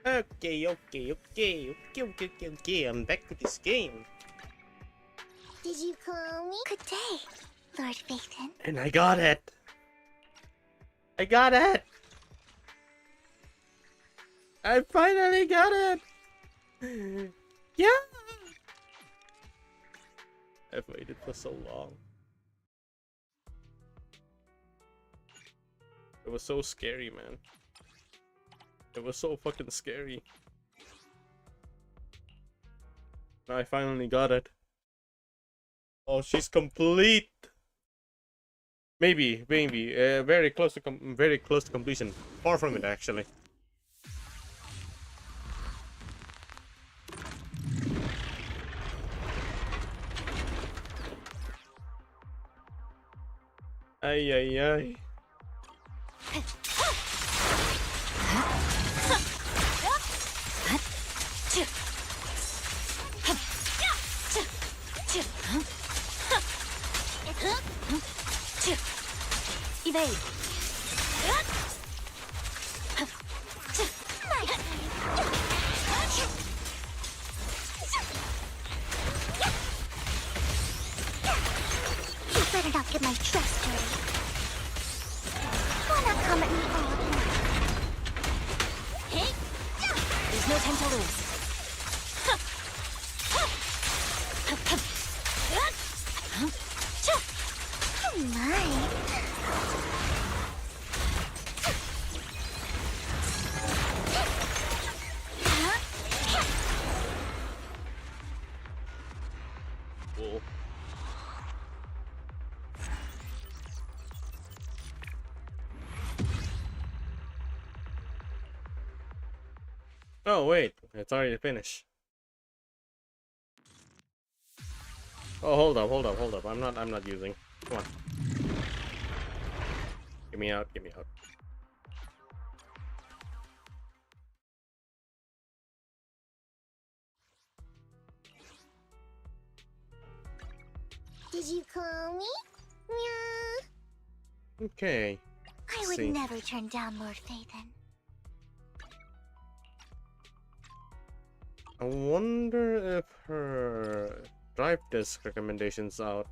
Okay. I'm back to this game. Did you call me? Good day, Lord Phaethon. And I got it! I got it! I finally got it! Yeah! I've waited for so long. It was so scary, man. It was so fucking scary. I finally got it. Oh, she's complete. Maybe. Very close to completion. Far from it, actually. Ay. Evade. You better not get my dress dirty. Why not come at me all at once? Hey! There's no time to lose. Oh my. Cool. Oh wait, it's already finished. Oh, hold up. I'm not using. Come on. Get me out. Did you call me? Meow. Okay. I would never turn down Lord Phaethon. I wonder if her drive disc recommendations out.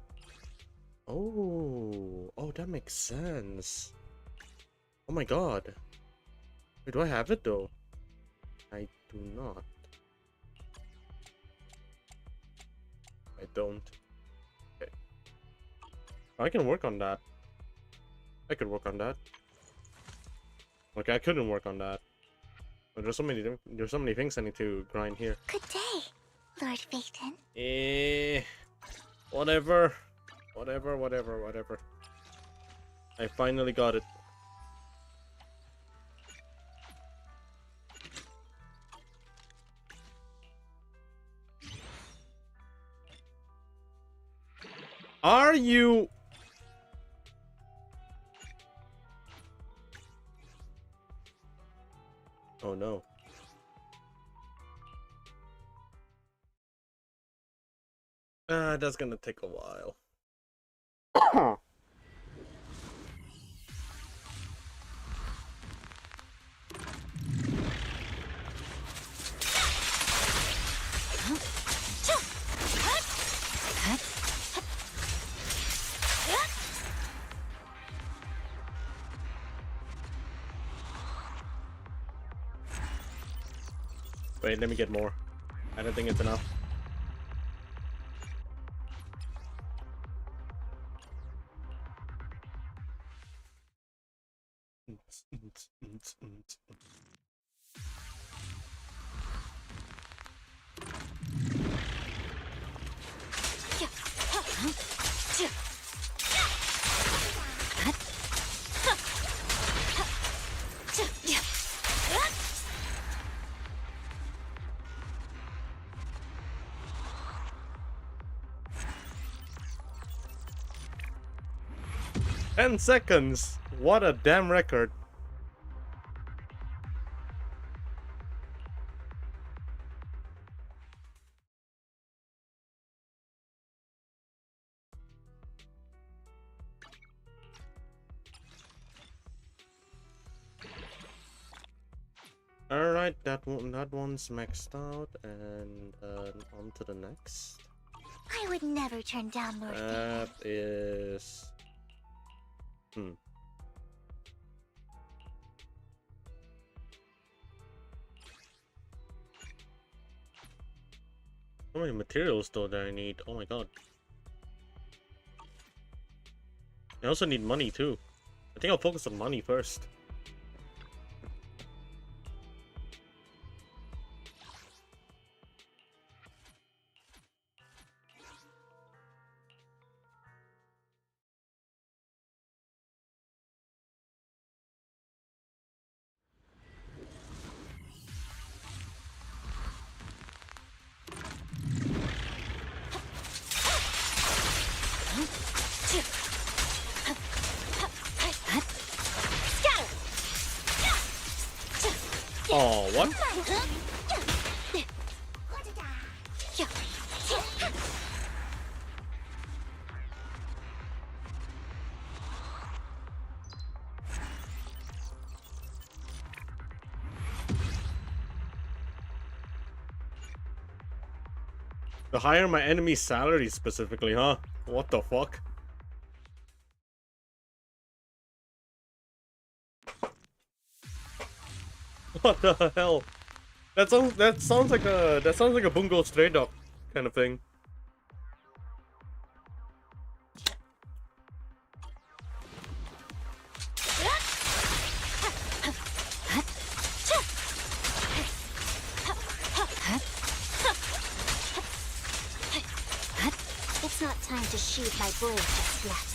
Oh, that makes sense. Oh my god. Wait, do I have it though? I do not. I don't. Okay. I can work on that. I could work on that. Okay, I couldn't work on that. But there's so many things I need to grind here. Good day, Lord Phaethon. Whatever. I finally got it. Are you? Oh no. That's gonna take a while. Wait, let me get more. I don't think it's enough. Ten seconds! What a damn record. Alright. Alright, that one's maxed out, and on to the next. I would never turn down Lord That Baron. is... How many materials though that I need? Oh my god. I also need money too. I think I'll focus on money first. Oh, what? To hire my enemy's salary specifically, huh? What the fuck? What the hell? That sounds like a Bungo Stray Dog kind of thing. It's not time to shoot my bullet just yet.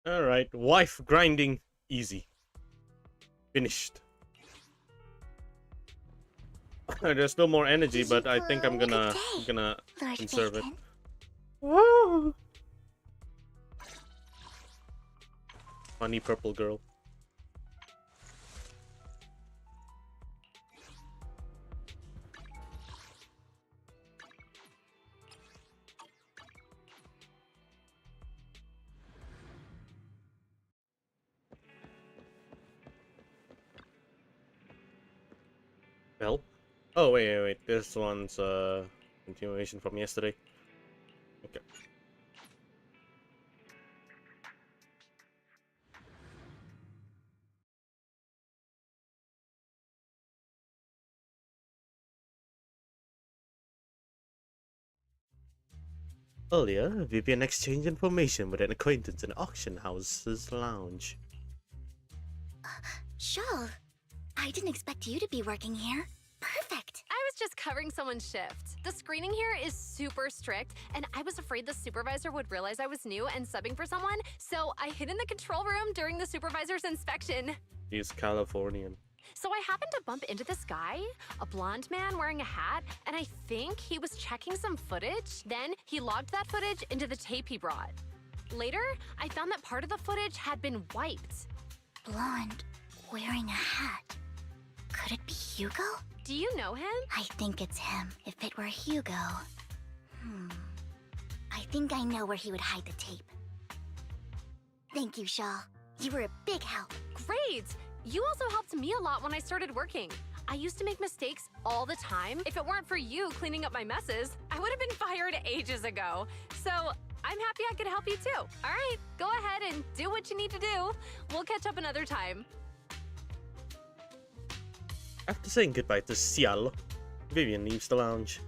Alright, wife grinding easy. Finished. There's still more energy, but I think I'm gonna conserve it. Woo! Funny purple girl. Well, oh wait, this one's continuation from yesterday. Okay. Earlier, Vivian exchanged information with an acquaintance in auction house's lounge. Shawl, I didn't expect you to be working here. Perfect. I was just covering someone's shift. The screening here is super strict, and I was afraid the supervisor would realize I was new and subbing for someone, so I hid in the control room during the supervisor's inspection. He's Californian. So I happened to bump into this guy, a blonde man wearing a hat, and I think he was checking some footage. Then he logged that footage into the tape he brought. Later, I found that part of the footage had been wiped. Blonde, wearing a hat. Could it be Hugo? Do you know him? I think it's him. If it were Hugo... I think I know where he would hide the tape. Thank you, Shaw. You were a big help. Great! You also helped me a lot when I started working. I used to make mistakes all the time. If it weren't for you cleaning up my messes, I would have been fired ages ago. So I'm happy I could help you too. All right, go ahead and do what you need to do. We'll catch up another time. After saying goodbye to Ciel, Vivian leaves the lounge.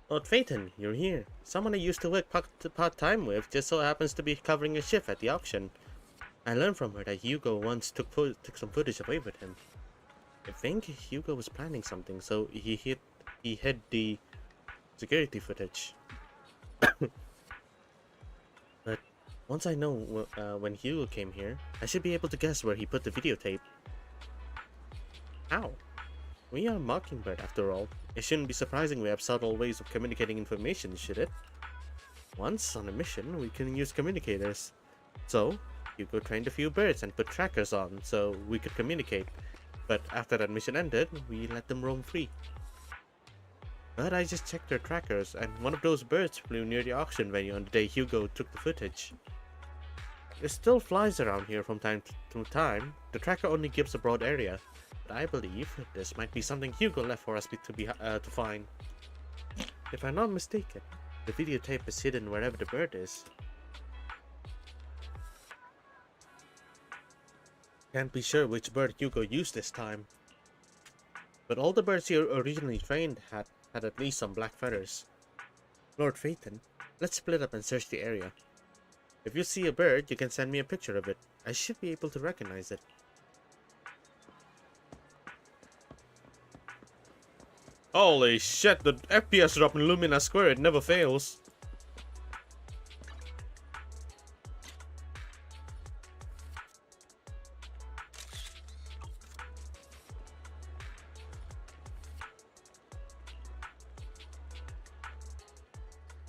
Lord Phaeton, you're here. Someone I used to work part-time with just so happens to be covering a shift at the auction. I learned from her that Hugo once took some footage away with him. I think Hugo was planning something, so he hid the security footage. But once I know when Hugo came here, I should be able to guess where he put the videotape. How? We are Mockingbird after all. It shouldn't be surprising we have subtle ways of communicating information, should it? Once on a mission, we can use communicators. So, Hugo trained a few birds and put trackers on so we could communicate. But after that mission ended, we let them roam free. But I just checked their trackers, and one of those birds flew near the auction venue on the day Hugo took the footage. It still flies around here from time to time. The tracker only gives a broad area, but I believe this might be something Hugo left for us to find. If I'm not mistaken, the videotape is hidden wherever the bird is. Can't be sure which bird Hugo used this time. But all the birds he originally trained had at least some black feathers. Lord Phaeton, let's split up and search the area. If you see a bird, you can send me a picture of it. I should be able to recognize it. Holy shit, the FPS drop in Lumina Square, it never fails.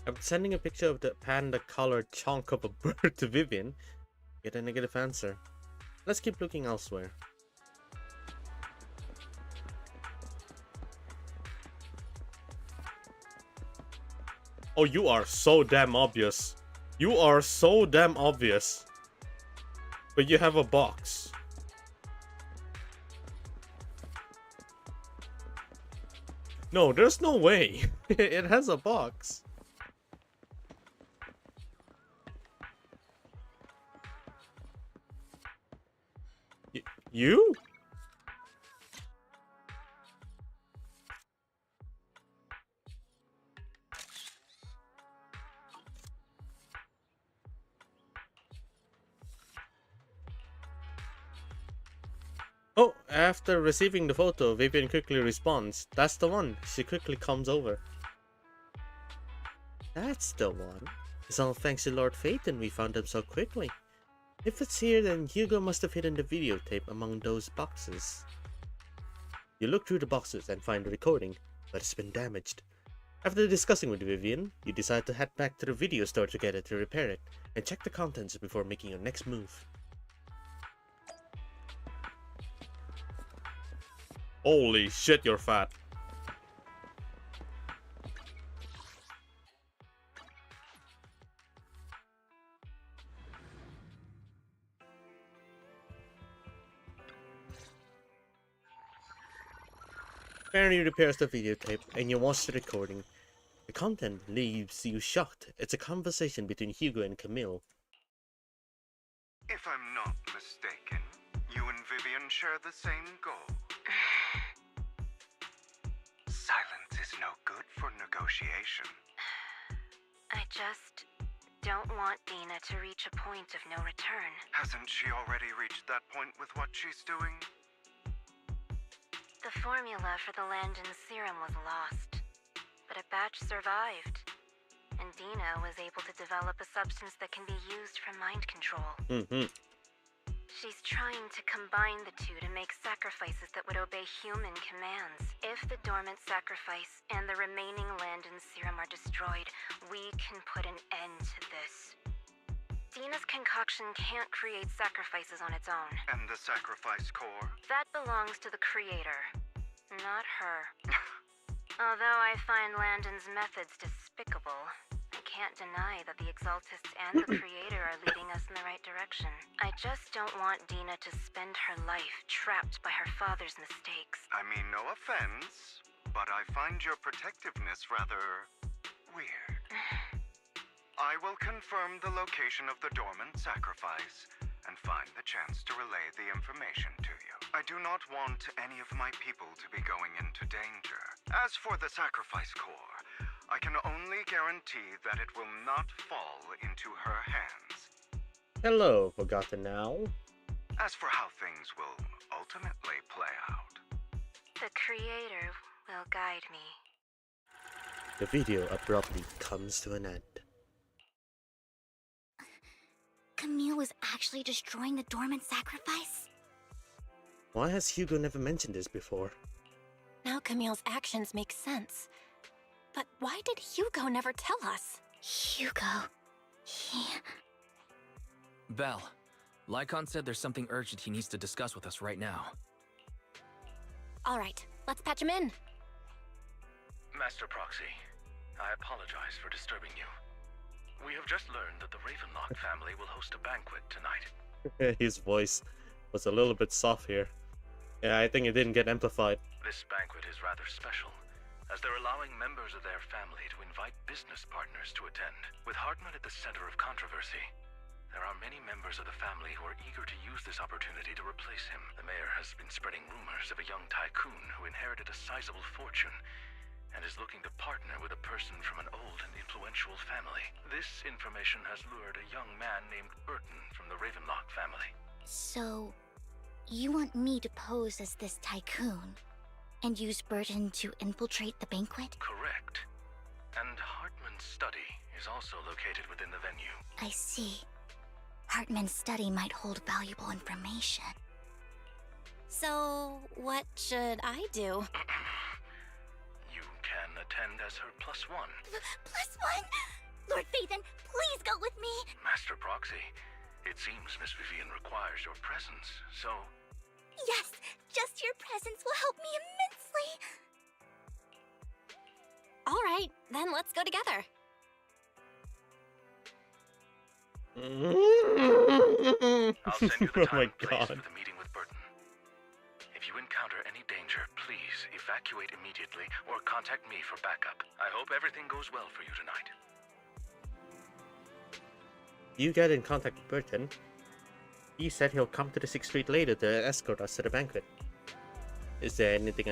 I'm sending a picture of the panda-colored chunk of a bird to Vivian. Get a negative answer. Let's keep looking elsewhere. Oh, you are so damn obvious. You are so damn obvious. But you have a box. No, there's no way. It has a box. You? Oh, after receiving the photo, Vivian quickly responds. That's the one. She quickly comes over. That's the one. It's all thanks to Lord Phaeton we found them so quickly. If it's here, then Hugo must have hidden the videotape among those boxes. You look through the boxes and find the recording, but it's been damaged. After discussing with Vivian, you decide to head back to the video store together to repair it, and check the contents before making your next move. Holy shit, you're fat. Barry repairs the videotape and you watch the recording. The content leaves you shocked. It's a conversation between Hugo and Camille. If I'm not mistaken, you and Vivian share the same goal. Silence is no good for negotiation. I just don't want Dina to reach a point of no return. Hasn't she already reached that point with what she's doing? The formula for the Landon serum was lost, but a batch survived, and Dina was able to develop a substance that can be used for mind control. She's trying to combine the two to make sacrifices that would obey human commands. If the dormant sacrifice and the remaining Landon serum are destroyed, we can put an end to this. Dina's concoction can't create sacrifices on its own. And the sacrifice core? That belongs to the creator, not her. Although I find Landon's methods despicable, I can't deny that the Exaltists and the creator are leading us in the right direction. I just don't want Dina to spend her life trapped by her father's mistakes. I mean, no offense, but I find your protectiveness rather weird. I will confirm the location of the dormant sacrifice and find the chance to relay the information to you. I do not want any of my people to be going into danger. As for the sacrifice core, I can only guarantee that it will not fall into her hands. Hello, Forgotten Now. As for how things will ultimately play out, The creator will guide me. The video abruptly comes to an end. Camille was actually destroying the dormant sacrifice? Why has Hugo never mentioned this before? Now Camille's actions make sense. But why did Hugo never tell us? Hugo... Belle, Lycon said there's something urgent he needs to discuss with us right now. All right, let's patch him in. Master Proxy, I apologize for disturbing you. We have just learned that the Ravenlock family will host a banquet tonight. His voice was a little bit soft here. Yeah, I think it didn't get amplified. This banquet is rather special, as they're allowing members of their family to invite business partners to attend. With Hartman at the center of controversy, there are many members of the family who are eager to use this opportunity to replace him. The mayor has been spreading rumors of a young tycoon who inherited a sizable fortune and is looking to partner with a person from an old and influential family. This information has lured a young man named Burton from the Ravenlock family. So, you want me to pose as this tycoon and use Burton to infiltrate the banquet? Correct. And Hartman's study is also located within the venue. I see. Hartman's study might hold valuable information. So, what should I do? You can attend as her +1. +1? Lord Phaethon, please go with me! Master Proxy, it seems Miss Vivian requires your presence, so... Yes, just your presence will help me immensely! All right, then let's go together. I'll send you the Oh my time and place God. for the meeting with Burton. If you encounter any danger, please evacuate immediately or contact me for backup. I hope everything goes well for you tonight. You get in contact with Burton. He said he'll come to the 6th Street later to escort us to the banquet. Is there anything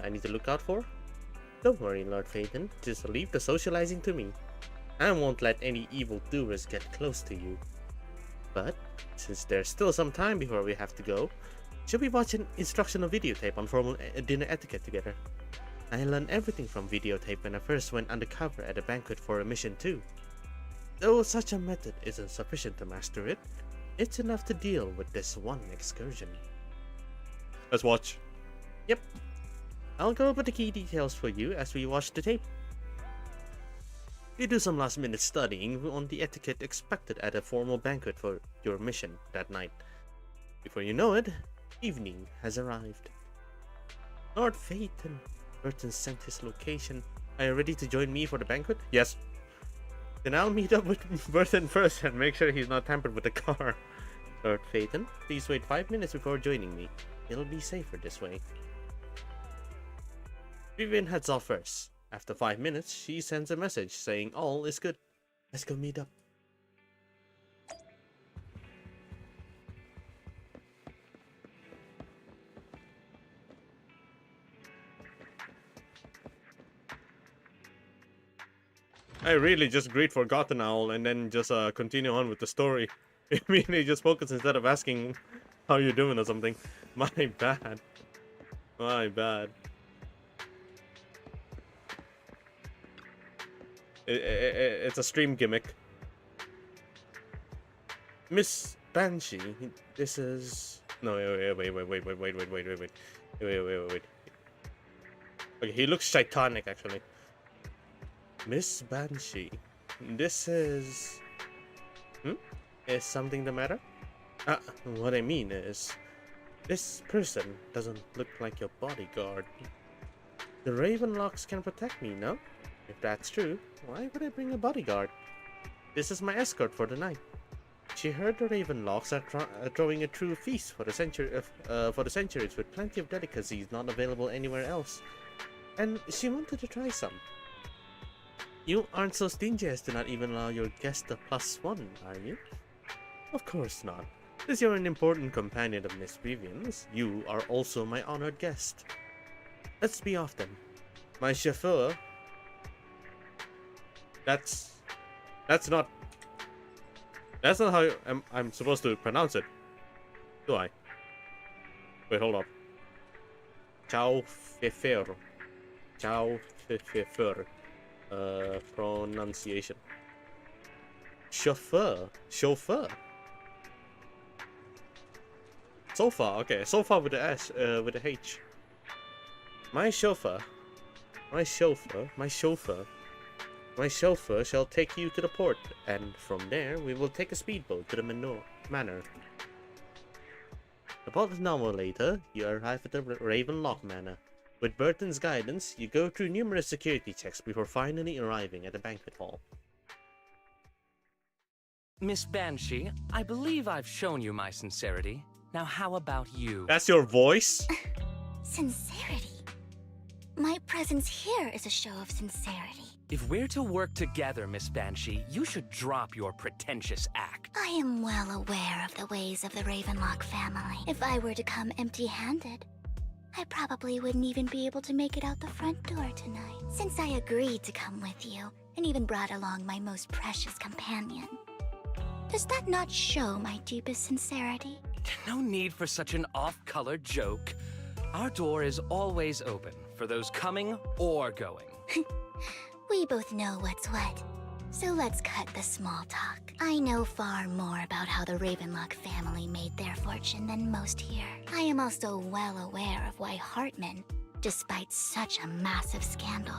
I need to look out for? Don't worry, Lord Phaethon. Just leave the socializing to me. I won't let any evildoers get close to you. But, since there's still some time before we have to go, should we watch an instructional videotape on formal dinner etiquette together? I learned everything from videotape when I first went undercover at a banquet for a mission too. Though such a method isn't sufficient to master it, it's enough to deal with this one excursion. Let's watch. Yep. I'll go over the key details for you as we watch the tape. You do some last-minute studying on the etiquette expected at a formal banquet for your mission that night. Before you know it, evening has arrived. Lord Phaethon. Burton sent his location. Are you ready to join me for the banquet? Yes. Then I'll meet up with Burton first and make sure he's not tampered with the car. Lord Phaethon, please wait 5 minutes before joining me. It'll be safer this way. Vivian heads off first. After 5 minutes, she sends a message saying all is good. Let's go meet up. I really just greet Forgotten Owl and then just continue on with the story. I mean, they just focus instead of asking how you're doing or something. My bad. My bad. It's a stream gimmick. Miss Banshee, this is... No, wait. Okay, he looks shitanic actually. Miss Banshee, this is... Is something the matter? What I mean is, this person doesn't look like your bodyguard. The Ravenlocks can protect me, no? If that's true, why would I bring a bodyguard? This is my escort for the night. She heard the Ravenlocks are throwing a true feast for the centuries with plenty of delicacies not available anywhere else, and she wanted to try some. You aren't so stingy as to not even allow your guest a +1, are you? Of course not. As you're an important companion of Miss Vivian's, you are also my honored guest. Let's be off then. My chauffeur... That's not how I'm supposed to pronounce it, do I? Wait, hold up. Chauffeur. Pronunciation. Chauffeur. Sofa, okay. Sofa with the S, with the H. My chauffeur shall take you to the port, and from there we will take a speedboat to the manor. About an hour later, you arrive at the Ravenlock Manor. With Burton's guidance, you go through numerous security checks before finally arriving at the banquet hall. Miss Banshee, I believe I've shown you my sincerity. Now how about you? That's your voice? Sincerity? My presence here is a show of sincerity. If we're to work together, Miss Banshee, you should drop your pretentious act. I am well aware of the ways of the Ravenlock family. If I were to come empty-handed, I probably wouldn't even be able to make it out the front door tonight. Since I agreed to come with you, and even brought along my most precious companion. Does that not show my deepest sincerity? No need for such an off-color joke. Our door is always open for those coming or going. We both know what's what, so let's cut the small talk. I know far more about how the Ravenlock family made their fortune than most here. I am also well aware of why Hartman, despite such a massive scandal,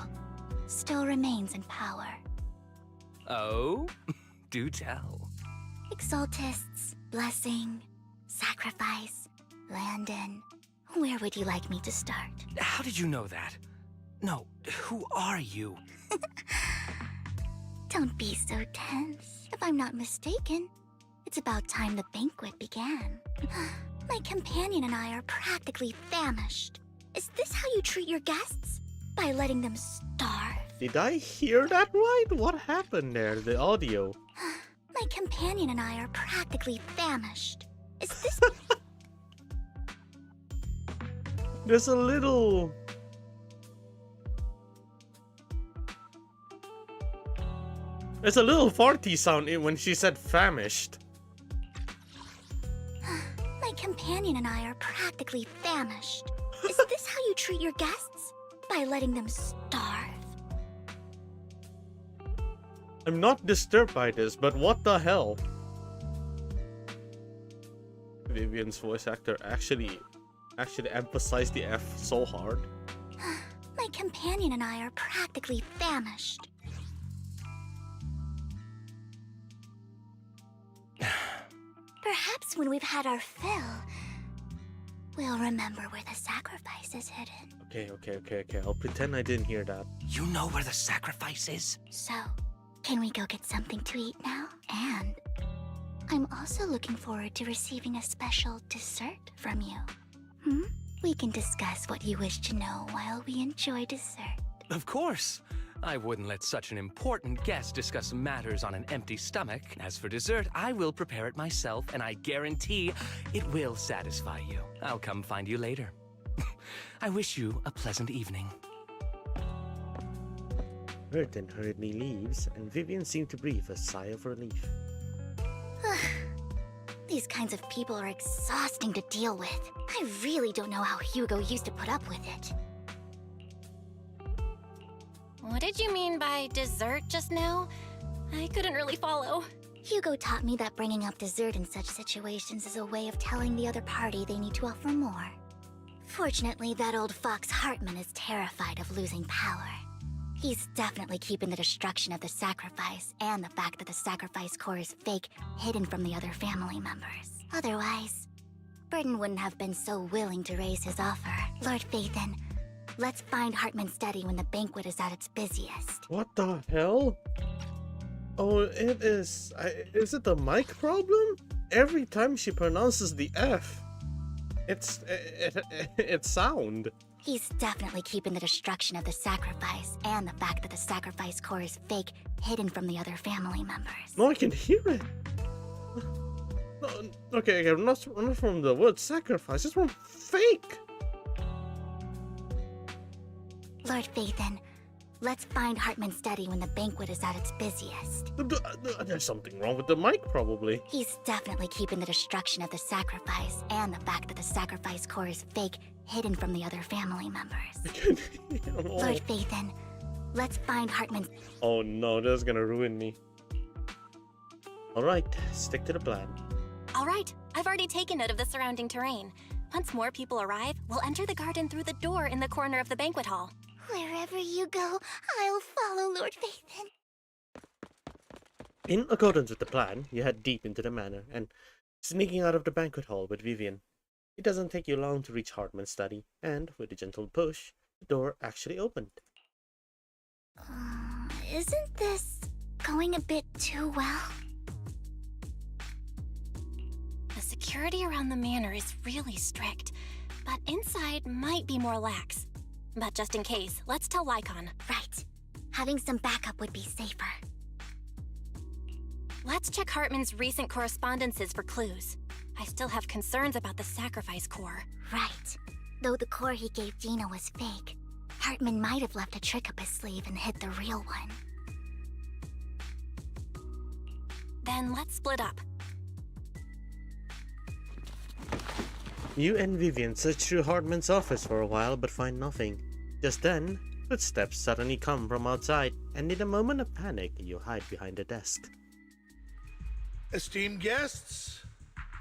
still remains in power. Oh? Do tell. Exaltists, blessing, sacrifice, Landon. Where would you like me to start? How did you know that? No, who are you? Don't be so tense. If I'm not mistaken, it's about time the banquet began. My companion and I are practically famished. Is this how you treat your guests? By letting them starve? Did I hear that right? What happened there? The audio. My companion and I are practically famished. Is this... There's a little... There's a little farty sound when she said famished. My companion and I are practically famished. Is this how you treat your guests? By letting them starve? I'm not disturbed by this, but what the hell? Vivian's voice actor actually emphasized the F so hard. My companion and I are practically famished. Perhaps when we've had our fill, we'll remember where the sacrifice is hidden. Okay. I'll pretend I didn't hear that. You know where the sacrifice is? So, can we go get something to eat now? And I'm also looking forward to receiving a special dessert from you. We can discuss what you wish to know while we enjoy dessert. Of course. I wouldn't let such an important guest discuss matters on an empty stomach. As for dessert, I will prepare it myself, and I guarantee it will satisfy you. I'll come find you later. I wish you a pleasant evening. Burton hurriedly leaves, and Vivian seemed to breathe a sigh of relief. These kinds of people are exhausting to deal with. I really don't know how Hugo used to put up with it. What did you mean by dessert just now? I couldn't really follow. Hugo taught me that bringing up dessert in such situations is a way of telling the other party they need to offer more. Fortunately, that old fox Hartman is terrified of losing power. He's definitely keeping the destruction of the sacrifice and the fact that the sacrifice core is fake hidden from the other family members. Otherwise, Burton wouldn't have been so willing to raise his offer. Lord Phaethon, let's find Hartman's study when the banquet is at its busiest. What the hell? Oh, it is... is it the mic problem? Every time she pronounces the F, it's sound. He's definitely keeping the destruction of the sacrifice and the fact that the sacrifice core is fake hidden from the other family members. No, I can hear it. No, okay, not from the word sacrifice, it's from fake. Lord Phaethon, let's find Hartman's study when the banquet is at its busiest. There's something wrong with the mic, probably. He's definitely keeping the destruction of the sacrifice and the fact that the sacrifice core is fake hidden from the other family members. Lord Phaethon, let's find Hartman's... Oh no, that's gonna ruin me. Alright, stick to the plan. All right, I've already taken note of the surrounding terrain. Once more people arrive, we'll enter the garden through the door in the corner of the banquet hall. Wherever you go, I'll follow, Lord Phaethon. In accordance with the plan, you head deep into the manor and sneaking out of the banquet hall with Vivian. It doesn't take you long to reach Hartman's study, and with a gentle push, the door actually opened. Isn't this going a bit too well? The security around the manor is really strict, but inside might be more lax. But just in case, let's tell Lycon. Right. Having some backup would be safer. Let's check Hartman's recent correspondences for clues. I still have concerns about the sacrifice core. Right. Though the core he gave Gina was fake, Hartman might have left a trick up his sleeve and hid the real one. Then let's split up. You and Vivian search through Hartman's office for a while but find nothing. Just then, footsteps suddenly come from outside, and in a moment of panic, you hide behind a desk. Esteemed guests,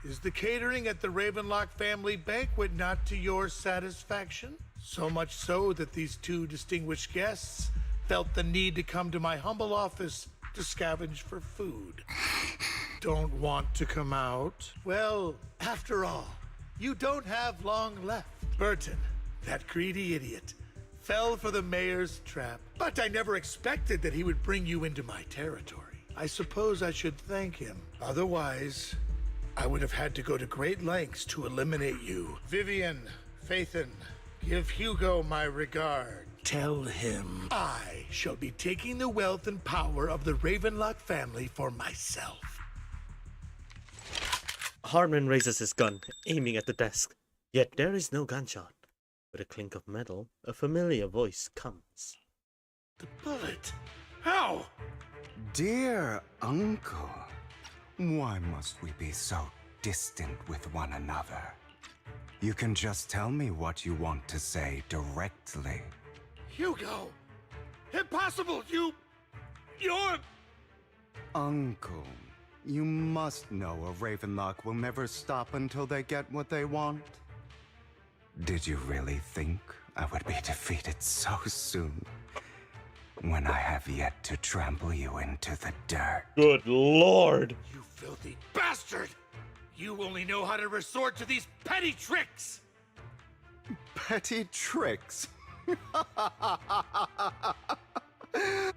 is the catering at the Ravenlock family banquet not to your satisfaction? So much so that these two distinguished guests felt the need to come to my humble office to scavenge for food. Don't want to come out? Well, after all, you don't have long left. Burton, that greedy idiot, fell for the mayor's trap, but I never expected that he would bring you into my territory. I suppose I should thank him. Otherwise, I would have had to go to great lengths to eliminate you. Vivian, Phaethon, give Hugo my regard. Tell him I shall be taking the wealth and power of the Ravenlock family for myself. Hartman raises his gun, aiming at the desk. Yet there is no gunshot. With a clink of metal, a familiar voice comes. The bullet? How? Dear Uncle, why must we be so distant with one another? You can just tell me what you want to say directly. Hugo! Impossible! You're... Uncle, you must know a Ravenlock will never stop until they get what they want. Did you really think I would be defeated so soon? When I have yet to trample you into the dirt. Good lord! You filthy bastard! You only know how to resort to these petty tricks! Petty tricks?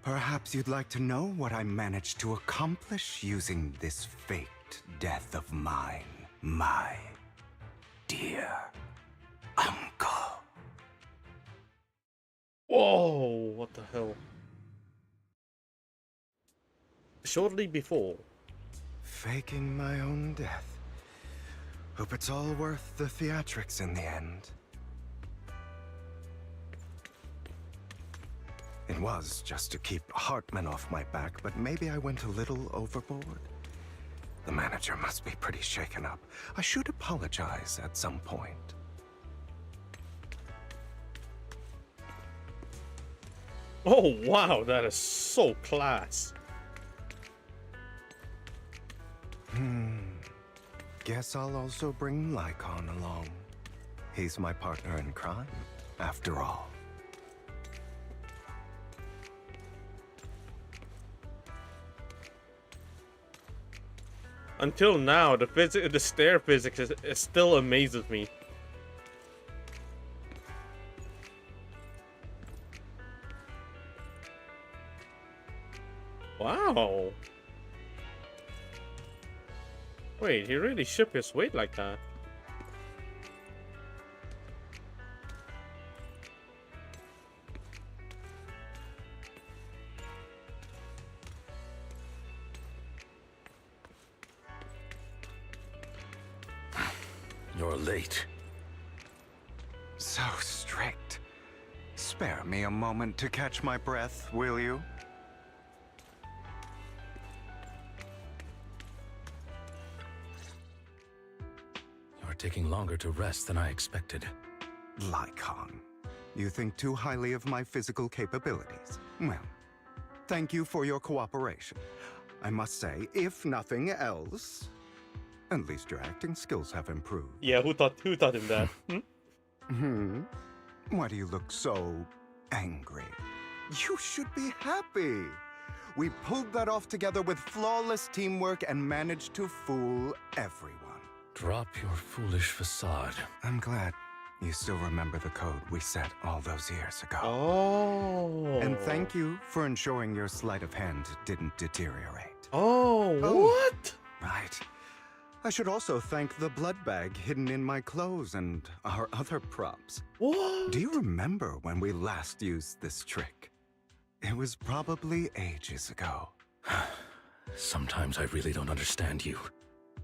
Perhaps you'd like to know what I managed to accomplish using this faked death of mine, my dear uncle. Whoa, what the hell? Shortly before. Faking my own death. Hope it's all worth the theatrics in the end. It was just to keep Hartman off my back, but maybe I went a little overboard. The manager must be pretty shaken up. I should apologize at some point. Oh wow, that is so class. Guess I'll also bring Lycon along. He's my partner in crime, after all. Until now, the stair physics it still amazes me. Wow. Wait, he really shipped his weight like that? You're late. So strict. Spare me a moment to catch my breath, will you? You're taking longer to rest than I expected. Lycon, you think too highly of my physical capabilities. Well, thank you for your cooperation. I must say, if nothing else, at least your acting skills have improved. Yeah, who taught him that? Why do you look so angry? You should be happy. We pulled that off together with flawless teamwork and managed to fool everyone. Drop your foolish facade. I'm glad you still remember the code we set all those years ago. Oh. And thank you for ensuring your sleight of hand didn't deteriorate. Oh, what? Right. I should also thank the blood bag hidden in my clothes and our other props. What? Do you remember when we last used this trick? It was probably ages ago. Sometimes I really don't understand you.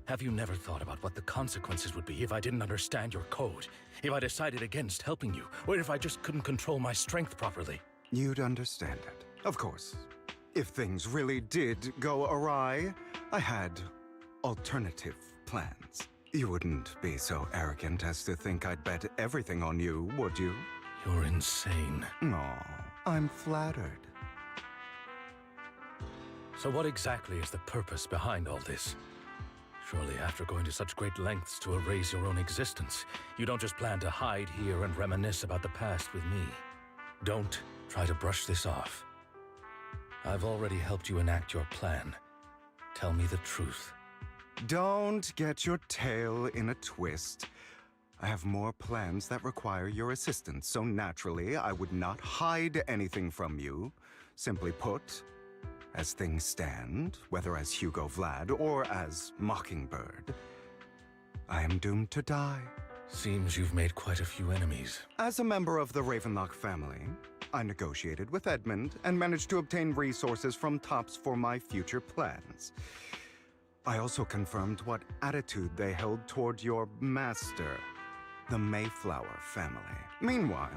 Have you never thought about what the consequences would be if I didn't understand your code? If I decided against helping you? Or if I just couldn't control my strength properly? You'd understand it. Of course. If things really did go awry, I had alternative plans. You wouldn't be so arrogant as to think I'd bet everything on you, would you? You're insane. Aw, I'm flattered. So what exactly is the purpose behind all this? Surely after going to such great lengths to erase your own existence, you don't just plan to hide here and reminisce about the past with me. Don't try to brush this off. I've already helped you enact your plan. Tell me the truth. Don't get your tail in a twist. I have more plans that require your assistance, so naturally I would not hide anything from you. Simply put, as things stand, whether as Hugo Vlad or as Mockingbird, I am doomed to die. Seems you've made quite a few enemies. As a member of the Ravenlock family, I negotiated with Edmund and managed to obtain resources from Tops for my future plans. I also confirmed what attitude they held toward your master, the Mayflower family. Meanwhile,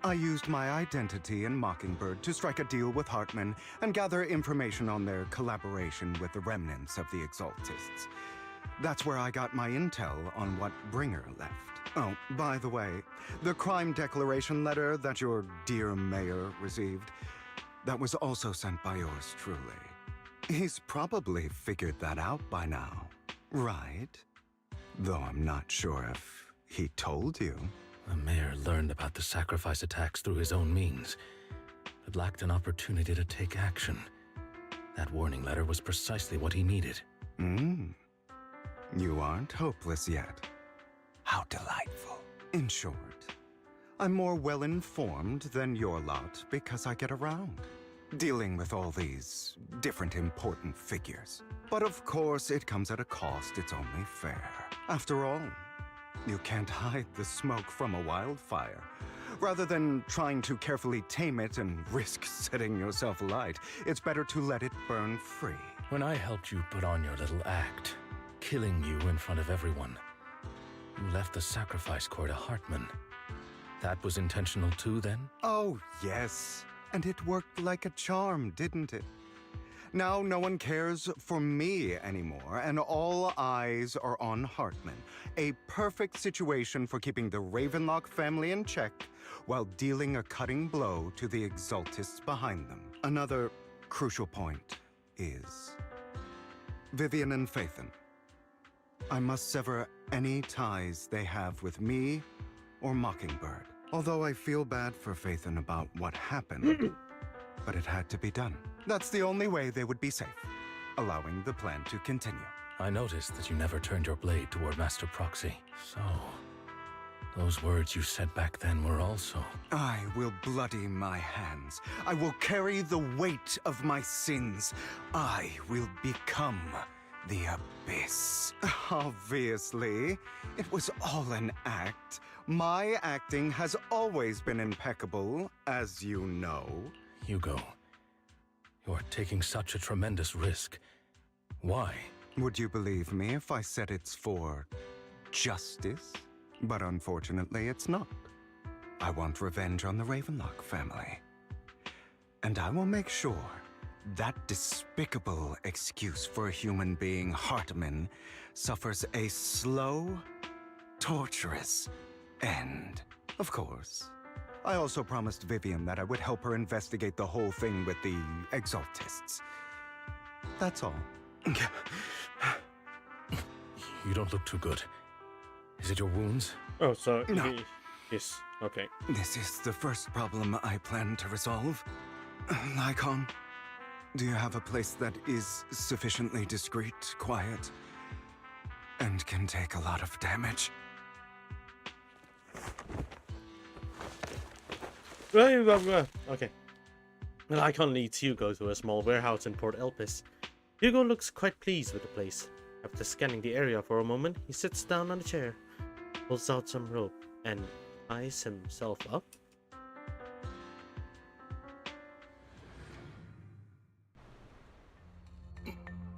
I used my identity in Mockingbird to strike a deal with Hartman and gather information on their collaboration with the remnants of the Exaltists. That's where I got my intel on what Bringer left. Oh, by the way, the crime declaration letter that your dear mayor received, that was also sent by yours truly. He's probably figured that out by now, right? Though I'm not sure if he told you. The mayor learned about the sacrifice attacks through his own means, but lacked an opportunity to take action. That warning letter was precisely what he needed. You aren't hopeless yet. How delightful. In short, I'm more well-informed than your lot because I get around, dealing with all these different important figures. But of course, it comes at a cost, it's only fair. After all, you can't hide the smoke from a wildfire. Rather than trying to carefully tame it and risk setting yourself alight, it's better to let it burn free. When I helped you put on your little act, killing you in front of everyone, you left the sacrifice core to Hartman. That was intentional too, then? Oh, yes. And it worked like a charm, didn't it? Now no one cares for me anymore, and all eyes are on Hartman. A perfect situation for keeping the Ravenlock family in check while dealing a cutting blow to the Exaltists behind them. Another crucial point is Vivian and Phaethon. I must sever any ties they have with me or Mockingbird. Although I feel bad for Phaethon about what happened, but it had to be done. That's the only way they would be safe, allowing the plan to continue. I noticed that you never turned your blade toward Master Proxy. So, those words you said back then were also... I will bloody my hands. I will carry the weight of my sins. I will become the Abyss. Obviously, it was all an act. My acting has always been impeccable, as you know. Hugo, you're taking such a tremendous risk. Why? Would you believe me if I said it's for justice? But unfortunately, it's not. I want revenge on the Ravenlock family. And I will make sure that despicable excuse for a human being, Hartman, suffers a slow, torturous end. Of course. I also promised Vivian that I would help her investigate the whole thing with the Exaltists. That's all. You don't look too good. Is it your wounds? Oh, so No. Yes. Okay. This is the first problem I plan to resolve. Lycon, do you have a place that is sufficiently discreet, quiet, and can take a lot of damage. Okay. The icon leads Hugo to a small warehouse in Port Elpis. Hugo looks quite pleased with the place. After scanning the area for a moment, he sits down on a chair, pulls out some rope, and ties himself up.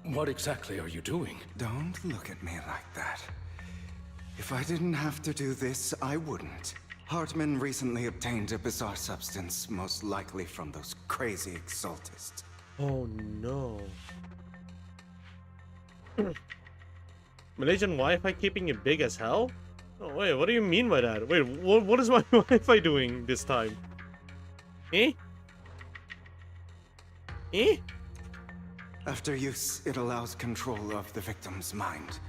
What exactly are you doing? Don't look at me like that. If I didn't have to do this, I wouldn't. Hartman recently obtained a bizarre substance, most likely from those crazy exaltists. Oh no. Malaysian Wi-Fi keeping it big as hell? Oh wait, what do you mean by that? Wait, what is my Wi-Fi doing this time? Eh? Eh? After use, it allows control of the victim's mind.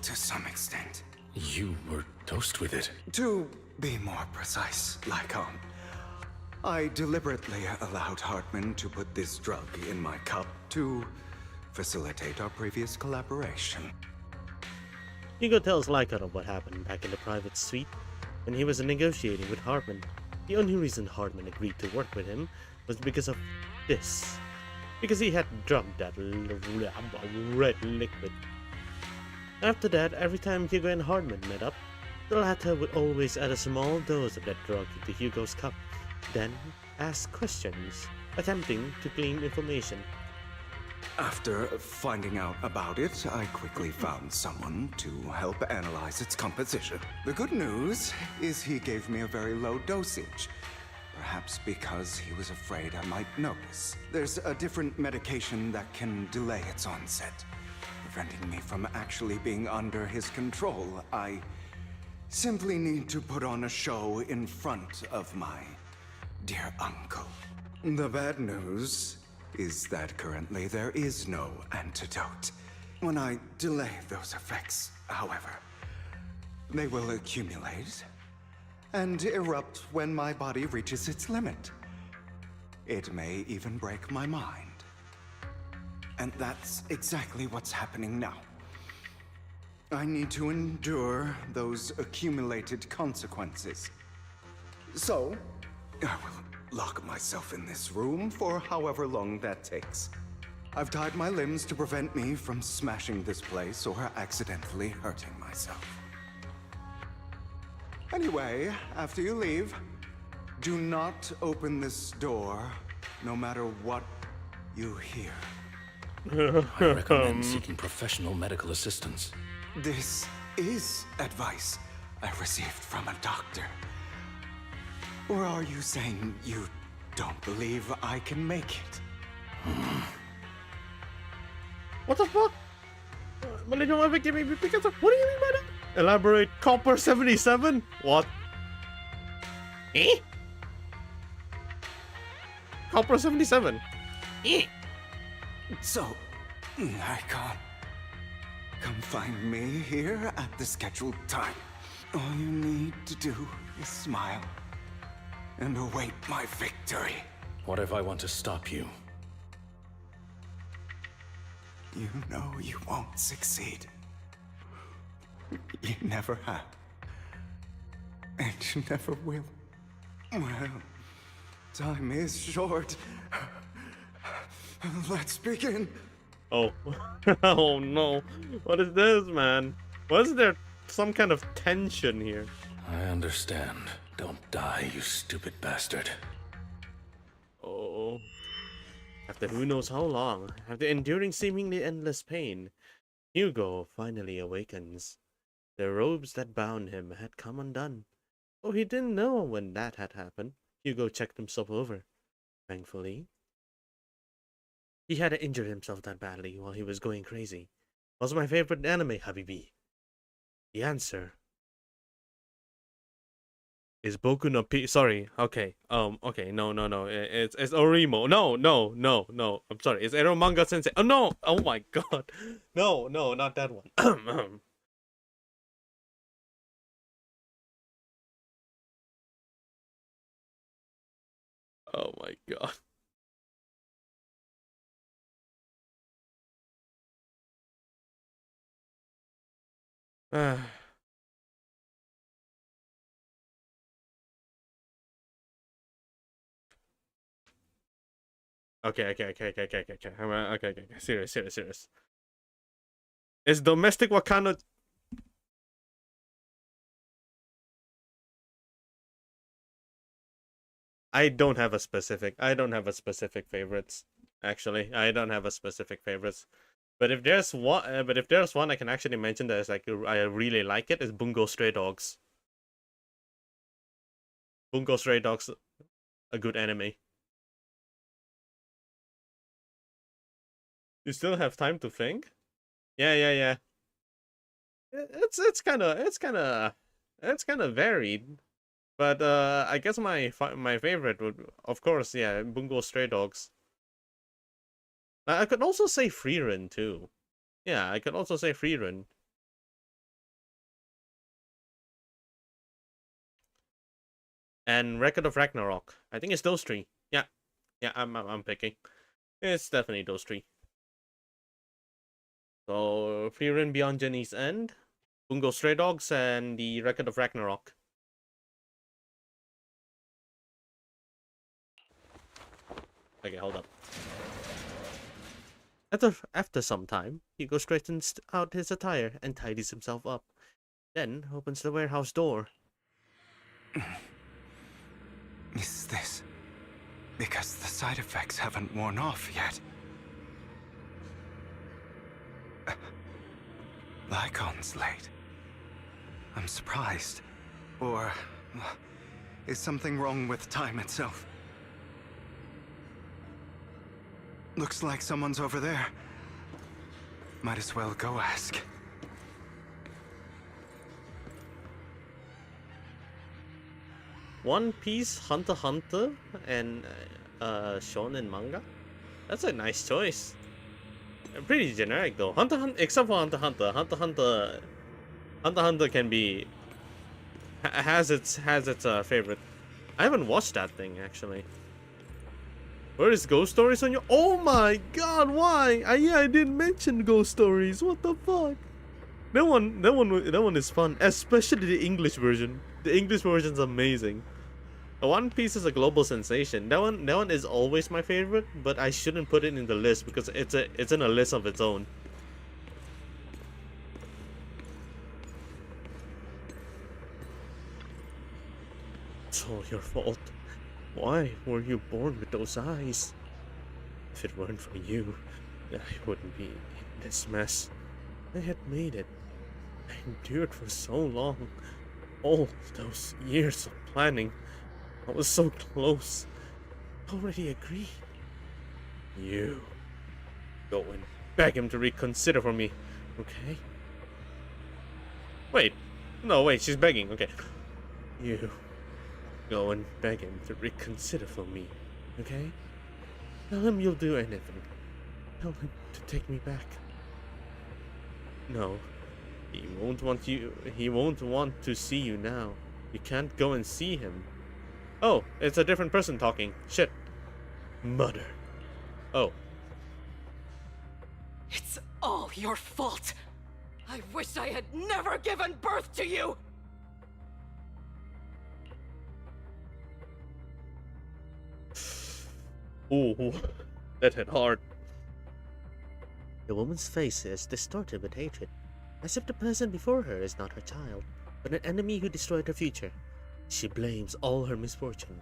To some extent. You were dosed with it. To be more precise, Lycon, I deliberately allowed Hartman to put this drug in my cup to facilitate our previous collaboration. Hugo tells Lycon of what happened back in the private suite when he was negotiating with Hartman. The only reason Hartman agreed to work with him was because of this. Because he had drugged that red liquid. After that, every time Hugo and Hartman met up, the latter would always add a small dose of that drug into Hugo's cup, then ask questions, attempting to glean information. After finding out about it, I quickly found someone to help analyze its composition. The good news is he gave me a very low dosage. Perhaps because he was afraid I might notice. There's a different medication that can delay its onset, preventing me from actually being under his control. I simply need to put on a show in front of my dear uncle. The bad news is that currently there is no antidote. When I delay those effects, however, they will accumulate and erupt when my body reaches its limit. It may even break my mind. And that's exactly what's happening now. I need to endure those accumulated consequences. So, I will lock myself in this room for however long that takes. I've tied my limbs to prevent me from smashing this place or accidentally hurting myself. Anyway, after you leave, do not open this door, no matter what you hear. I recommend seeking professional medical assistance. This is advice I received from a doctor. Or are you saying you don't believe I can make it? What the fuck? Malaysian Wi-Fi gave me because of what do you mean by that? Elaborate. Copper 77? What? Eh? Copper 77? Eh? So, I can't. Come find me here at the scheduled time. All you need to do is smile and await my victory. What if I want to stop you? You know you won't succeed. You never have. And you never will. Well, time is short. Let's begin. Oh. Oh no. What is this, man? Was there some kind of tension here? I understand. Don't die, you stupid bastard. Oh. After who knows how long, after enduring seemingly endless pain, Hugo finally awakens. The robes that bound him had come undone. Oh, he didn't know when that had happened. Hugo checked himself over. Thankfully, he hadn't injured himself that badly while he was going crazy. What's my favorite anime, Habibi? The answer is Boku no sorry, okay. Okay, no. It's Orimo. No. I'm sorry. It's Ero Manga Sensei. Oh no! Oh my god. No, not that one. Oh my god. Okay. Okay. Serious. Is domestic Wakanda? I don't have a specific favorites. Actually, I don't have a specific favorites. But if there's one I can actually mention that is like I really like it is Bungo Stray Dogs. Bungo Stray Dogs, a good anime. You still have time to think? Yeah. It's kind of varied. But I guess my favorite would, of course, yeah, Bungo Stray Dogs. I could also say Freerun too. Yeah, I could also say Freerun. And Record of Ragnarok. I think it's those three. Yeah, I'm picking. It's definitely those three. So Freerun Beyond Jenny's End, Bungo Stray Dogs, and the Record of Ragnarok. Okay, hold up. After some time, Hugo straightens out his attire and tidies himself up. Then opens the warehouse door. Is this because the side effects haven't worn off yet? Lycon's late. I'm surprised. Or is something wrong with time itself? Looks like someone's over there. Might as well go ask. One Piece, Hunter x Hunter, and shonen manga. That's a nice choice. Pretty generic though. Hunter x Hunter, except for Hunter x Hunter. Hunter x Hunter can be has its favorite. I haven't watched that thing actually. Where is Ghost Stories on your? Oh my god! Why? Yeah, I didn't mention Ghost Stories. What the fuck? That one is fun, especially the English version. The English version's amazing. One Piece is a global sensation. That one is always my favorite, but I shouldn't put it in the list because it's in a list of its own. It's all your fault. Why were you born with those eyes? If it weren't for you, I wouldn't be in this mess. I had made it. I endured for so long. All those years of planning. I was so close. Already agreed. You go and beg him to reconsider for me, okay? Wait. No, wait, she's begging, okay. You go and beg him to reconsider for me, okay? Tell him you'll do anything. Tell him to take me back. No, he won't want to see you now. You can't go and see him. Oh, it's a different person talking. Shit. Mother. Oh. It's all your fault. I wish I had never given birth to you. Ooh, that hit hard. The woman's face is distorted with hatred, as if the person before her is not her child, but an enemy who destroyed her future. She blames all her misfortune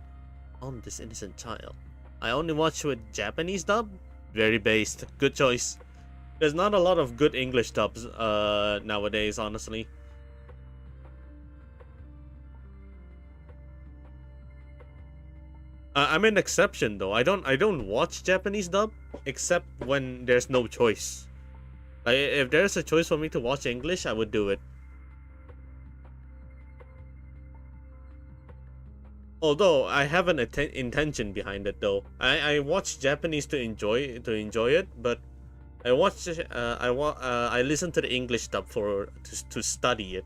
on this innocent child. I only watch with Japanese dub. Very based. Good choice. There's not a lot of good English dubs nowadays, honestly. I'm an exception though. I don't watch Japanese dub except when there's no choice. Like if there's a choice for me to watch English, I would do it. Although I have an intention behind it though. I watch Japanese to enjoy it, but I listen to the English dub to study it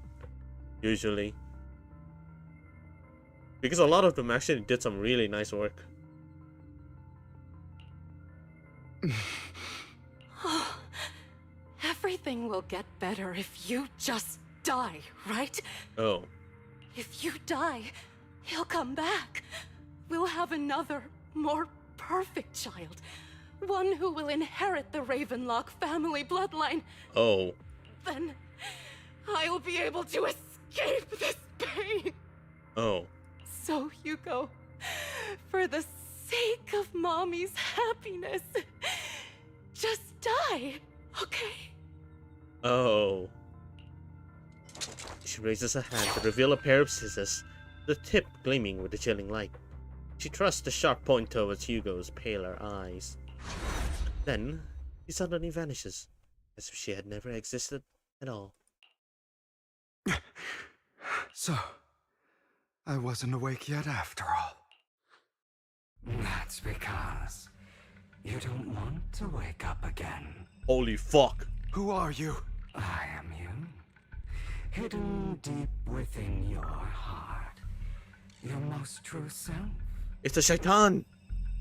usually. Because a lot of them actually did some really nice work. Everything will get better if you just die, right? Oh. If you die, he'll come back. We'll have another, more perfect child. One who will inherit the Ravenlock family bloodline. Oh. Then I'll be able to escape this pain. Oh. So, Hugo, for the sake of Mommy's happiness, just die, okay? Oh. She raises a hand to reveal a pair of scissors, the tip gleaming with a chilling light. She thrusts the sharp point towards Hugo's paler eyes. Then, he suddenly vanishes, as if she had never existed at all. So, I wasn't awake yet after all. That's because you don't want to wake up again. Holy fuck! Who are you? I am you. Hidden deep within your heart. Your most true self. It's the Shaitan!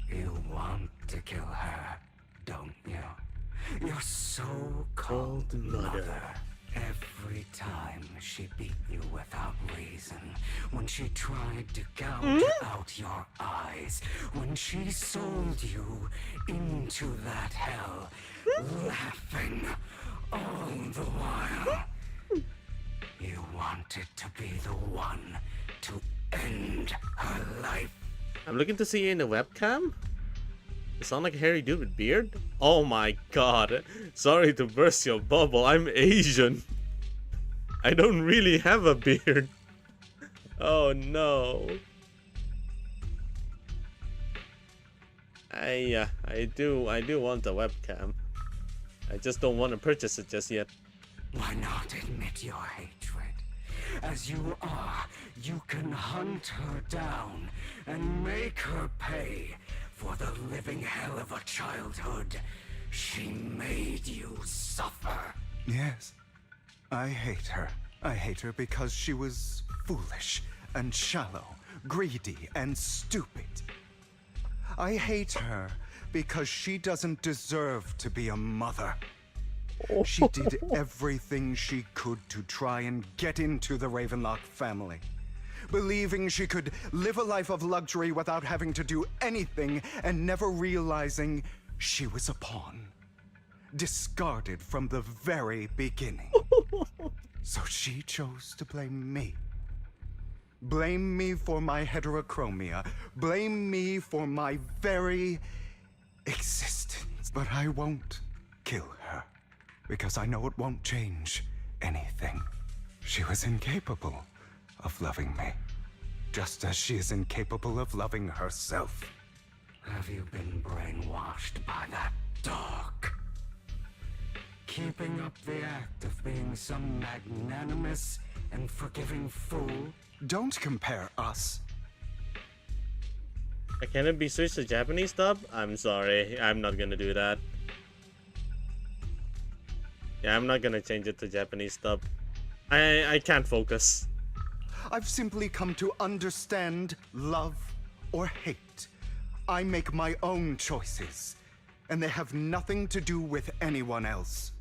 You want to kill her, don't you? Your so-called mother. Every time she beat you without reason, when she tried to gouge out your eyes, when she sold you into that hell, laughing all the while. You wanted to be the one to end her life. I'm looking to see you in the webcam? You sound like a hairy dude with beard? Oh my god. Sorry to burst your bubble, I'm Asian. I don't really have a beard. Oh no. I do want a webcam. I just don't want to purchase it just yet. Why not admit your hatred? As you are, you can hunt her down and make her pay for the living hell of a childhood she made you suffer. Yes. I hate her. I hate her because she was foolish and shallow, greedy and stupid. I hate her because she doesn't deserve to be a mother. She did everything she could to try and get into the Ravenlock family, believing she could live a life of luxury without having to do anything and never realizing she was a pawn, discarded from the very beginning. So she chose to blame me. Blame me for my heterochromia. Blame me for my very existence. But I won't kill her, because I know it won't change anything. She was incapable of loving me, just as she is incapable of loving herself. Have you been brainwashed by that dog? Keeping up the act of being some magnanimous and forgiving fool? Don't compare us. Can it be switched to Japanese dub? I'm sorry, I'm not gonna do that. Yeah, I'm not gonna change it to Japanese dub. I can't focus. I've simply come to understand love or hate. I make my own choices, and they have nothing to do with anyone else.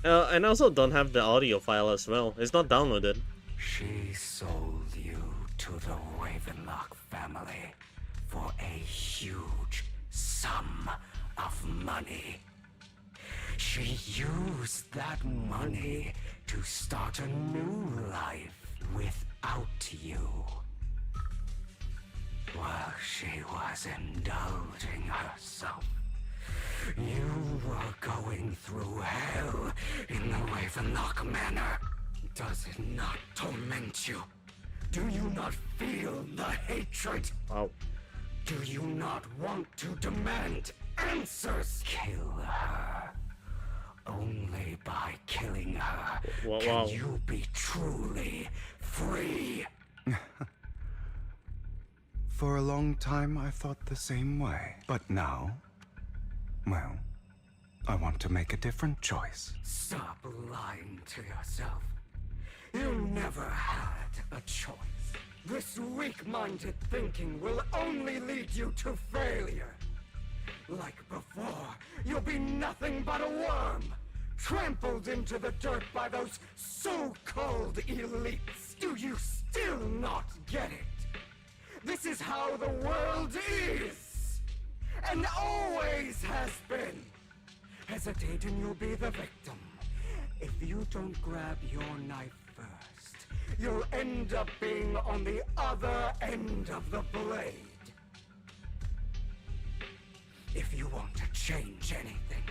And I also don't have the audio file as well. It's not downloaded. She sold you to the Ravenlock family for a huge sum of money. She used that money to start a new life without you. While she was indulging herself, you were going through hell in the Ravenlock Manor. Does it not torment you? Do you not feel the hatred? Wow. Do you not want to demand answers? Kill her. Only by killing her can you be truly free. For a long time, I thought the same way. But now, well, I want to make a different choice. Stop lying to yourself. You never had a choice. This weak-minded thinking will only lead you to failure. Like before, you'll be nothing but a worm, trampled into the dirt by those so-called elites. Do you still not get it? This is how the world is, and always has been. Hesitate and you'll be the victim. If you don't grab your knife first, you'll end up being on the other end of the blade. If you want to change anything,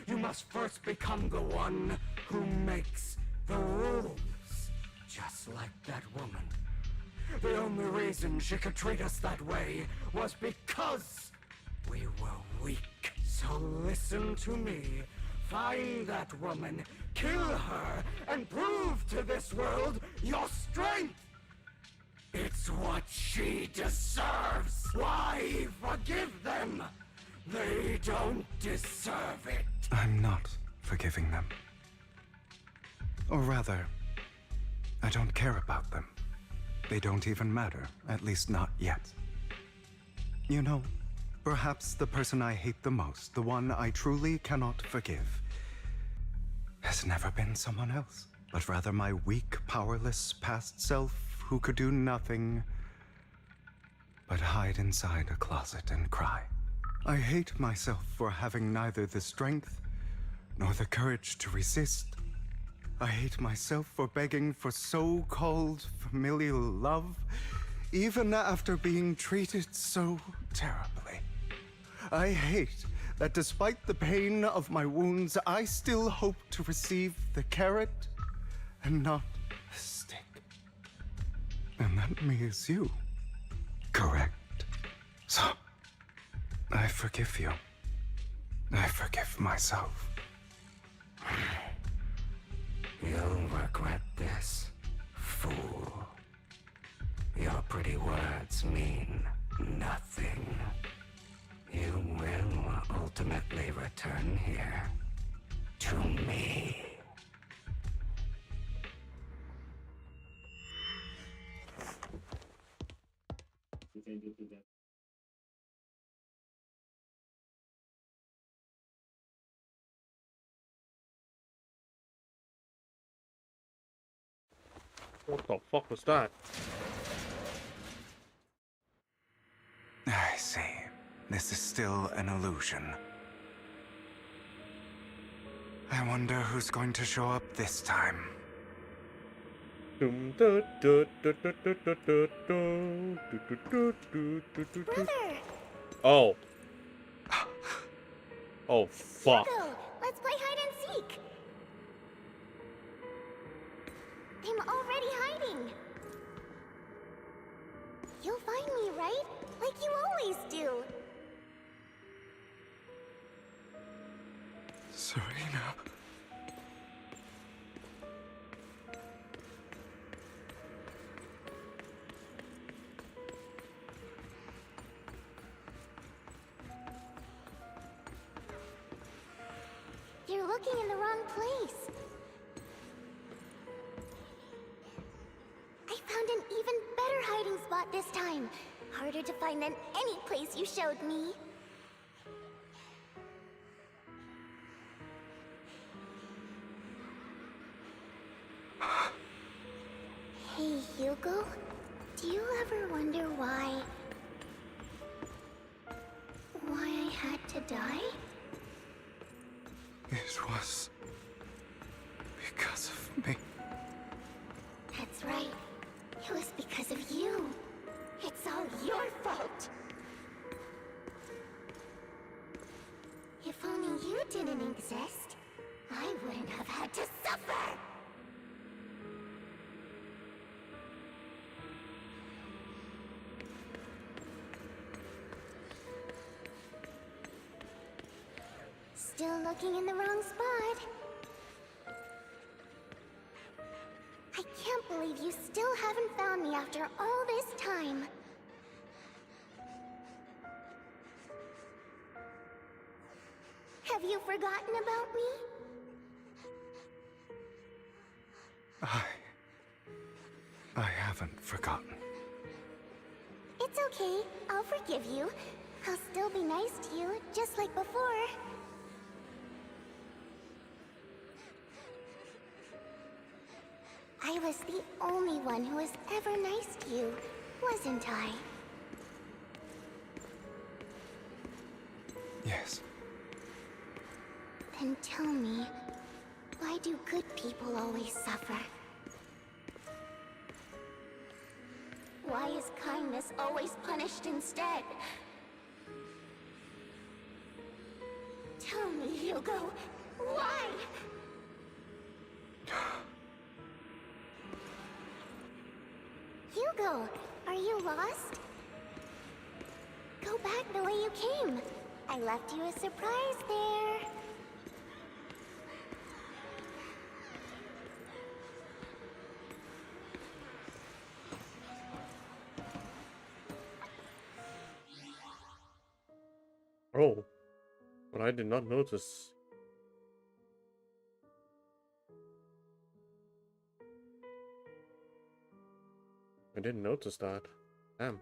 you must first become the one who makes the rules. Just like that woman. The only reason she could treat us that way was because we were weak. So listen to me. Find that woman, kill her, and prove to this world your strength! It's what she deserves! Why forgive them? They don't deserve it! I'm not forgiving them. Or rather, I don't care about them. They don't even matter, at least not yet. You know, perhaps the person I hate the most, the one I truly cannot forgive, has never been someone else, but rather my weak, powerless past self who could do nothing but hide inside a closet and cry. I hate myself for having neither the strength nor the courage to resist. I hate myself for begging for so-called familial love, even after being treated so terribly. I hate that despite the pain of my wounds, I still hope to receive the carrot and not the stick. And that me is you, correct? So, I forgive you. I forgive myself. You'll regret this, fool. Your pretty words mean nothing. You will ultimately return here to me. What the fuck was that? I see. This is still an illusion. I wonder who's going to show up this time. Brother! Oh. Oh, fuck. Hugo, let's play hide and seek! I'm already hiding! You'll find me, right? Like you always do! Serena. You're looking in the wrong place. I found an even better hiding spot this time. Harder to find than any place you showed me. Hey, Hugo. Do you ever wonder why I had to die? It was because of me. That's right. It was because of you. It's all your fault. If only you didn't exist, I wouldn't have had to suffer. Still looking in the wrong spot. I can't believe you still haven't found me after all this time. Have you forgotten about me? I haven't forgotten. It's okay. I'll forgive you. I'll still be nice to you, just like before. I was the only one who was ever nice to you, wasn't I? Yes. Then tell me, why do good people always suffer? Why is kindness always punished instead? Tell me, Hugo, why? Hugo, are you lost? Go back the way you came. I left you a surprise there. Oh, but I did not notice. I didn't notice that. Damn.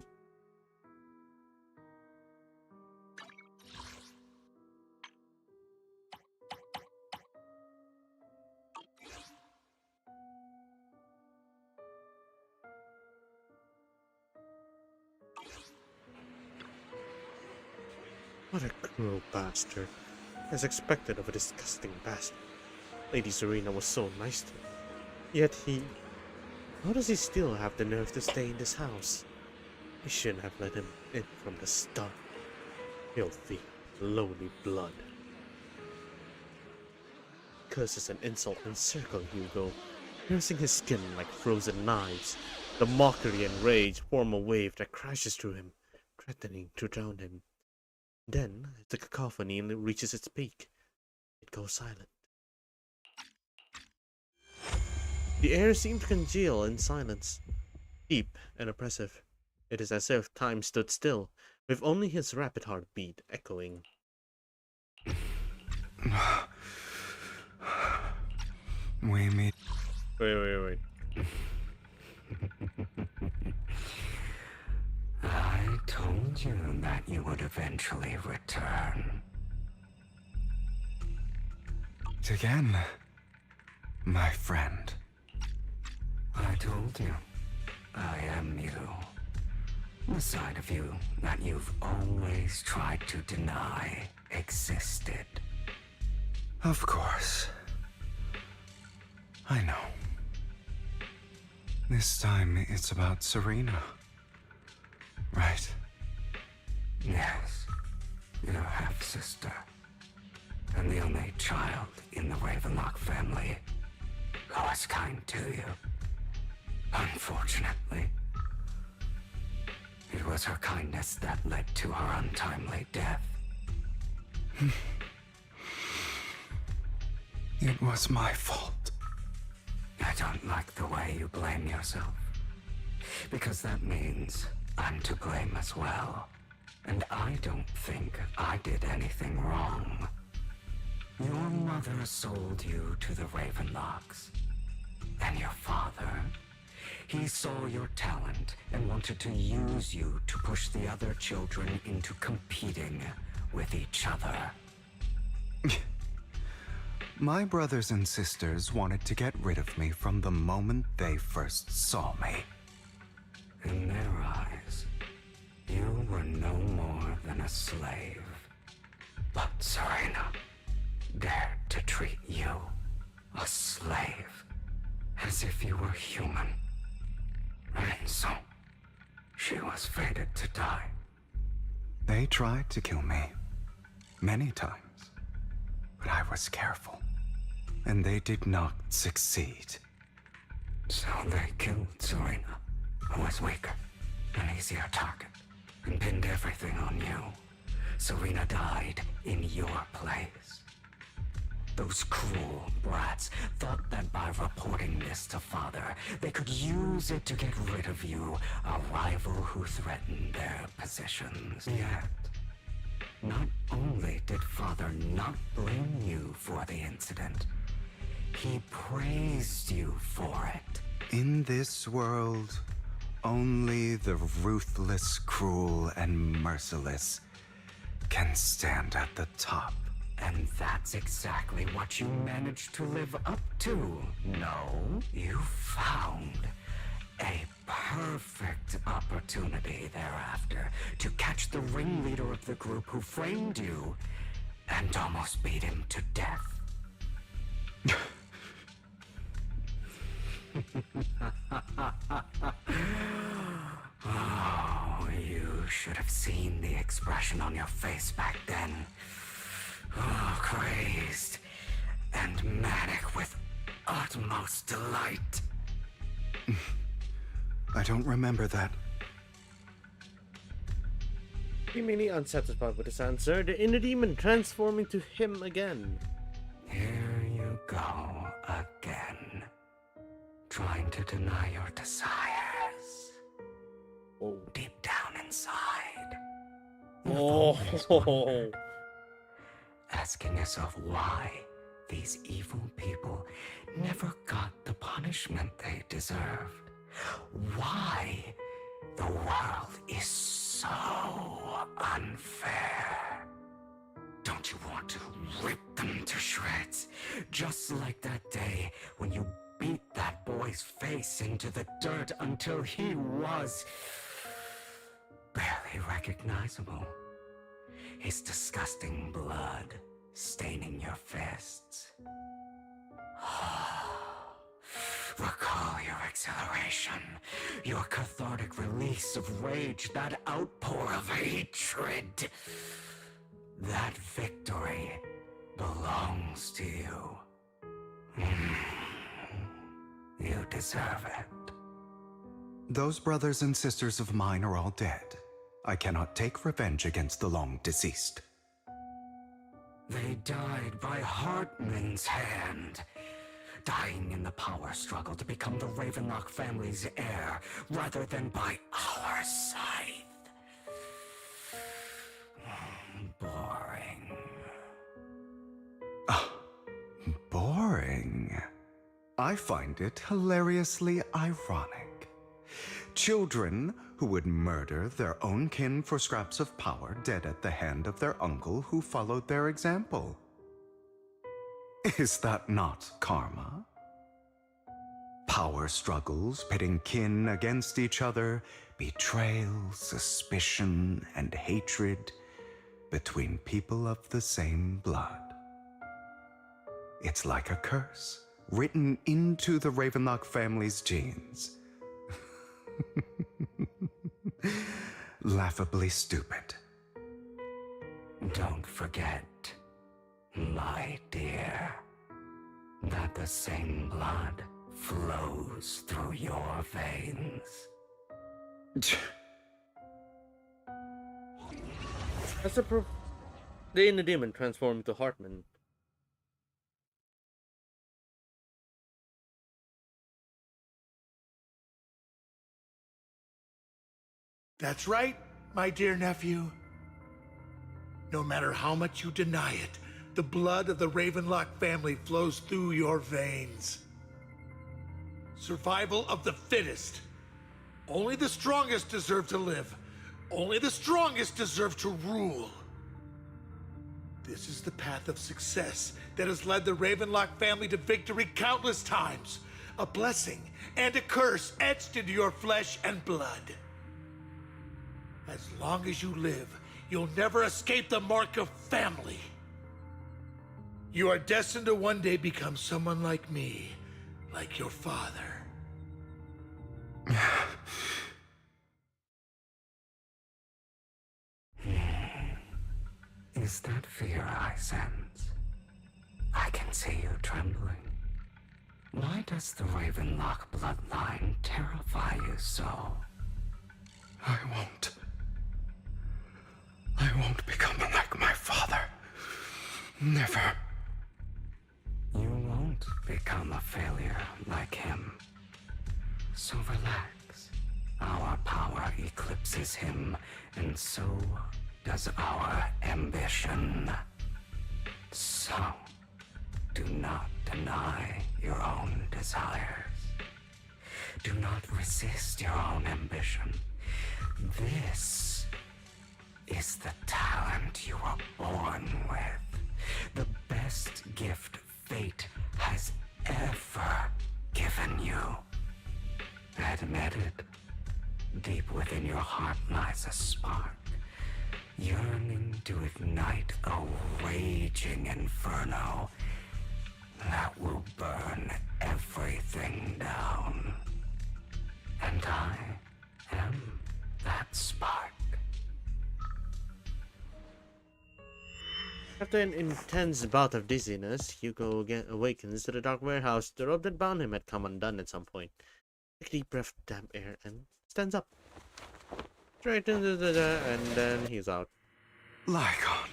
What a cruel bastard. As expected of a disgusting bastard. Lady Serena was so nice to him. Yet how does he still have the nerve to stay in this house? We shouldn't have let him in from the start. Filthy, lonely blood. Curses and insult encircle Hugo, piercing his skin like frozen knives. The mockery and rage form a wave that crashes through him, threatening to drown him. Then, as the cacophony reaches its peak, it goes silent. The air seemed to congeal in silence, deep and oppressive. It is as if time stood still, with only his rapid heartbeat echoing. We meet. Wait. I told you that you would eventually return. Again, my friend. I told you, I am you. The side of you that you've always tried to deny existed. Of course. I know. This time it's about Serena. Right? Yes, your half-sister. And the only child in the Ravenlock family who was kind to you. Unfortunately, it was her kindness that led to her untimely death. It was my fault. I don't like the way you blame yourself. Because that means I'm to blame as well. And I don't think I did anything wrong. Your mother sold you to the Ravenlocks. And your father, he saw your talent and wanted to use you to push the other children into competing with each other. My brothers and sisters wanted to get rid of me from the moment they first saw me. In their eyes, you were no more than a slave. But Serena dared to treat you, a slave, as if you were human. And so, she was fated to die. They tried to kill me many times, but I was careful, and they did not succeed. So they killed Serena, who was weaker, an easier target, and pinned everything on you. Serena died in your place. Those cruel brats thought that by reporting this to Father, they could use it to get rid of you, a rival who threatened their positions. Yet, not only did Father not blame you for the incident, he praised you for it. In this world, only the ruthless, cruel, and merciless can stand at the top. And that that's exactly what you managed to live up to. No, you found a perfect opportunity thereafter to catch the ringleader of the group who framed you and almost beat him to death. Oh, you should have seen the expression on your face back then. Oh, crazed and manic with utmost delight. I don't remember that. Seemingly unsatisfied with his answer, the inner demon transformed into him again. Here you go again, trying to deny your desires. Oh. Deep down inside. Oh. Asking yourself why these evil people never got the punishment they deserved. Why the world is so unfair. Don't you want to rip them to shreds? Just like that day when you beat that boy's face into the dirt until he was barely recognizable. His disgusting blood staining your fists. Recall your exhilaration, your cathartic release of rage, that outpour of hatred. That victory belongs to you. You deserve it. Those brothers and sisters of mine are all dead. I cannot take revenge against the long deceased. They died by Hartman's hand. Dying in the power struggle to become the Ravenlock family's heir, rather than by our scythe. Boring. Boring. I find it hilariously ironic. Children who would murder their own kin for scraps of power dead at the hand of their uncle who followed their example. Is that not karma? Power struggles pitting kin against each other, betrayal, suspicion, and hatred between people of the same blood. It's like a curse written into the Ravenlock family's genes. Laughably stupid. Don't forget, my dear, that the same blood flows through your veins. As the inner demon transformed into Hartman. That's right, my dear nephew. No matter how much you deny it, the blood of the Ravenlock family flows through your veins. Survival of the fittest. Only the strongest deserve to live. Only the strongest deserve to rule. This is the path of success that has led the Ravenlock family to victory countless times. A blessing and a curse etched into your flesh and blood. As long as you live, you'll never escape the mark of family. You are destined to one day become someone like me, like your father. Is that fear I sense? I can see you trembling. Why does the Ravenlock bloodline terrify you so? I won't become like my father. Never. You won't become a failure like him. So relax. Our power eclipses him, and so does our ambition. So, do not deny your own desires. Do not resist your own ambition. This is the talent you were born with. The best gift fate has ever given you. Admit it. Deep within your heart lies a spark, yearning to ignite a raging inferno that will burn everything down. And I am that spark. After an intense bout of dizziness, Hugo again awakens to the dark warehouse. The rope that bound him had come undone at some point. Take a deep breath of damp air and stands up. Straight into the and then he's out. Lycon.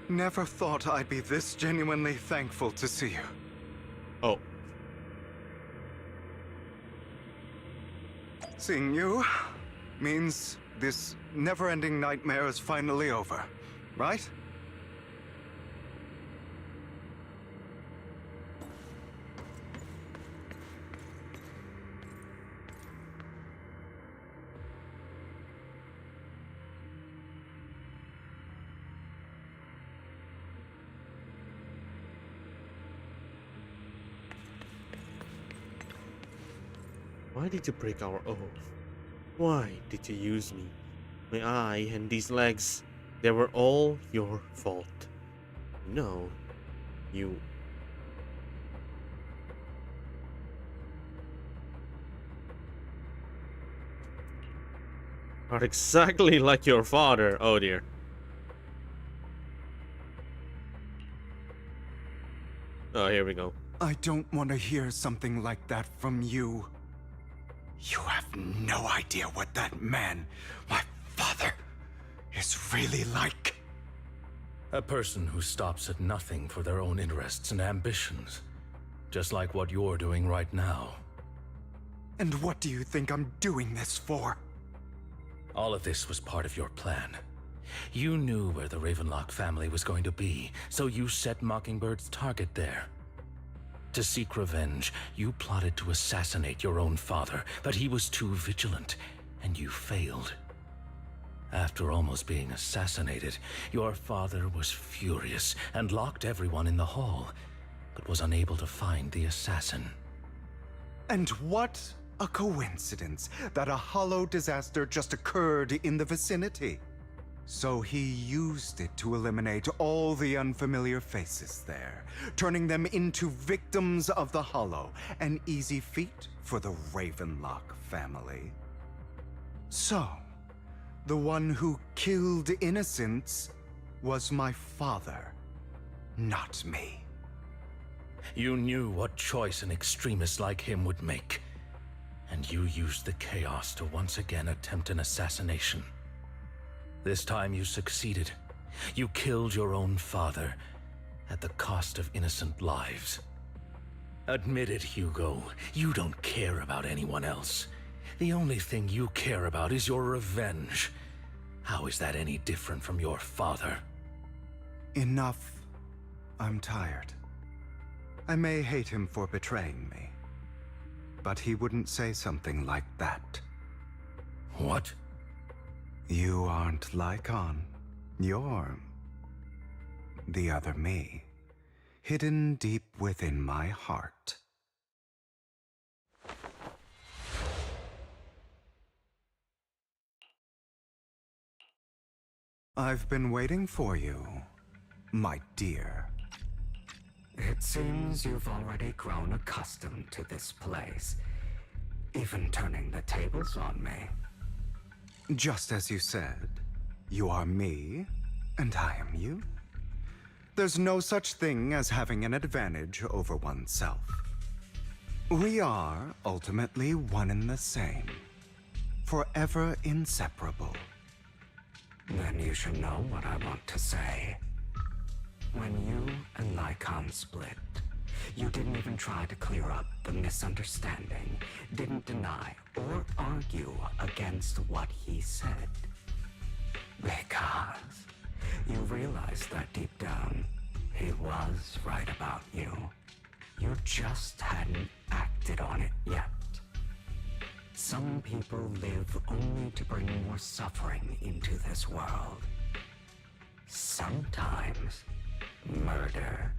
Never thought I'd be this genuinely thankful to see you. Oh. Seeing you means this never-ending nightmare is finally over, right? Why did you break our oath? Why did you use me? My eye and these legs, they were all your fault. No, you... are exactly like your father. Oh dear. Oh, here we go. I don't want to hear something like that from you. You have no idea what that man, my father, is really like. A person who stops at nothing for their own interests and ambitions. Just like what you're doing right now. And what do you think I'm doing this for? All of this was part of your plan. You knew where the Ravenlock family was going to be, so you set Mockingbird's target there. To seek revenge, you plotted to assassinate your own father, but he was too vigilant, and you failed. After almost being assassinated, your father was furious and locked everyone in the hall, but was unable to find the assassin. And what a coincidence that a hollow disaster just occurred in the vicinity. So he used it to eliminate all the unfamiliar faces there, turning them into victims of the Hollow, an easy feat for the Ravenlock family. So, the one who killed innocents was my father, not me. You knew what choice an extremist like him would make, and you used the chaos to once again attempt an assassination. This time you succeeded. You killed your own father at the cost of innocent lives. Admit it, Hugo. You don't care about anyone else. The only thing you care about is your revenge. How is that any different from your father? Enough. I'm tired. I may hate him for betraying me, but he wouldn't say something like that. What? You aren't Lycon. You're the other me, hidden deep within my heart. I've been waiting for you, my dear. It seems you've already grown accustomed to this place, even turning the tables on me. Just as you said, you are me, and I am you. There's no such thing as having an advantage over oneself. We are ultimately one and the same, forever inseparable. Then you should know what I want to say. When you and Lycon split, you didn't even try to clear up the misunderstanding, didn't deny or argue against what he said. Because you realized that deep down, he was right about you. You just hadn't acted on it yet. Some people live only to bring more suffering into this world. Sometimes, Murder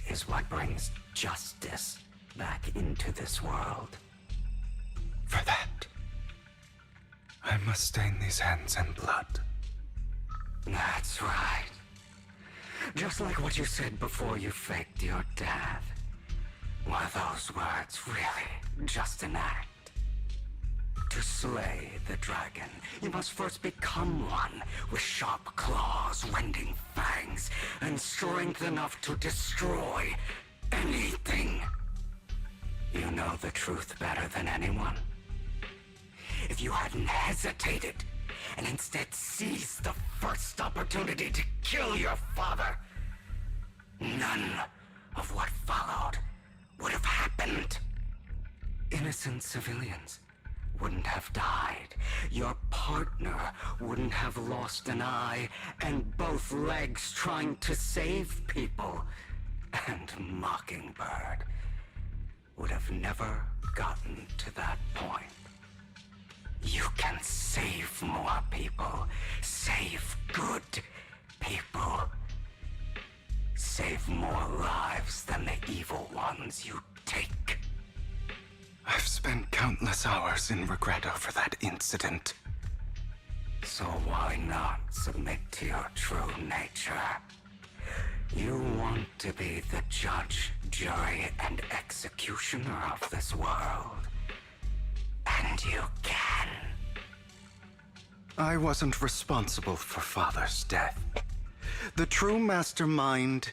is what brings justice back into this world. For that, I must stain these hands in blood. That's right. Just like what you said before you faked your death. Were those words really just an act? To slay the dragon, you must first become one with sharp claws, rending fangs, and strength enough to destroy anything. You know the truth better than anyone. If you hadn't hesitated, and instead seized the first opportunity to kill your father, none of what followed would have happened. Innocent civilians wouldn't have died. Your partner wouldn't have lost an eye and both legs trying to save people. And Mockingbird would have never gotten to that point. You can save more people. Save good people. Save more lives than the evil ones you take. I've spent countless hours in regret over that incident. So why not submit to your true nature? You want to be the judge, jury, and executioner of this world. And you can. I wasn't responsible for Father's death. The true mastermind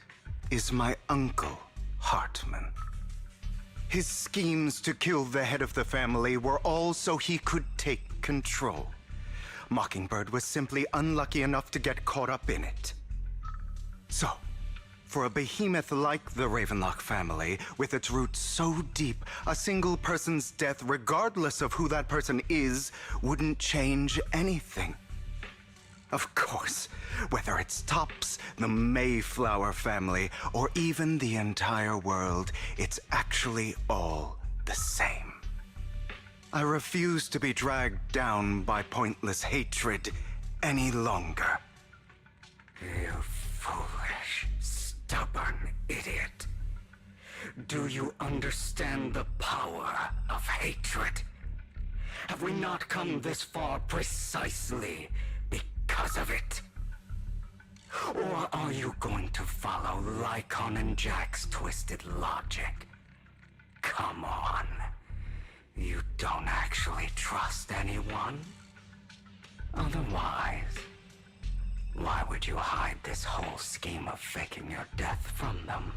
is my uncle, Hartman. His schemes to kill the head of the family were all so he could take control. Mockingbird was simply unlucky enough to get caught up in it. So, for a behemoth like the Ravenlock family, with its roots so deep, a single person's death, regardless of who that person is, wouldn't change anything. Of course, whether it's Tops, the Mayflower family, or even the entire world, it's actually all the same. I refuse to be dragged down by pointless hatred any longer. You foolish, stubborn idiot. Do you understand the power of hatred? Have we not come this far precisely because of it? Or are you going to follow Lycon and Jack's twisted logic? Come on. You don't actually trust anyone? Otherwise, why would you hide this whole scheme of faking your death from them?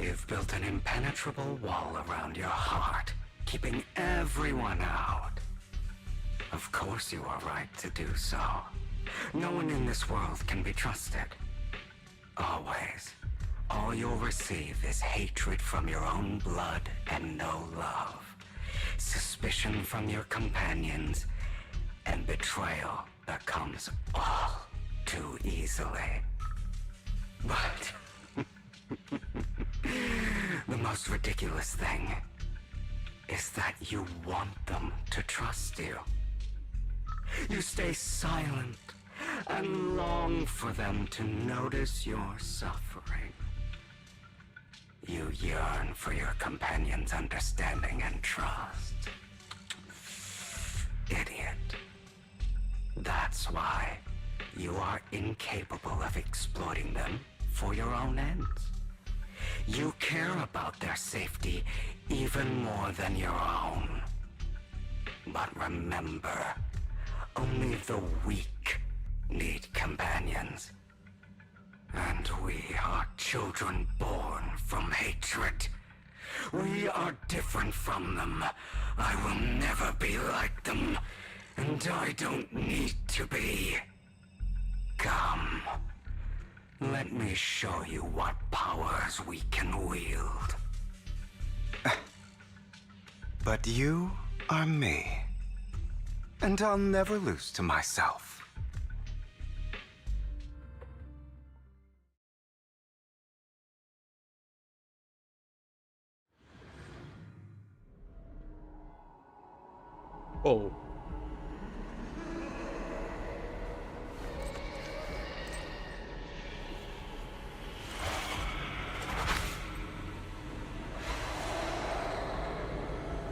You've built an impenetrable wall around your heart, keeping everyone out. Of course you are right to do so. No one in this world can be trusted. Always. All you'll receive is hatred from your own blood and no love. Suspicion from your companions, and betrayal that comes all too easily. But the most ridiculous thing is that you want them to trust you. You stay silent and long for them to notice your suffering. You yearn for your companion's understanding and trust. Idiot. That's why you are incapable of exploiting them for your own ends. You care about their safety even more than your own. But remember, only the weak need companions. And we are children born from hatred. We are different from them. I will never be like them, and I don't need to be. Come. Let me show you what powers we can wield. But you are me. And I'll never lose to myself. Oh.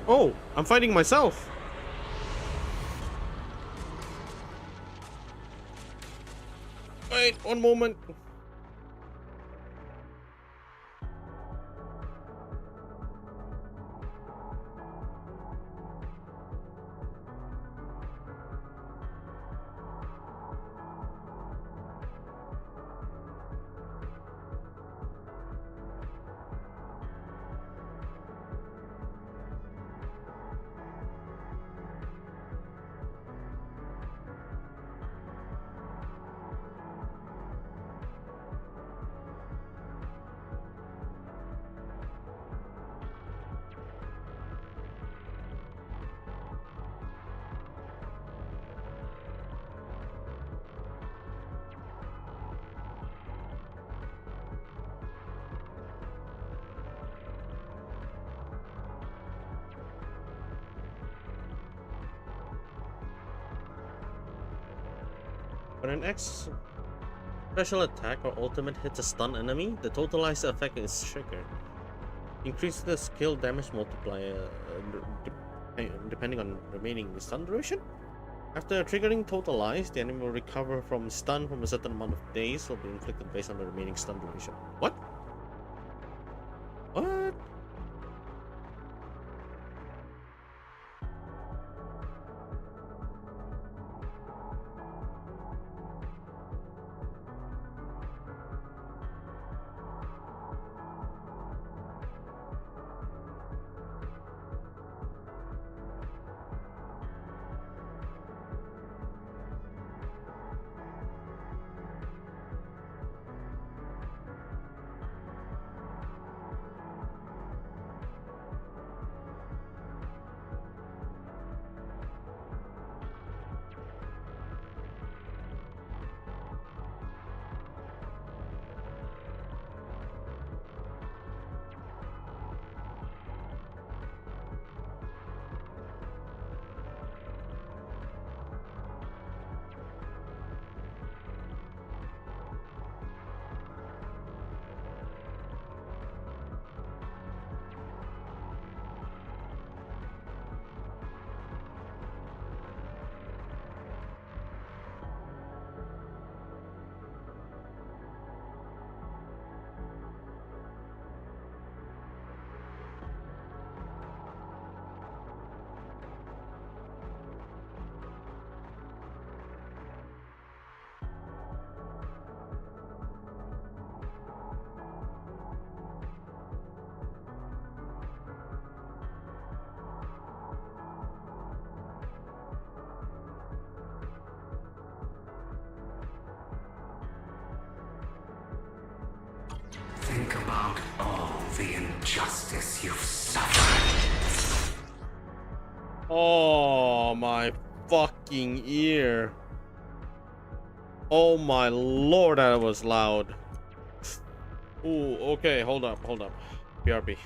Oh, I'm fighting myself. Wait, one moment. When an X special attack or ultimate hits a stun enemy, the totalized effect is triggered. Increase the skill damage multiplier depending on remaining stun duration. After triggering totalized, the enemy will recover from stun from a certain amount of days will be inflicted based on the remaining stun duration. What? What? Think about all the injustice you've suffered. Oh my fucking ear. Oh my lord, that was loud. Ooh, okay, hold up. BRB.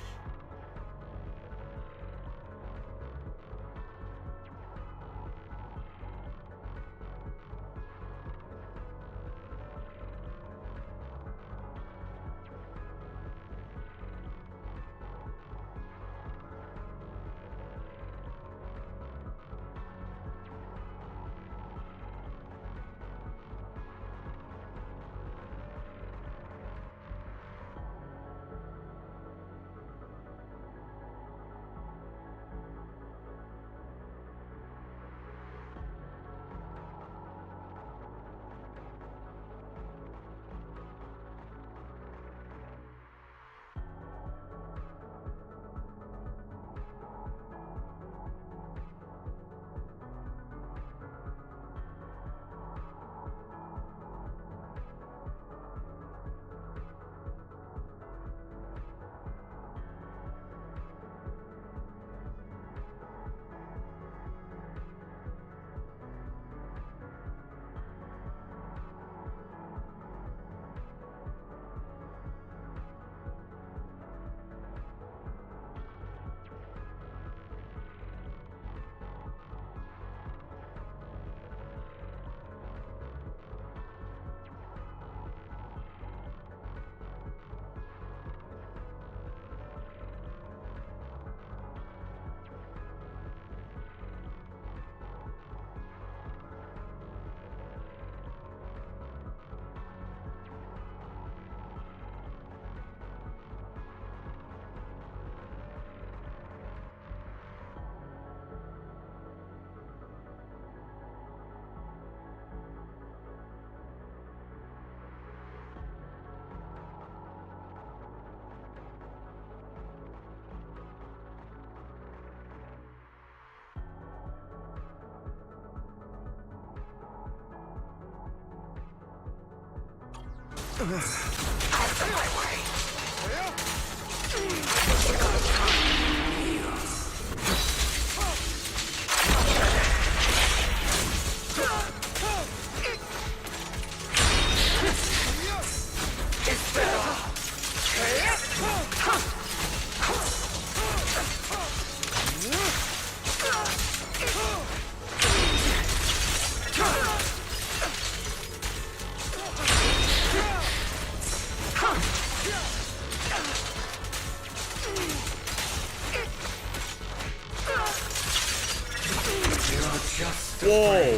Whoa!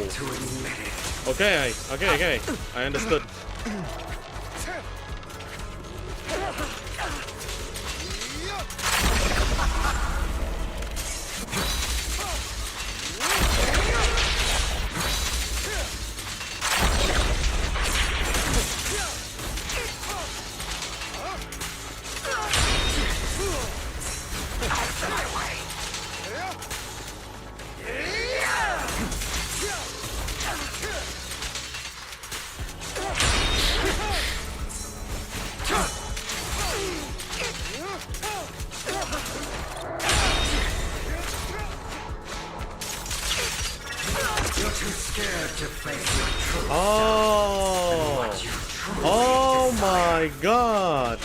Okay, okay. I understood. Oh my god.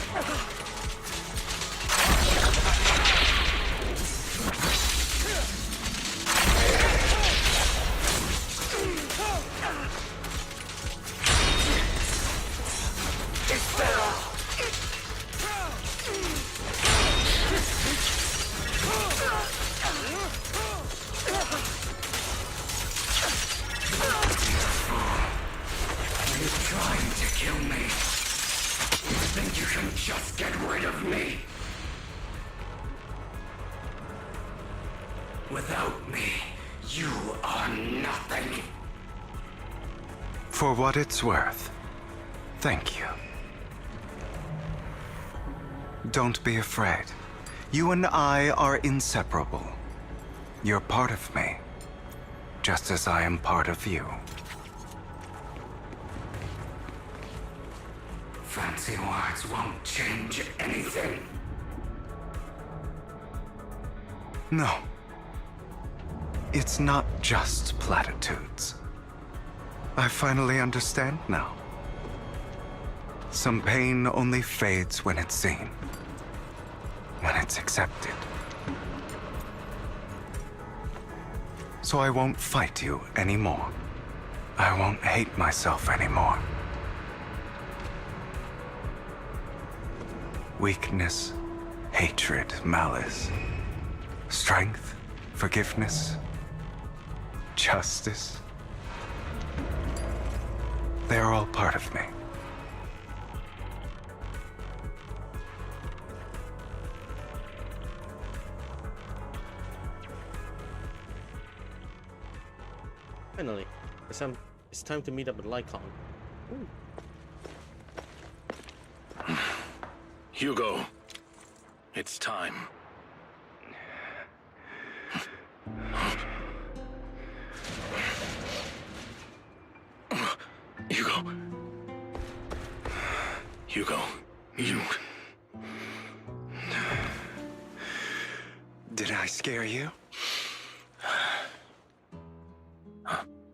Trying to kill me. You think you can just get rid of me? Without me, you are nothing. For what it's worth, thank you. Don't be afraid. You and I are inseparable. You're part of me, just as I am part of you. Fancy words won't change anything. No. It's not just platitudes. I finally understand now. Some pain only fades when it's seen, when it's accepted. So I won't fight you anymore. I won't hate myself anymore. Weakness, hatred, malice, strength, forgiveness, justice. They're all part of me. Finally, it's time to meet up with Lycon. Ooh. Hugo, it's time. Hugo, you... Did I scare you?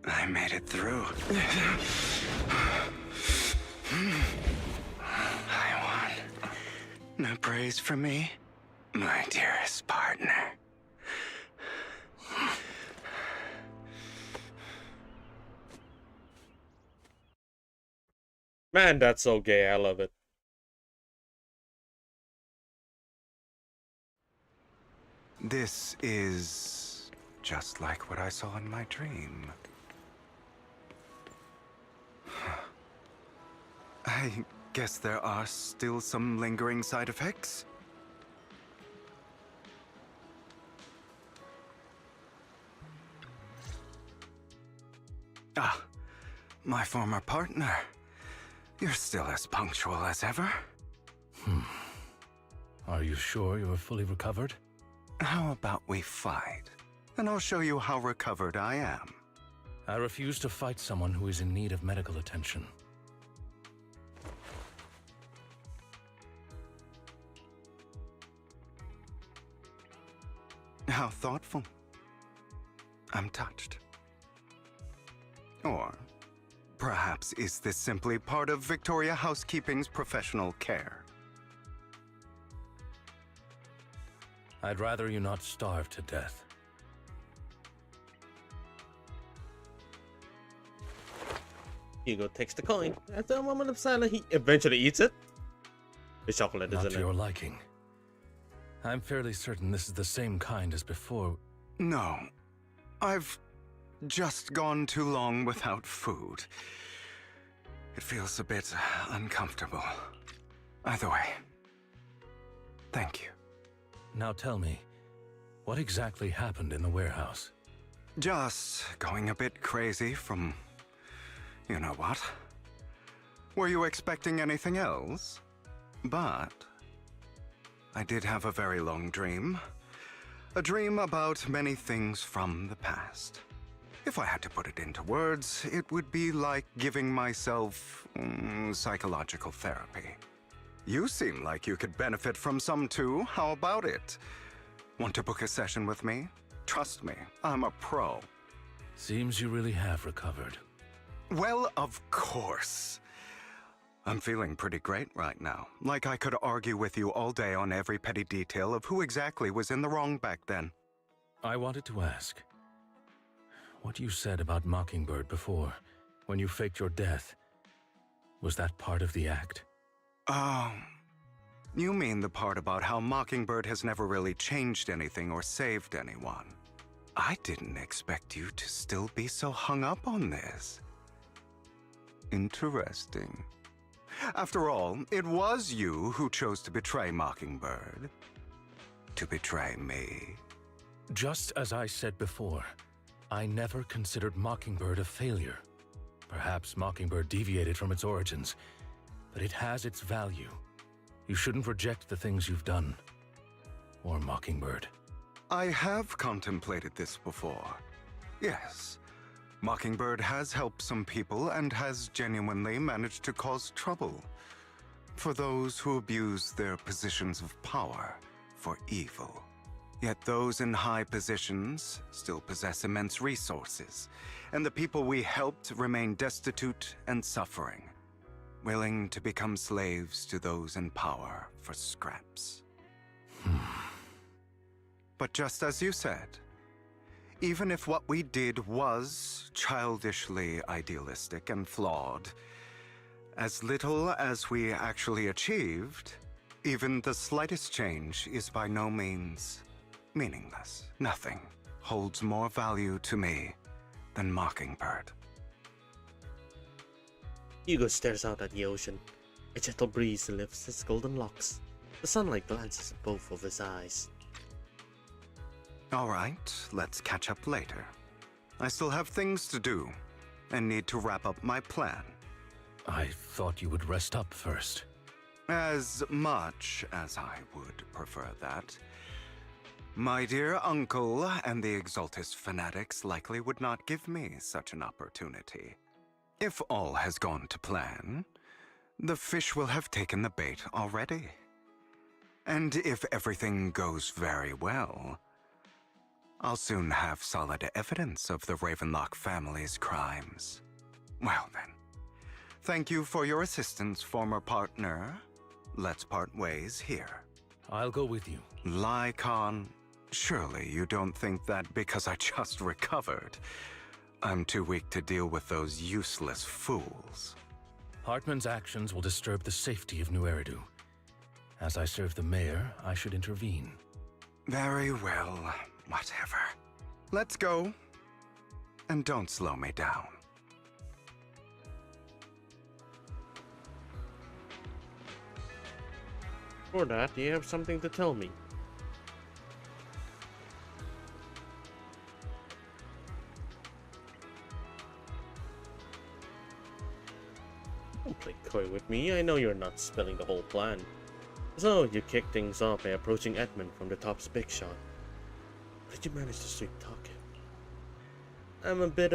I made it through. I won. No praise for me, my dearest partner. Man, that's so gay. I love it. This is just like what I saw in my dream. I guess there are still some lingering side effects. Ah, my former partner. You're still as punctual as ever. Are you sure you're fully recovered? How about we fight, and I'll show you how recovered I am. I refuse to fight someone who is in need of medical attention. How thoughtful. I'm touched. Or perhaps is this simply part of Victoria Housekeeping's professional care? I'd rather you not starve to death. Hugo takes the coin. After a moment of silence, he eventually eats it. The chocolate, Not isn't to it? your liking. I'm fairly certain this is the same kind as before. No. I've just gone too long without food. It feels a bit uncomfortable. Either way, thank you. Now tell me, what exactly happened in the warehouse? Just going a bit crazy from you know what. Were you expecting anything else? But I did have a very long dream. A dream about many things from the past. If I had to put it into words, it would be like giving myself psychological therapy. You seem like you could benefit from some too. How about it? Want to book a session with me? Trust me, I'm a pro. Seems you really have recovered. Well, of course. I'm feeling pretty great right now. Like I could argue with you all day on every petty detail of who exactly was in the wrong back then. I wanted to ask, what you said about Mockingbird before, when you faked your death, was that part of the act? You mean the part about how Mockingbird has never really changed anything or saved anyone? I didn't expect you to still be so hung up on this. Interesting. After all, it was you who chose to betray Mockingbird. To betray me. Just as I said before, I never considered Mockingbird a failure. Perhaps Mockingbird deviated from its origins, but it has its value. You shouldn't reject the things you've done. Or Mockingbird. I have contemplated this before. Yes. Mockingbird has helped some people and has genuinely managed to cause trouble for those who abuse their positions of power for evil. Yet those in high positions still possess immense resources, and the people we helped remain destitute and suffering, willing to become slaves to those in power for scraps. But just as you said, even if what we did was childishly idealistic and flawed, as little as we actually achieved, even the slightest change is by no means meaningless. Nothing holds more value to me than Mockingbird. Hugo stares out at the ocean. A gentle breeze lifts his golden locks. The sunlight glances at both of his eyes. All right, let's catch up later. I still have things to do and need to wrap up my plan. I thought you would rest up first. As much as I would prefer that. My dear uncle and the Exaltus fanatics likely would not give me such an opportunity. If all has gone to plan, the fish will have taken the bait already. And if everything goes very well, I'll soon have solid evidence of the Ravenlock family's crimes. Well then, thank you for your assistance, former partner. Let's part ways here. I'll go with you. Lycon, surely you don't think that because I just recovered, I'm too weak to deal with those useless fools. Hartman's actions will disturb the safety of New Eridu. As I serve the mayor, I should intervene. Very well, whatever. Let's go. And don't slow me down. For that, you have something to tell me. Don't play coy with me. I know you're not spilling the whole plan. So, you kick things off by approaching Edmund from the top's big shot. How did you manage to sweet talk him? I am a bit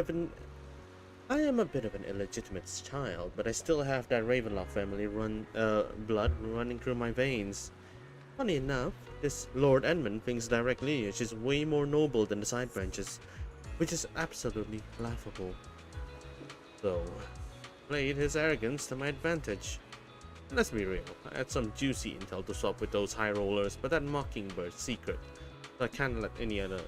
of an illegitimate child, but I still have that Ravenlock family blood running through my veins. Funny enough, this Lord Edmund thinks direct lineage is way more noble than the side branches, which is absolutely laughable. So, played his arrogance to my advantage. And let's be real, I had some juicy intel to swap with those high rollers, but that Mockingbird's secret, so I can't let any other...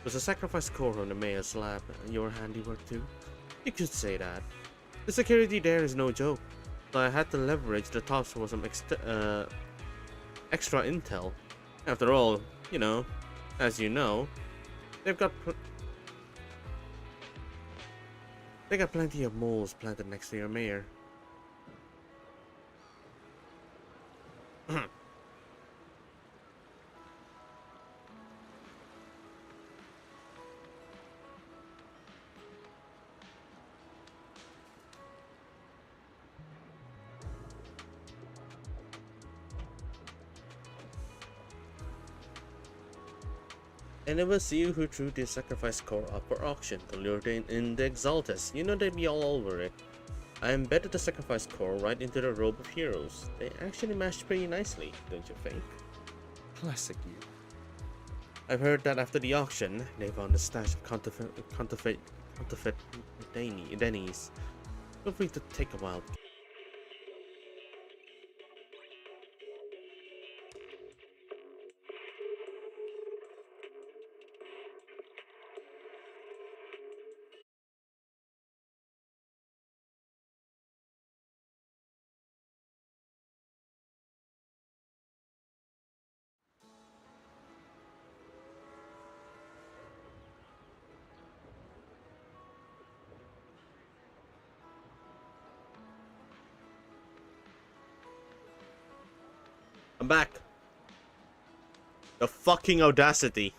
Was a sacrifice core on the mayor's lab your handiwork too? You could say that. The security there is no joke, so I had to leverage the tops for some extra intel. After all, you know, as you know, they've got plenty of moles planted next to your mayor. And it was you who threw the sacrifice core up for auction to lure in the Exaltus. You know they'd be all over it. I embedded the sacrifice core right into the robe of heroes. They actually matched pretty nicely, don't you think? Classic you. I've heard that after the auction, they found a stash of counterfeit Denny's. Feel free to take a wild. I'm back. The fucking audacity.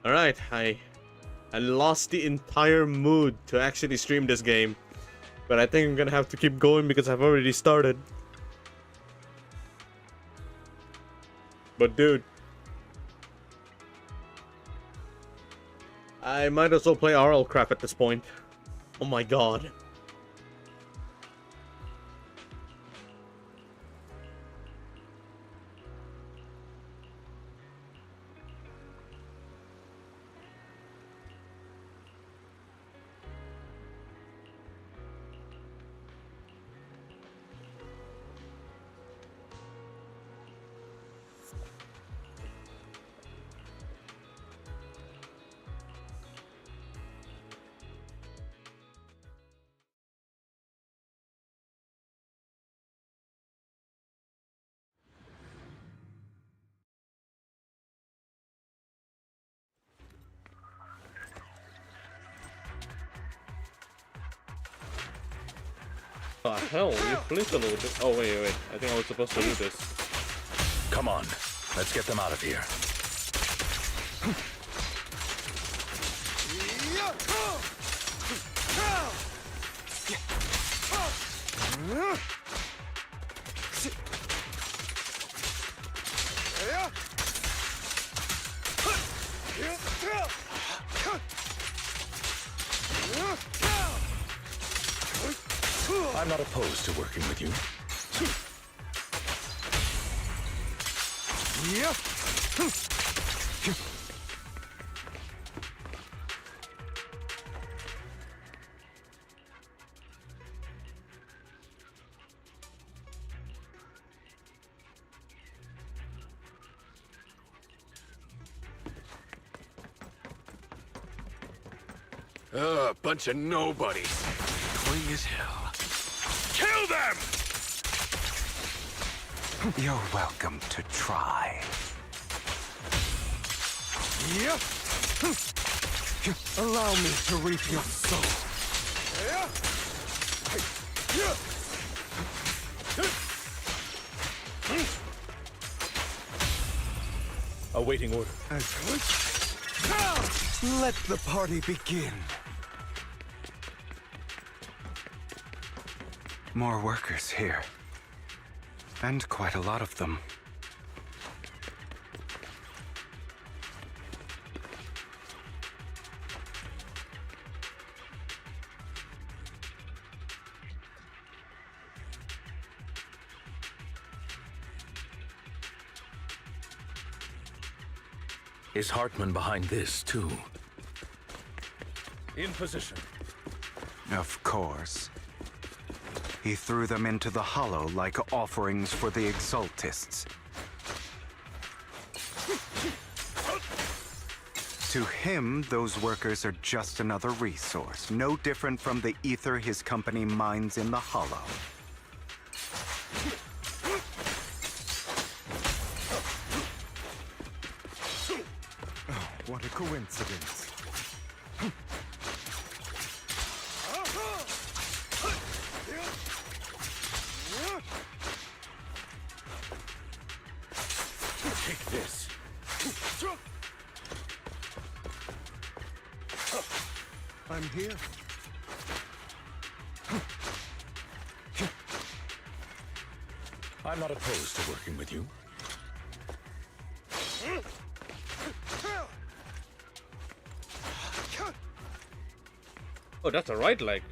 Alright, I lost the entire mood to actually stream this game. But I think I'm gonna have to keep going because I've already started. But dude, I might as well play RL crap at this point. Oh my god. The hell? You blinked a little bit. Oh, wait. I think I was supposed to do this. Come on, let's get them out of here. I'm not opposed to working with you. Bunch of nobodies. Cling as hell. Kill them! You're welcome to try. Allow me to reap your soul. Awaiting order. Let the party begin. More workers here. And quite a lot of them. Is Hartman behind this, too? In position. Of course. He threw them into the hollow like offerings for the Exaltists. To him, those workers are just another resource, no different from the ether his company mines in the hollow. What a coincidence. Take this. I'm here. I'm not opposed to working with you. Oh, that's a right leg.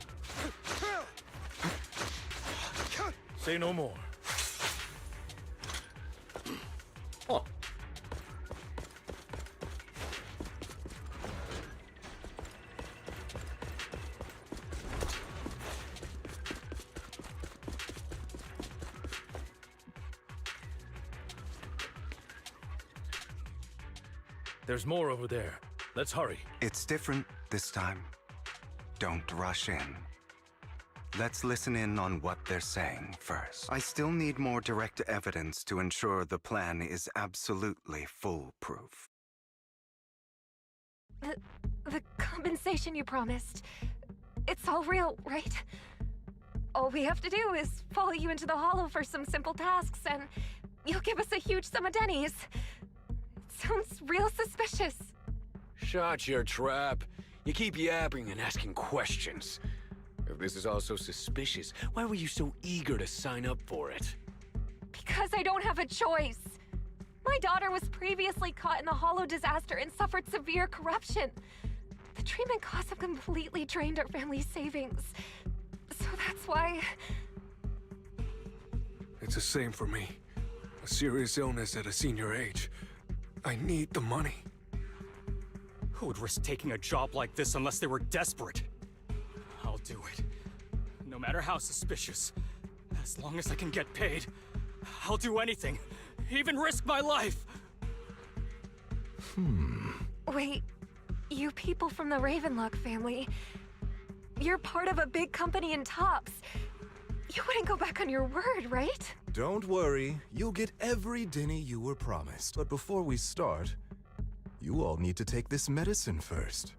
Say no more. Oh. There's more over there. Let's hurry. It's different this time. Don't rush in. Let's listen in on what they're saying first. I still need more direct evidence to ensure the plan is absolutely foolproof. The compensation you promised, it's all real, right? All we have to do is follow you into the hollow for some simple tasks, and you'll give us a huge sum of dennies. It sounds real suspicious. Shut your trap. You keep yapping and asking questions. If this is all so suspicious, why were you so eager to sign up for it? Because I don't have a choice. My daughter was previously caught in the hollow disaster and suffered severe corruption. The treatment costs have completely drained our family's savings. So that's why... It's the same for me. A serious illness at a senior age. I need the money. Who would risk taking a job like this unless they were desperate? I'll do it. No matter how suspicious. As long as I can get paid, I'll do anything. Even risk my life! Wait, you people from the Ravenlock family, you're part of a big company in Tops. You wouldn't go back on your word, right? Don't worry, you'll get every denny you were promised. But before we start, you all need to take this medicine first.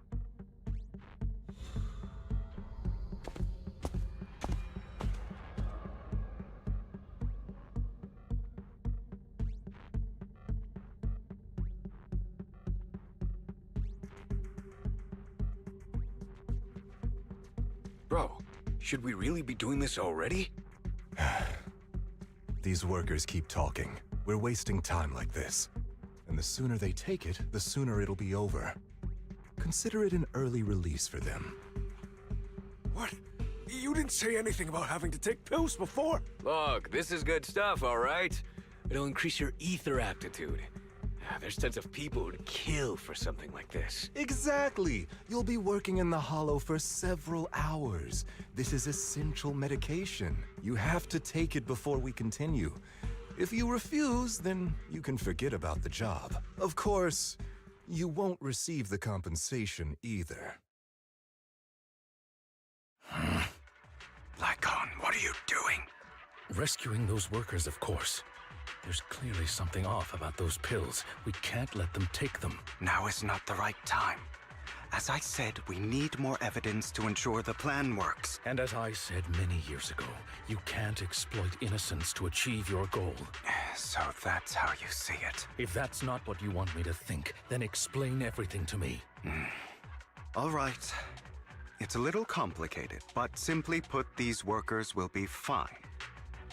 Bro, should we really be doing this already? These workers keep talking. We're wasting time like this. And the sooner they take it, the sooner it'll be over. Consider it an early release for them. What? You didn't say anything about having to take pills before. Look, this is good stuff, all right? It'll increase your ether aptitude. There's tons of people who'd kill for something like this. Exactly! You'll be working in the hollow for several hours. This is essential medication. You have to take it before we continue. If you refuse, then you can forget about the job. Of course, you won't receive the compensation either. Lycon, what are you doing? Rescuing those workers, of course. There's clearly something off about those pills. We can't let them take them. Now is not the right time. As I said, we need more evidence to ensure the plan works. And as I said many years ago, you can't exploit innocence to achieve your goal. So that's how you see it. If that's not what you want me to think, then explain everything to me. All right. It's a little complicated, but simply put, these workers will be fine.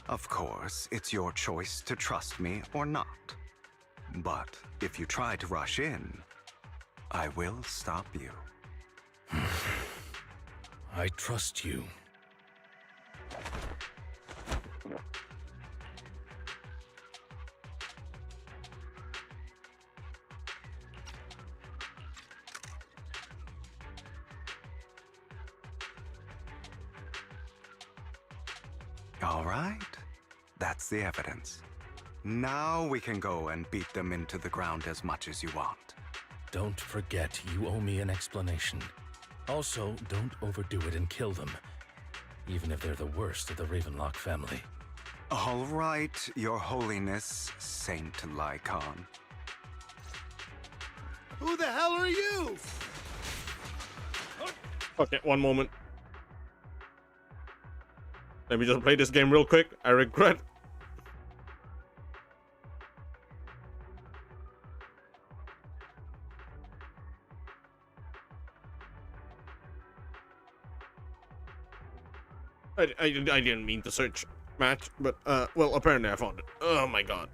Of course, it's your choice to trust me or not. But if you try to rush in, I will stop you. I trust you. All right. That's the evidence. Now we can go and beat them into the ground as much as you want. Don't forget, you owe me an explanation. Also, don't overdo it and kill them, even if they're the worst of the Ravenlock family. All right, Your Holiness, Saint Lycon. Who the hell are you? Okay, one moment. Let me just play this game real quick. I regret. I didn't mean to search match, but well, apparently I found it. Oh my god.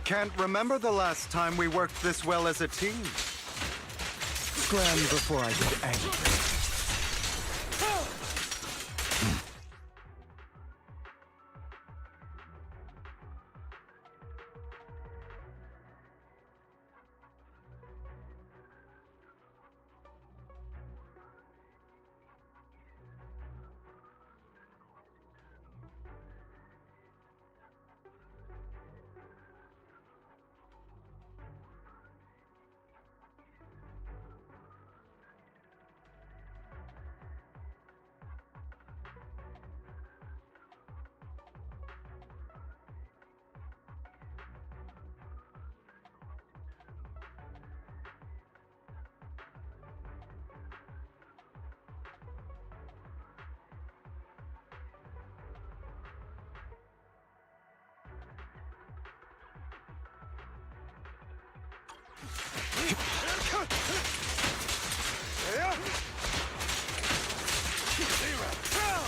Can't remember the last time we worked this well as a team. Scram before I get angry.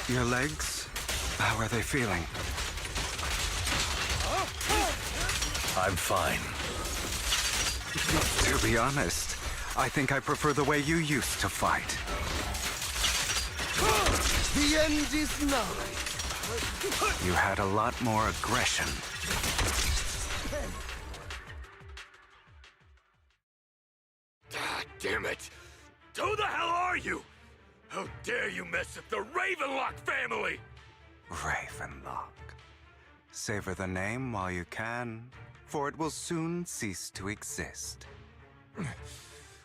Your legs? How are they feeling? I'm fine. To be honest, I think I prefer the way you used to fight. The end is nigh. You had a lot more aggression. God damn it! Who the hell are you? How dare you mess with the Ravenlock family? Ravenlock. Savor the name while you can, for it will soon cease to exist.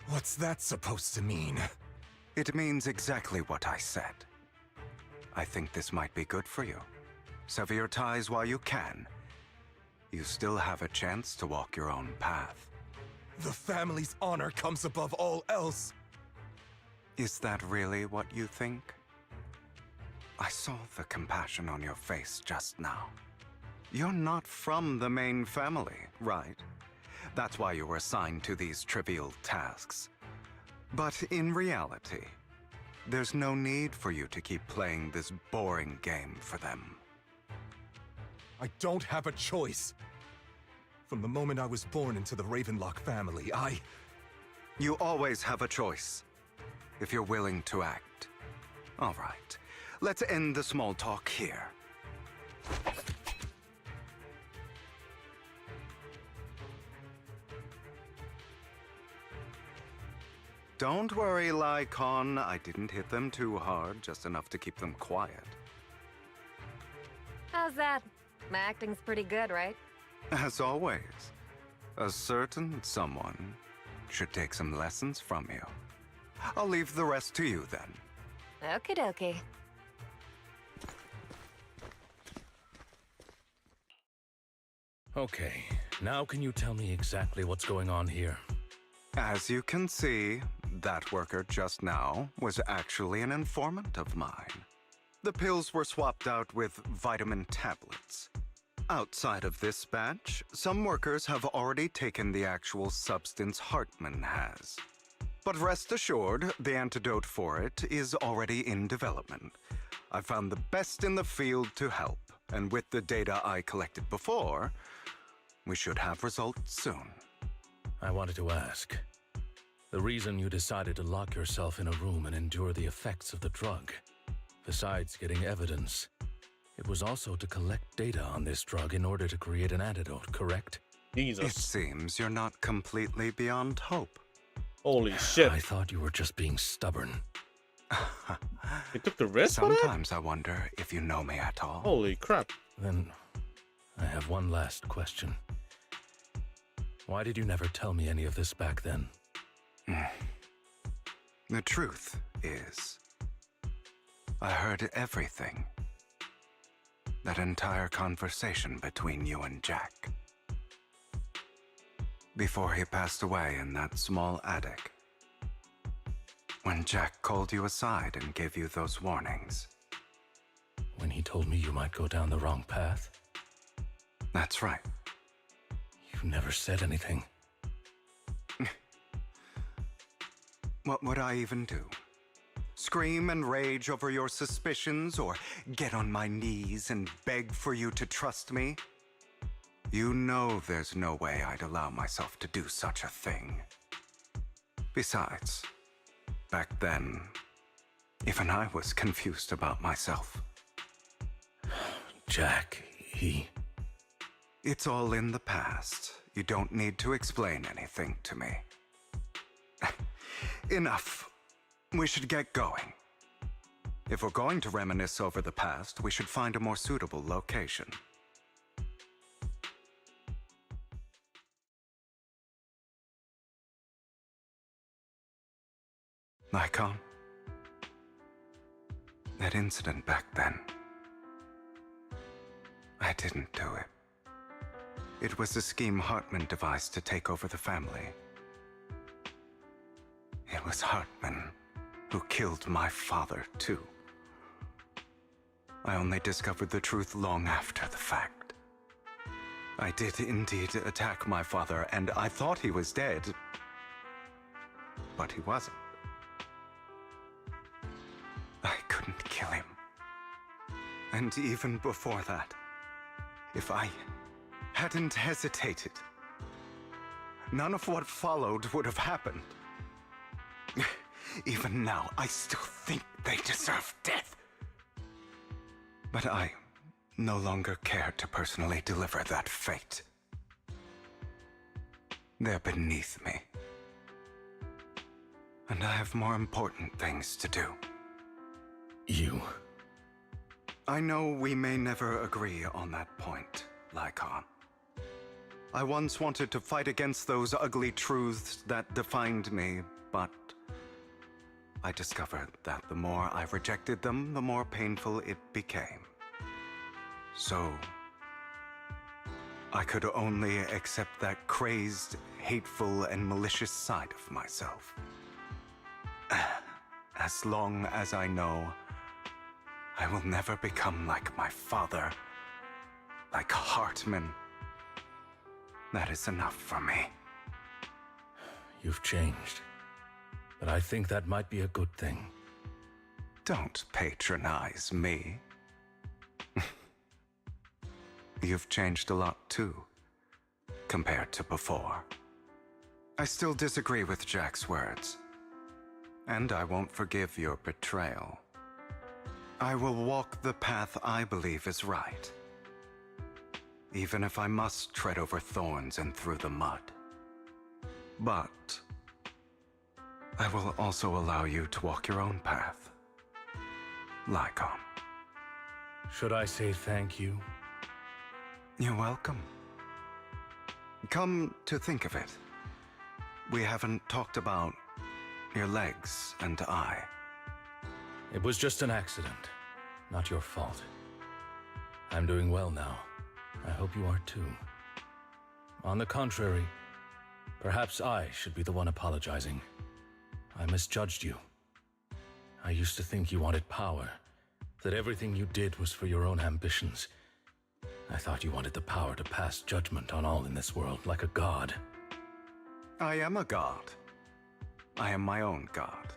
What's that supposed to mean? It means exactly what I said. I think this might be good for you. Sever your ties while you can. You still have a chance to walk your own path. The family's honor comes above all else. Is that really what you think? I saw the compassion on your face just now. You're not from the main family, right? That's why you were assigned to these trivial tasks. But in reality, there's no need for you to keep playing this boring game for them. I don't have a choice. From the moment I was born into the Ravenlock family, You always have a choice, if you're willing to act. All right, let's end the small talk here. Don't worry, Lycon. I didn't hit them too hard, just enough to keep them quiet. How's that? My acting's pretty good, right? As always, a certain someone should take some lessons from you. I'll leave the rest to you then. Okie dokie. Okay, now can you tell me exactly what's going on here? As you can see, that worker just now was actually an informant of mine. The pills were swapped out with vitamin tablets. Outside of this batch, some workers have already taken the actual substance Hartman has. But rest assured, the antidote for it is already in development. I found the best in the field to help, and with the data I collected before, we should have results soon. I wanted to ask. The reason you decided to lock yourself in a room and endure the effects of the drug, besides getting evidence, it was also to collect data on this drug in order to create an antidote, correct? Jesus. It seems you're not completely beyond hope. Holy shit. I thought you were just being stubborn. You took the risk for that? Sometimes I wonder if you know me at all. Holy crap. Then, I have one last question. Why did you never tell me any of this back then? The truth is, I heard everything. That entire conversation between you and Jack. Before he passed away in that small attic. When Jack called you aside and gave you those warnings. When he told me you might go down the wrong path? That's right. You never said anything. What would I even do? Scream and rage over your suspicions, or get on my knees and beg for you to trust me? You know there's no way I'd allow myself to do such a thing. Besides, back then, even I was confused about myself. Jack, It's all in the past. You don't need to explain anything to me. Enough. We should get going. If we're going to reminisce over the past, we should find a more suitable location. Icon? That incident back then. I didn't do it. It was a scheme Hartman devised to take over the family. It was Hartman who killed my father, too. I only discovered the truth long after the fact. I did indeed attack my father, and I thought he was dead. But he wasn't. I couldn't kill him. And even before that, if I hadn't hesitated, none of what followed would have happened. Even now, I still think they deserve death. But I no longer care to personally deliver that fate. They're beneath me. And I have more important things to do. I know we may never agree on that point, Lycon. I once wanted to fight against those ugly truths that defined me, but I discovered that the more I rejected them, the more painful it became. So, I could only accept that crazed, hateful, and malicious side of myself. As long as I know I will never become like my father, like Hartman, that is enough for me. You've changed. But I think that might be a good thing. Don't patronize me. You've changed a lot too, compared to before. I still disagree with Jack's words. And I won't forgive your betrayal. I will walk the path I believe is right. Even if I must tread over thorns and through the mud. But I will also allow you to walk your own path. Lycon. Should I say thank you? You're welcome. Come to think of it, we haven't talked about your legs and eye. It was just an accident, not your fault. I'm doing well now. I hope you are too. On the contrary, perhaps I should be the one apologizing. I misjudged you. I used to think you wanted power, that everything you did was for your own ambitions. I thought you wanted the power to pass judgment on all in this world, like a god. I am a god. I am my own god.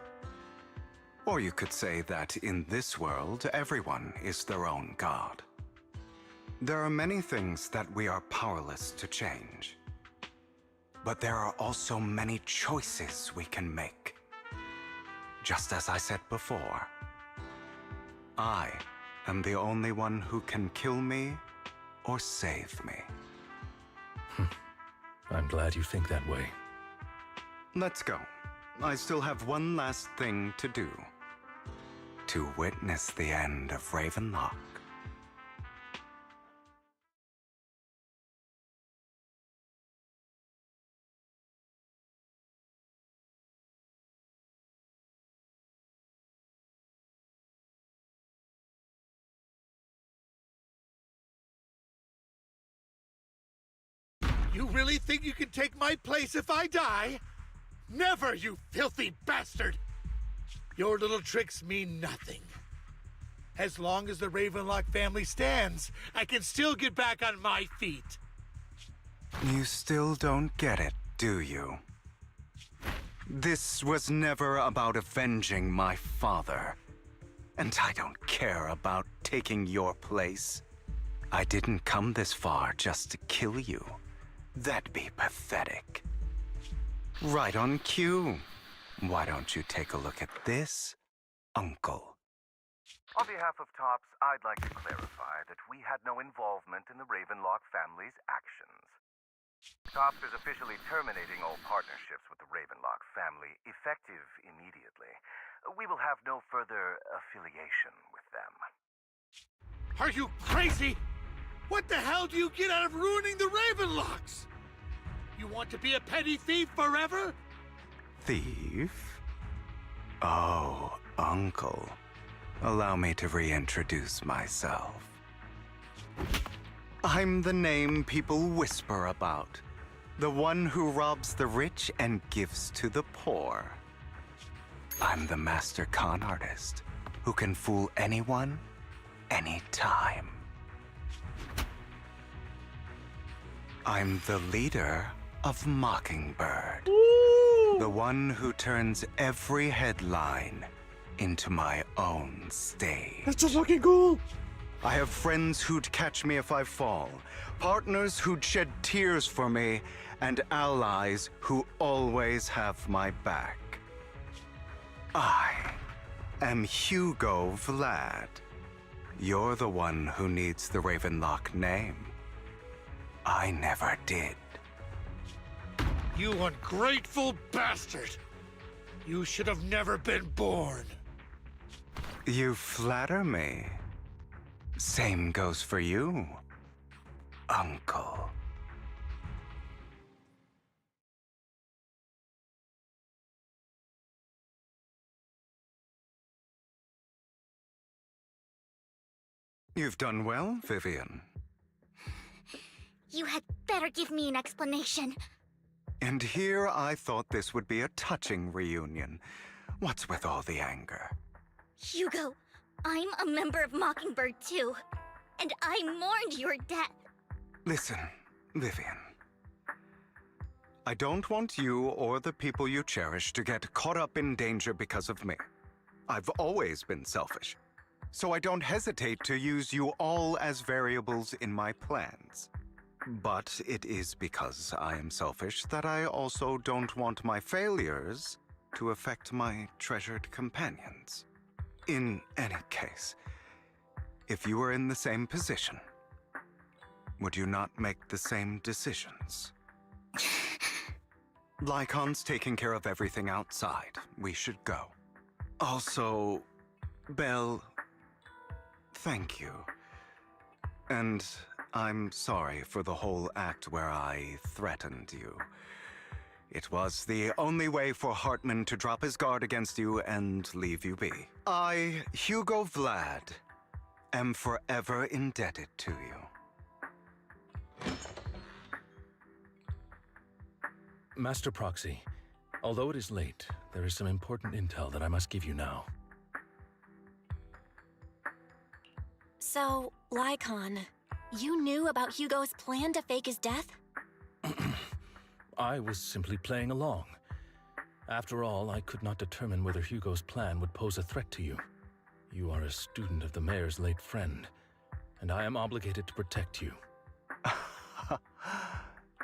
Or you could say that in this world, everyone is their own god. There are many things that we are powerless to change. But there are also many choices we can make. Just as I said before, I am the only one who can kill me or save me. I'm glad you think that way. Let's go. I still have one last thing to do. To witness the end of Ravenlock. You really think you can take my place if I die? Never, you filthy bastard! Your little tricks mean nothing. As long as the Ravenlock family stands, I can still get back on my feet. You still don't get it, do you? This was never about avenging my father. And I don't care about taking your place. I didn't come this far just to kill you. That'd be pathetic. Right on cue. Why don't you take a look at this, Uncle? On behalf of TOPS, I'd like to clarify that we had no involvement in the Ravenlock family's actions. TOPS is officially terminating all partnerships with the Ravenlock family, effective immediately. We will have no further affiliation with them. Are you crazy? What the hell do you get out of ruining the Ravenlocks? You want to be a petty thief forever? Thief? Oh, Uncle. Allow me to reintroduce myself. I'm the name people whisper about. The one who robs the rich and gives to the poor. I'm the master con artist who can fool anyone, anytime. I'm the leader of Mockingbird. The one who turns every headline into my own stage. That's so fucking cool! I have friends who'd catch me if I fall, partners who'd shed tears for me, and allies who always have my back. I am Hugo Vlad. You're the one who needs the Ravenlock name. I never did. You ungrateful bastard! You should have never been born. You flatter me. Same goes for you, Uncle. You've done well, Vivian. You had better give me an explanation. And here I thought this would be a touching reunion. What's with all the anger? Hugo, I'm a member of Mockingbird too, and I mourned your death. Listen, Vivian. I don't want you or the people you cherish to get caught up in danger because of me. I've always been selfish, so I don't hesitate to use you all as variables in my plans. But it is because I am selfish that I also don't want my failures to affect my treasured companions. In any case, if you were in the same position, would you not make the same decisions? Lycon's taking care of everything outside. We should go. Also, Belle, thank you. And I'm sorry for the whole act where I threatened you. It was the only way for Hartman to drop his guard against you and leave you be. I, Hugo Vlad, am forever indebted to you. Master Proxy, although it is late, there is some important intel that I must give you now. So, Lycon, you knew about Hugo's plan to fake his death? I was simply playing along. After all, I could not determine whether Hugo's plan would pose a threat to you. You are a student of the mayor's late friend, and I am obligated to protect you.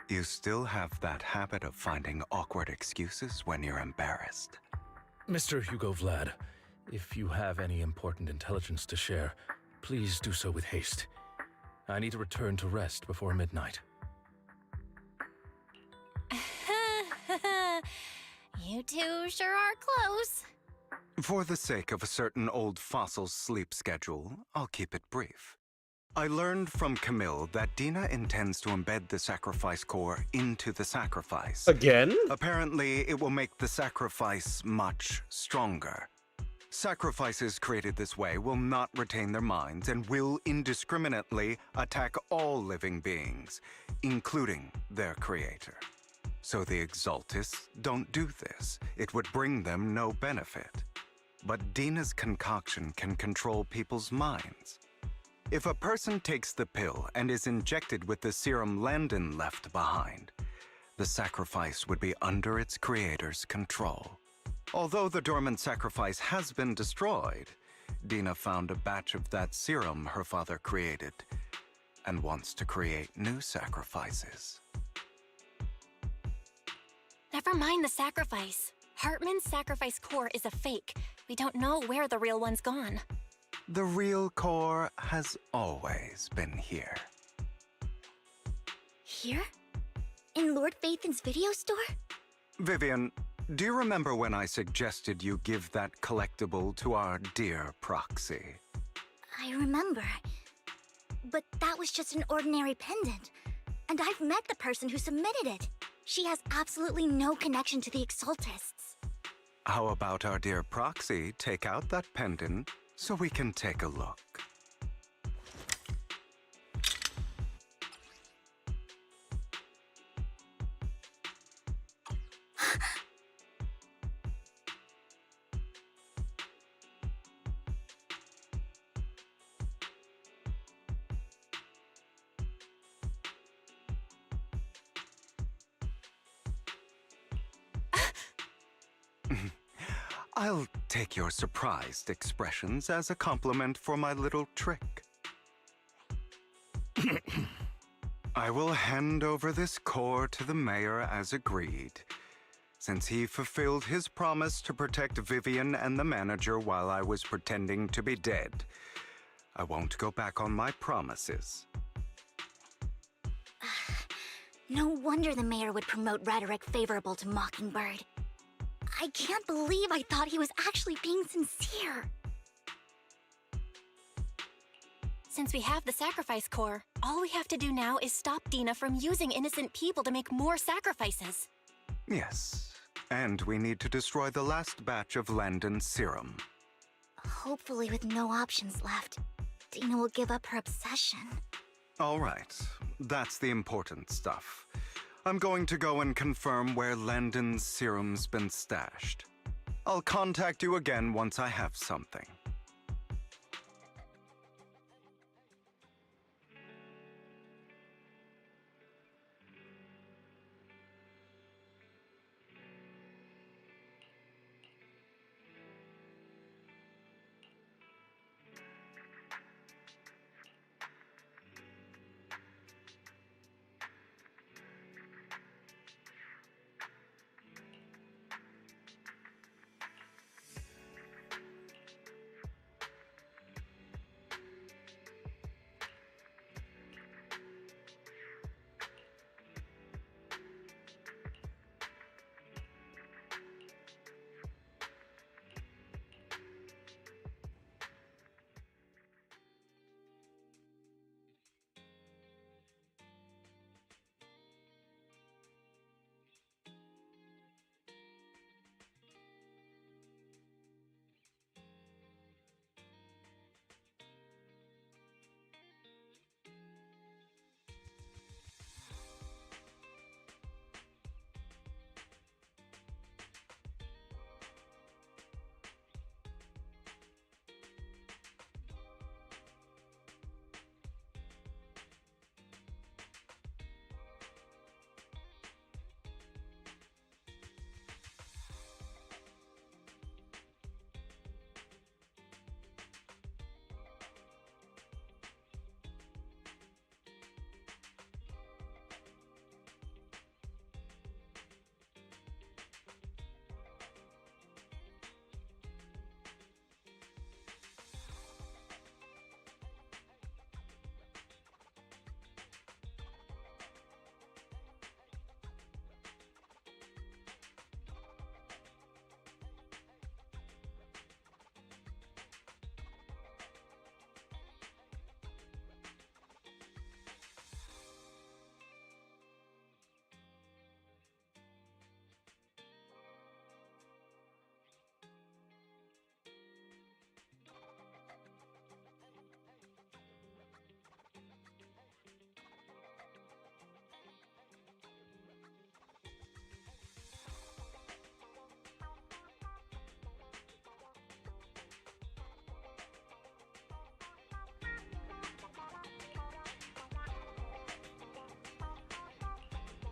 You still have that habit of finding awkward excuses when you're embarrassed. Mr. Hugo Vlad, if you have any important intelligence to share, please do so with haste. I need to return to rest before midnight. You two sure are close. For the sake of a certain old fossil's sleep schedule, I'll keep it brief. I learned from Camille that Dina intends to embed the sacrifice core into the sacrifice. Again? Apparently, it will make the sacrifice much stronger. Sacrifices created this way will not retain their minds and will indiscriminately attack all living beings, including their creator. So the Exaltists don't do this. It would bring them no benefit. But Dina's concoction can control people's minds. If a person takes the pill and is injected with the serum Landon left behind, the sacrifice would be under its creator's control. Although the dormant sacrifice has been destroyed, Dina found a batch of that serum her father created and wants to create new sacrifices. Never mind the sacrifice. Hartman's sacrifice core is a fake. We don't know where the real one's gone. The real core has always been here. Here? In Lord Phaethon's video store? Vivian, do you remember when I suggested you give that collectible to our dear proxy? I remember. But that was just an ordinary pendant. And I've met the person who submitted it. She has absolutely no connection to the Exaltists. How about our dear proxy take out that pendant so we can take a look? I'll take your surprised expressions as a compliment for my little trick. I will hand over this core to the mayor as agreed, since he fulfilled his promise to protect Vivian and the manager while I was pretending to be dead. I won't go back on my promises. No wonder the mayor would promote rhetoric favorable to Mockingbird. I can't believe I thought he was actually being sincere. Since we have the sacrifice core, all we have to do now is stop Dina from using innocent people to make more sacrifices. Yes, and we need to destroy the last batch of Landon's serum. Hopefully with no options left, Dina will give up her obsession. All right, that's the important stuff. I'm going to go and confirm where Landon's serum's been stashed. I'll contact you again once I have something.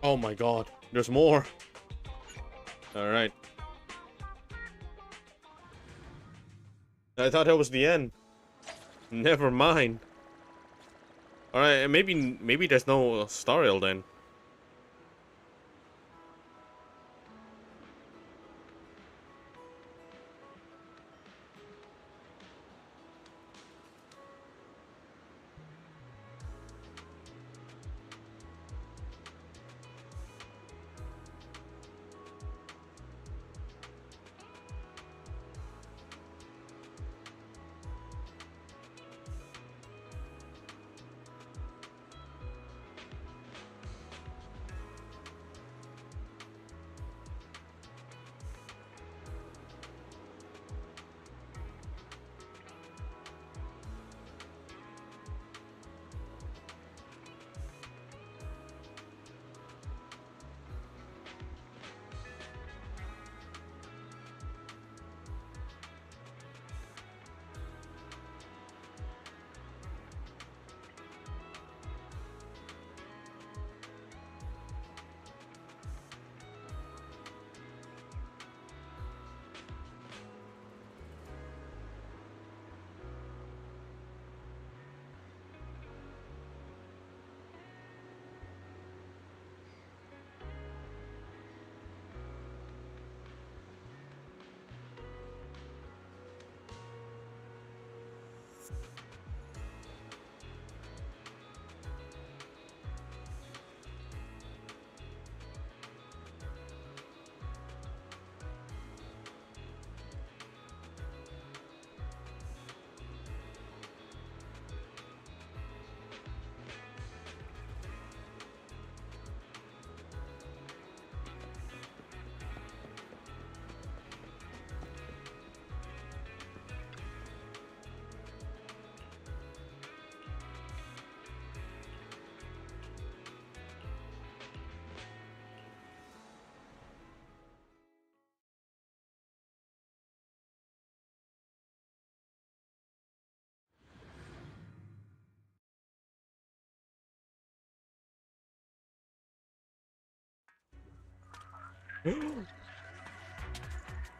Oh my god, there's more. Alright. I thought that was the end. Never mind. Alright, maybe there's no Stariel then.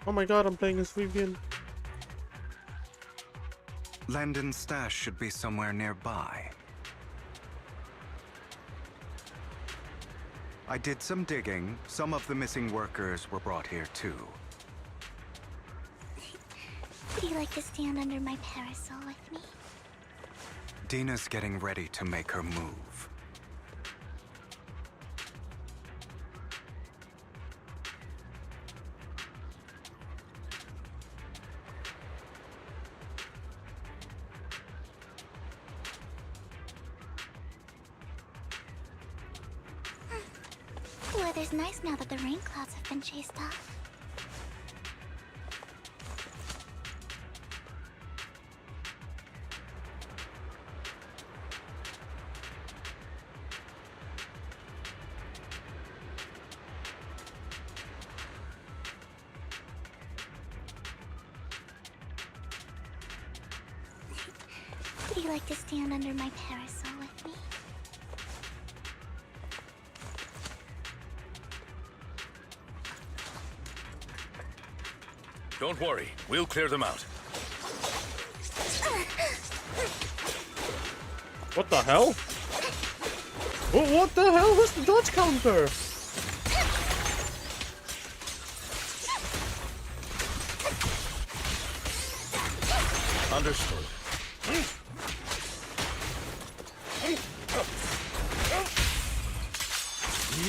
Oh my god, I'm playing as Vivian. Landon's stash should be somewhere nearby. I did some digging. Some of the missing workers were brought here too. Would you like to stand under my parasol with me? Dina's getting ready to make her move. Weather's nice now that the rain clouds have been chased off. Would you like to stand under my parasol with me? Don't worry, we'll clear them out. What the hell? What the hell was the dodge counter? Understood.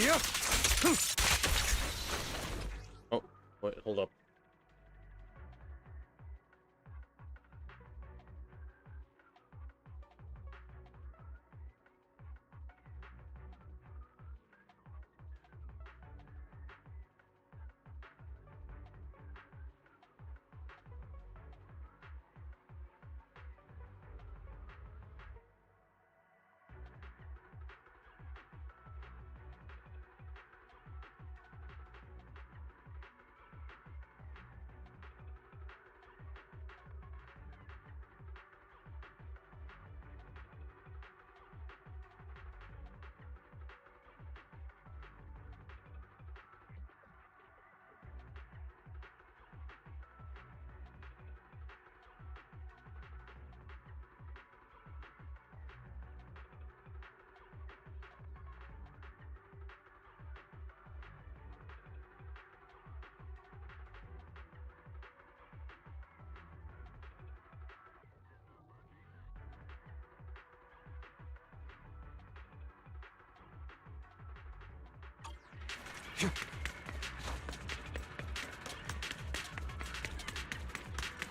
Yep. Oh, wait, hold up.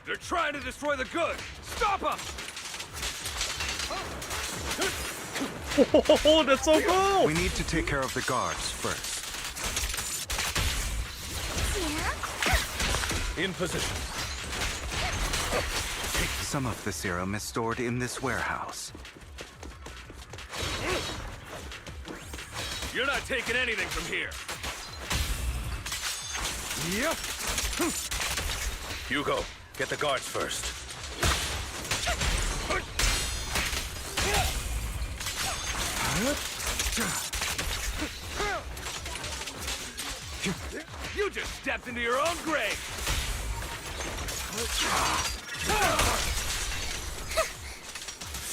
They're trying to destroy the goods! Stop them! Oh, that's so cool! We need to take care of the guards first. In position. Some of the serum is stored in this warehouse. You're not taking anything from here! Yep. Hugo, get the guards first. You just stepped into your own grave!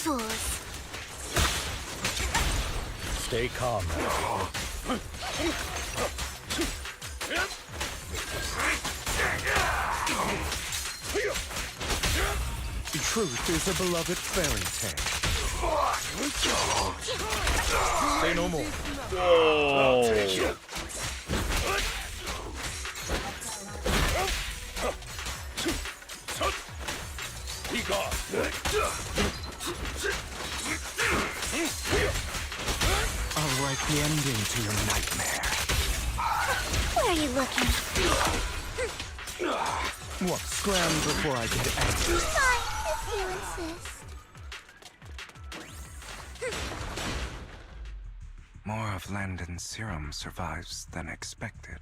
Fools. Stay calm. Truth is a beloved fairy tale. Say no more. Whoa. Be gone. I'll write the ending to your nightmare. Where are you looking? What, scram before I get angry? Fine, if you insist. More of Landon's serum survives than expected.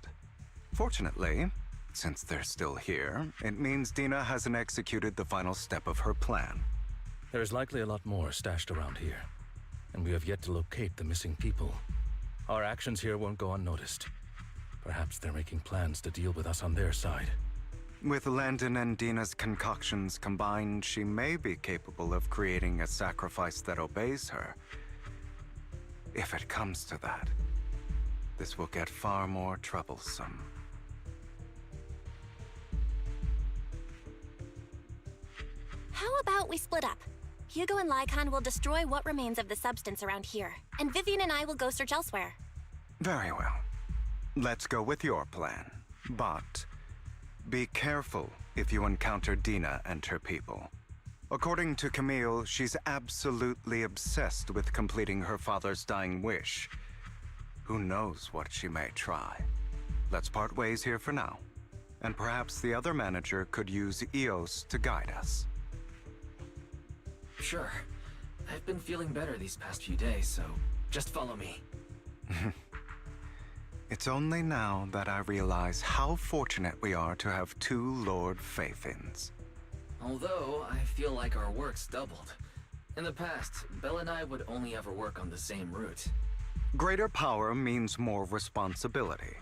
Fortunately, since they're still here, it means Dina hasn't executed the final step of her plan. There's likely a lot more stashed around here, and we have yet to locate the missing people. Our actions here won't go unnoticed. Perhaps they're making plans to deal with us on their side. With Landon and Dina's concoctions combined, she may be capable of creating a sacrifice that obeys her. If it comes to that, this will get far more troublesome. How about we split up? Hugo and Lycon will destroy what remains of the substance around here, and Vivian and I will go search elsewhere. Very well. Let's go with your plan. But be careful if you encounter Dina and her people. According to Camille, she's absolutely obsessed with completing her father's dying wish. Who knows what she may try? Let's part ways here for now. And perhaps the other manager could use EOS to guide us. Sure. I've been feeling better these past few days, so just follow me. It's only now that I realize how fortunate we are to have two Lord Faithins. Although, I feel like our work's doubled. In the past, Belle and I would only ever work on the same route. Greater power means more responsibility.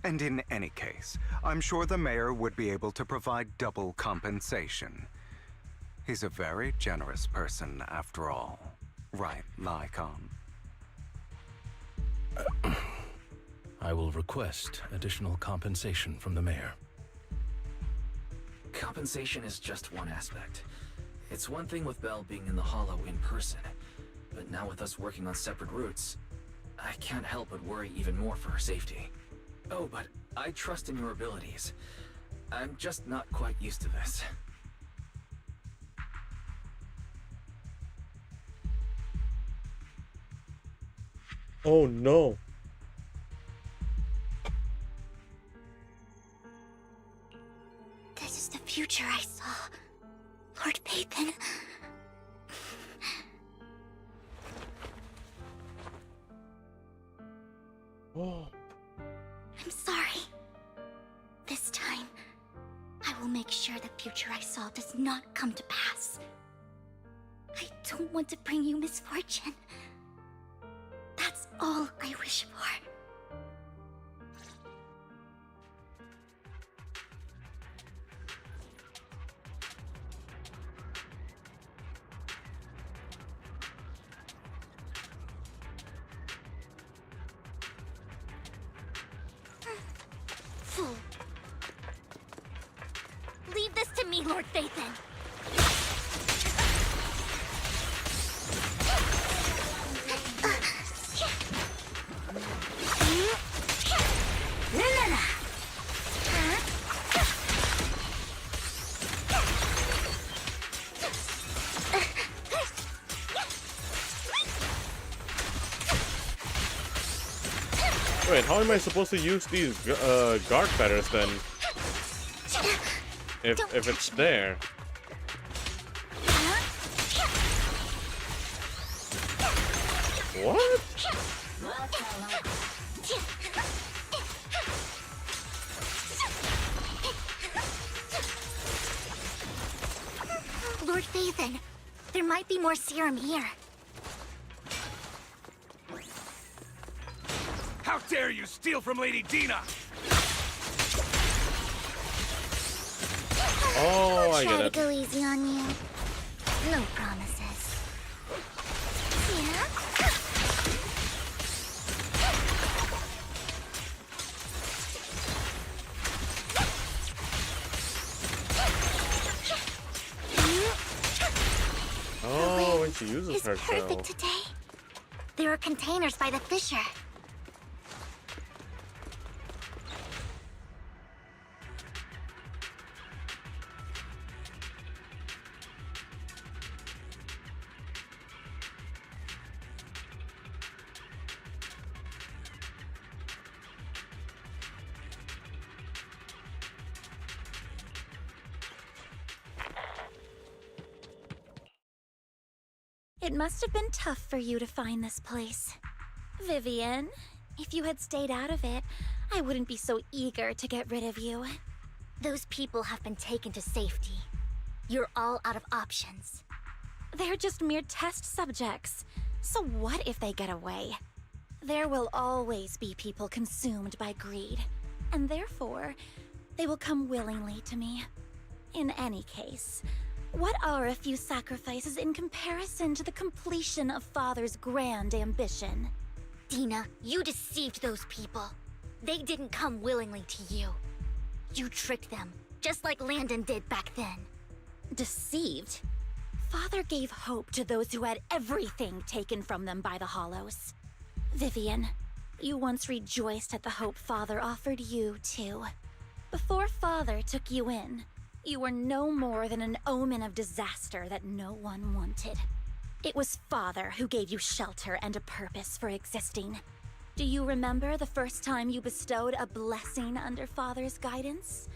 And in any case, I'm sure the mayor would be able to provide double compensation. He's a very generous person, after all. Right, Lycon? I will request additional compensation from the mayor. Compensation is just one aspect. It's one thing with Belle being in the Hollow in person, but now with us working on separate routes, I can't help but worry even more for her safety. Oh, but I trust in your abilities. I'm just not quite used to this. Oh no. This is the future I saw, Lord Pathan. Oh. I'm sorry. This time, I will make sure the future I saw does not come to pass. I don't want to bring you misfortune. That's all I wish for. Fool. Leave this to me, Lord Phaethon. Wait, how am I supposed to use these guard feathers then? If it's there. What? Lord Phaethon, there might be more serum here. How dare you steal from Lady Dina! Oh, I Try get to it. go easy on you. No promises. Yeah? Oh, when she uses It's herself. perfect today. There are containers by the fissure. It must have been tough for you to find this place. Vivian, if you had stayed out of it, I wouldn't be so eager to get rid of you. Those people have been taken to safety. You're all out of options. They're just mere test subjects. So what if they get away? There will always be people consumed by greed, and therefore, they will come willingly to me. In any case, what are a few sacrifices in comparison to the completion of Father's grand ambition? Dina, you deceived those people. They didn't come willingly to you. You tricked them, just like Landon did back then. Deceived? Father gave hope to those who had everything taken from them by the Hollows. Vivian, you once rejoiced at the hope Father offered you, too. Before Father took you in, you were no more than an omen of disaster that no one wanted. It was Father who gave you shelter and a purpose for existing. Do you remember the first time you bestowed a blessing under Father's guidance?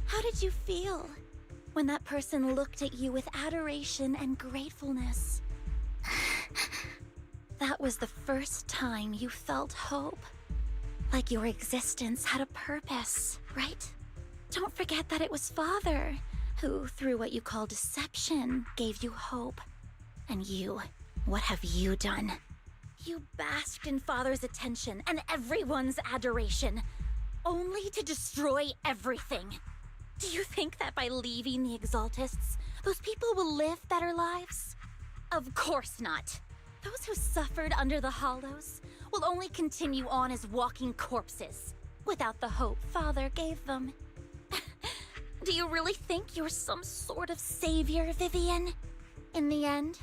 How did you feel when that person looked at you with adoration and gratefulness? That was the first time you felt hope. Like your existence had a purpose, right? Don't forget that it was Father who, through what you call deception, gave you hope. And you, what have you done? You basked in Father's attention and everyone's adoration, only to destroy everything. Do you think that by leaving the Exaltists, those people will live better lives? Of course not. Those who suffered under the Hollows will only continue on as walking corpses, without the hope Father gave them. Do you really think you're some sort of savior, Vivian? In the end,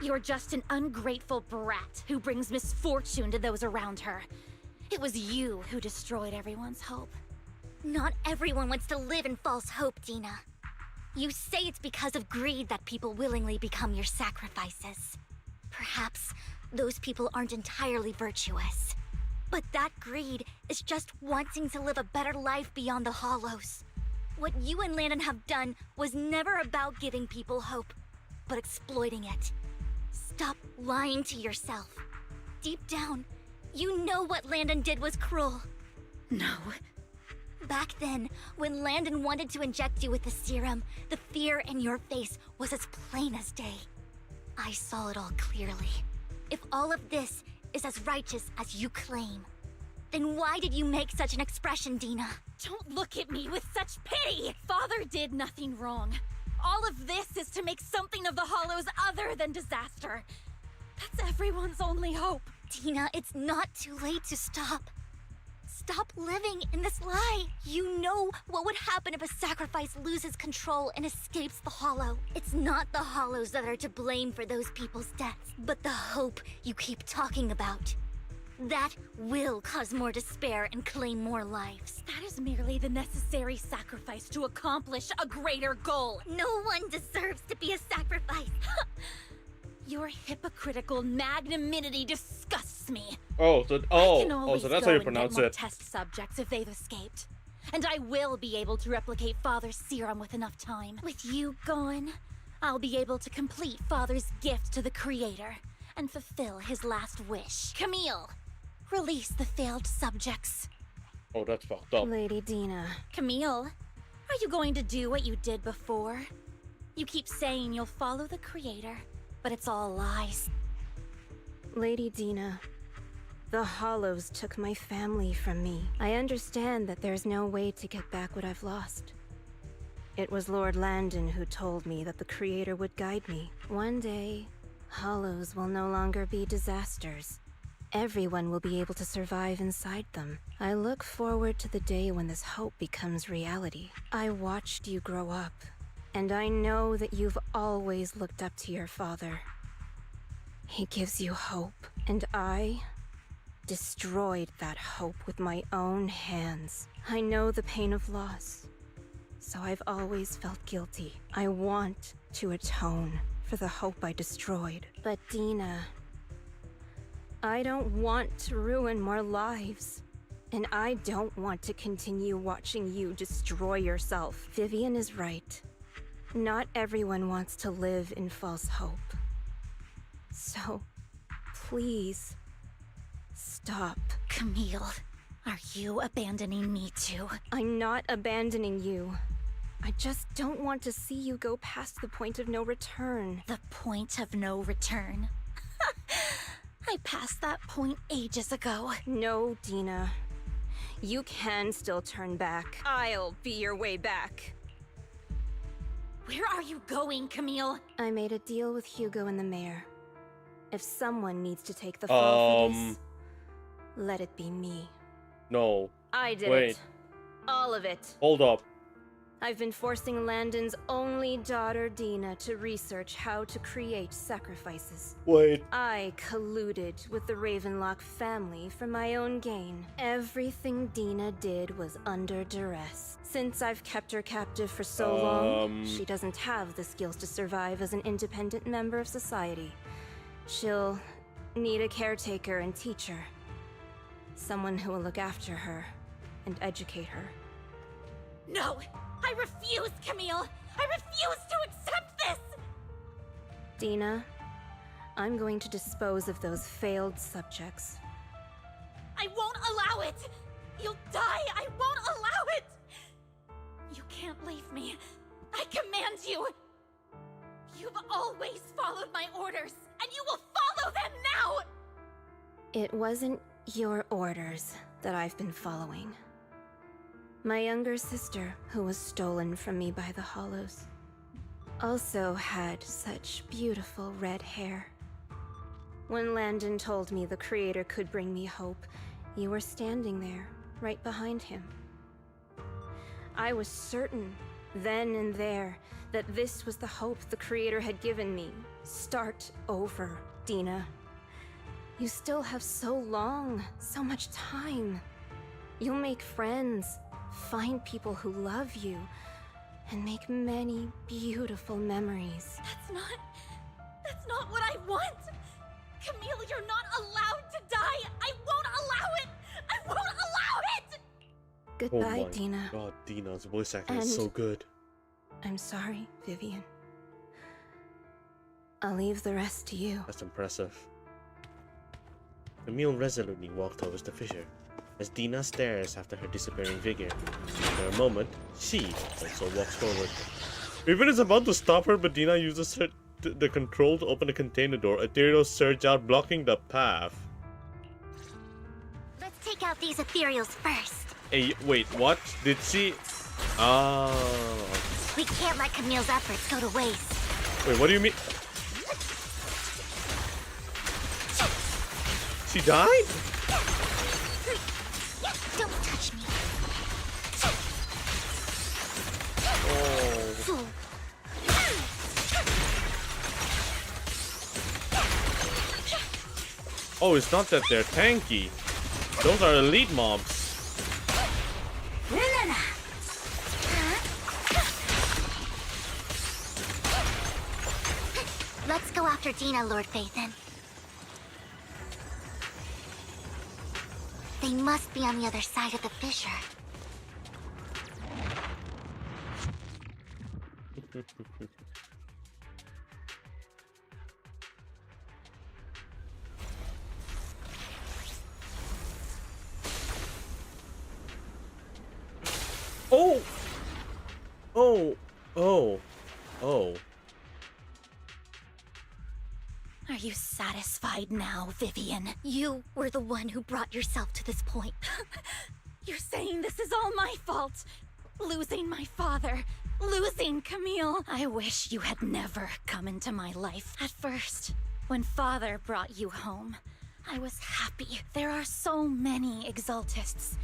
you're just an ungrateful brat who brings misfortune to those around her. It was you who destroyed everyone's hope. Not everyone wants to live in false hope, Dina. You say it's because of greed that people willingly become your sacrifices. Perhaps those people aren't entirely virtuous. But that greed is just wanting to live a better life beyond the Hollows. What you and Landon have done was never about giving people hope, but exploiting it. Stop lying to yourself. Deep down, you know what Landon did was cruel. No. Back then, when Landon wanted to inject you with the serum, the fear in your face was as plain as day. I saw it all clearly. If all of this is as righteous as you claim, then why did you make such an expression, Dina? Don't look at me with such pity! Father did nothing wrong. All of this is to make something of the Hollows other than disaster. That's everyone's only hope. Dina, it's not too late to stop. Stop living in this lie. You know what would happen if a sacrifice loses control and escapes the Hollow. It's not the Hollows that are to blame for those people's deaths, but the hope you keep talking about. That will cause more despair and claim more lives. That is merely the necessary sacrifice to accomplish a greater goal. No one deserves to be a sacrifice. Your hypocritical magnanimity disgusts trust me. Oh, so I can always so that's go how you and pronounce get more it. test subjects if they've escaped. And I will be able to replicate Father's serum with enough time. With you gone, I'll be able to complete Father's gift to the Creator and fulfill his last wish. Camille, release the failed subjects. Oh, that's fucked up. Lady Dina. Camille, are you going to do what you did before? You keep saying you'll follow the Creator, but it's all lies. Lady Dina, the Hollows took my family from me. I understand that there's no way to get back what I've lost. It was Lord Landon who told me that the Creator would guide me. One day, Hollows will no longer be disasters. Everyone will be able to survive inside them. I look forward to the day when this hope becomes reality. I watched you grow up, and I know that you've always looked up to your father. He gives you hope, and I destroyed that hope with my own hands. I know the pain of loss, so I've always felt guilty. I want to atone for the hope I destroyed. But Dina, I don't want to ruin more lives. And I don't want to continue watching you destroy yourself. Vivian is right. Not everyone wants to live in false hope. So, please, stop. Camille, are you abandoning me too? I'm not abandoning you. I just don't want to see you go past the point of no return. The point of no return? I passed that point ages ago. No, Dina. You can still turn back. I'll be your way back. Where are you going, Camille? I made a deal with Hugo and the mayor. If someone needs to take the fall for this, let it be me. No. I did Wait. it. All of it. Hold up. I've been forcing Landon's only daughter, Dina, to research how to create sacrifices. Wait. I colluded with the Ravenlock family for my own gain. Everything Dina did was under duress. Since I've kept her captive for so long, she doesn't have the skills to survive as an independent member of society. She'll need a caretaker and teacher. Someone who will look after her and educate her. No! I refuse, Camille! I refuse to accept this! Dina, I'm going to dispose of those failed subjects. I won't allow it! You'll die! I won't allow it! You can't leave me. I command you! You've always followed my orders, and you will follow them now! It wasn't your orders that I've been following. My younger sister, who was stolen from me by the Hollows, also had such beautiful red hair. When Landon told me the Creator could bring me hope, you were standing there, right behind him. I was certain, then and there, that this was the hope the Creator had given me. Start over, Dina. You still have so long, so much time. You'll make friends, find people who love you, and make many beautiful memories. That's not what I want! Camille, you're not allowed to die! I won't allow it! I won't allow it! Goodbye, Oh my Dina. God, Dina's voice acting is so good. I'm sorry, Vivian. I'll leave the rest to you. That's impressive. Camille resolutely walked towards the fissure, as Dina stares after her disappearing figure. For a moment, she also walks forward. Vivian is about to stop her, but Dina uses the control to open the container door. Ethereals surge out, blocking the path. Let's take out these ethereals first. Hey, wait, what? Did she... Oh. We can't let Camille's efforts go to waste. Wait, what do you mean? She died? Don't touch me. Oh. Oh, it's not that they're tanky. Those are elite mobs. Let's go after Dina, Lord Phaethon. They must be on the other side of the fissure. Oh! Oh! Oh! Oh. Are you satisfied now, Vivian? You were the one who brought yourself to this point. You're saying this is all my fault? Losing my father, losing Camille. I wish you had never come into my life. At first, when Father brought you home, I was happy. There are so many Exaltists.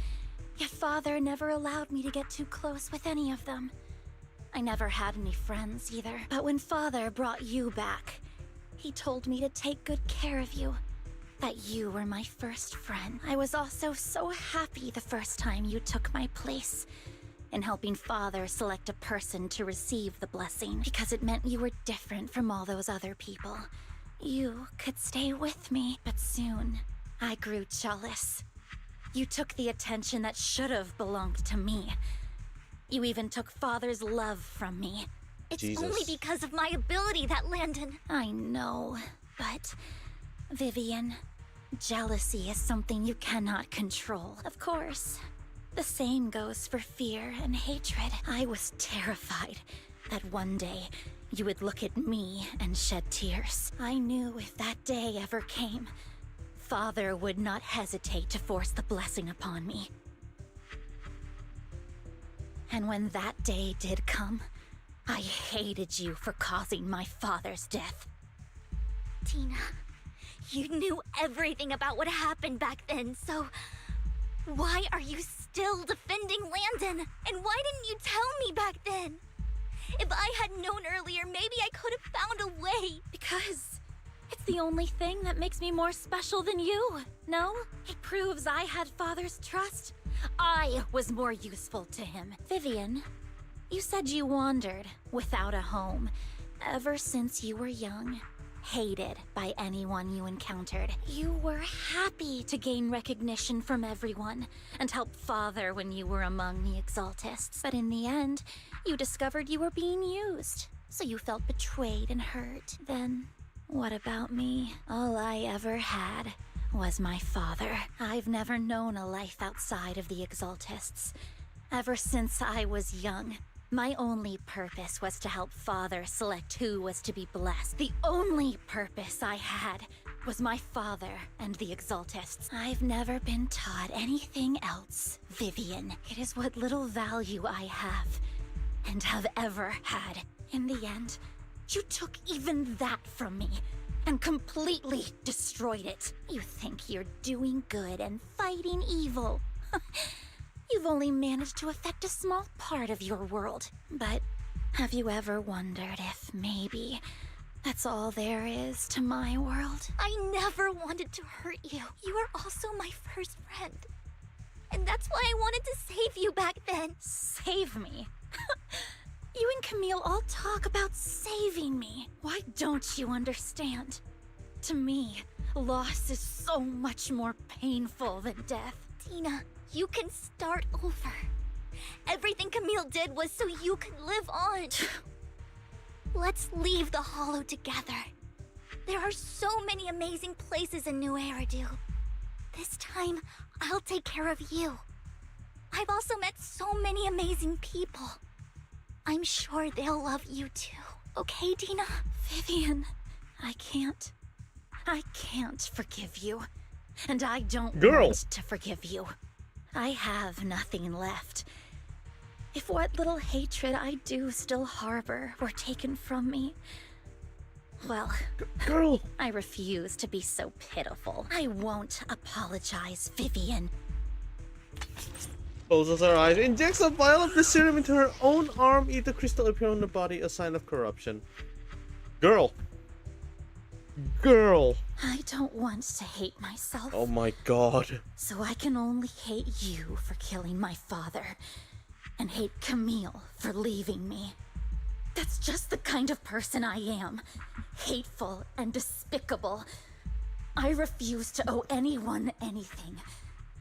Yet Father never allowed me to get too close with any of them. I never had any friends either. But when Father brought you back, he told me to take good care of you. That you were my first friend. I was also so happy the first time you took my place in helping Father select a person to receive the blessing, because it meant you were different from all those other people. You could stay with me, but soon I grew jealous. You took the attention that should have belonged to me. You even took Father's love from me. It's only because of my ability that Landon... I know, but... Vivian, jealousy is something you cannot control. Of course, the same goes for fear and hatred. I was terrified that one day you would look at me and shed tears. I knew if that day ever came, Father would not hesitate to force the blessing upon me. And when that day did come, I hated you for causing my father's death. Tina, you knew everything about what happened back then, so... why are you still defending Landon? And why didn't you tell me back then? If I had known earlier, maybe I could have found a way. Because it's the only thing that makes me more special than you, no? It proves I had Father's trust. I was more useful to him. Vivian, you said you wandered without a home ever since you were young. Hated by anyone you encountered. You were happy to gain recognition from everyone and help Father when you were among the Exaltists. But in the end, you discovered you were being used, so you felt betrayed and hurt. Then, what about me? All I ever had was my father. I've never known a life outside of the Exaltists. Ever since I was young, my only purpose was to help Father select who was to be blessed. The only purpose I had was my father and the Exaltists. I've never been taught anything else, Vivian. It is what little value I have, and have ever had. In the end, you took even that from me, and completely destroyed it. You think you're doing good and fighting evil. You've only managed to affect a small part of your world. But have you ever wondered if maybe that's all there is to my world? I never wanted to hurt you. You were also my first friend. And that's why I wanted to save you back then. Save me? You and Camille all talk about saving me. Why don't you understand? To me, loss is so much more painful than death. Tina, you can start over. Everything Camille did was so you could live on. Let's leave the Hollow together. There are so many amazing places in New Eridu. This time, I'll take care of you. I've also met so many amazing people. I'm sure they'll love you too. Okay, Tina? Vivian, I can't forgive you. And I don't want to forgive you. I have nothing left. If what little hatred I do still harbor were taken from me, well, girl, I refuse to be so pitiful. I won't apologize, Vivian. Closes her eyes, injects a vial of the serum into her own arm, ether crystal appear on the body, a sign of corruption. Girl. I don't want to hate myself. Oh my god. So I can only hate you for killing my father, and hate Camille for leaving me. That's just the kind of person I am. Hateful and despicable. I refuse to owe anyone anything.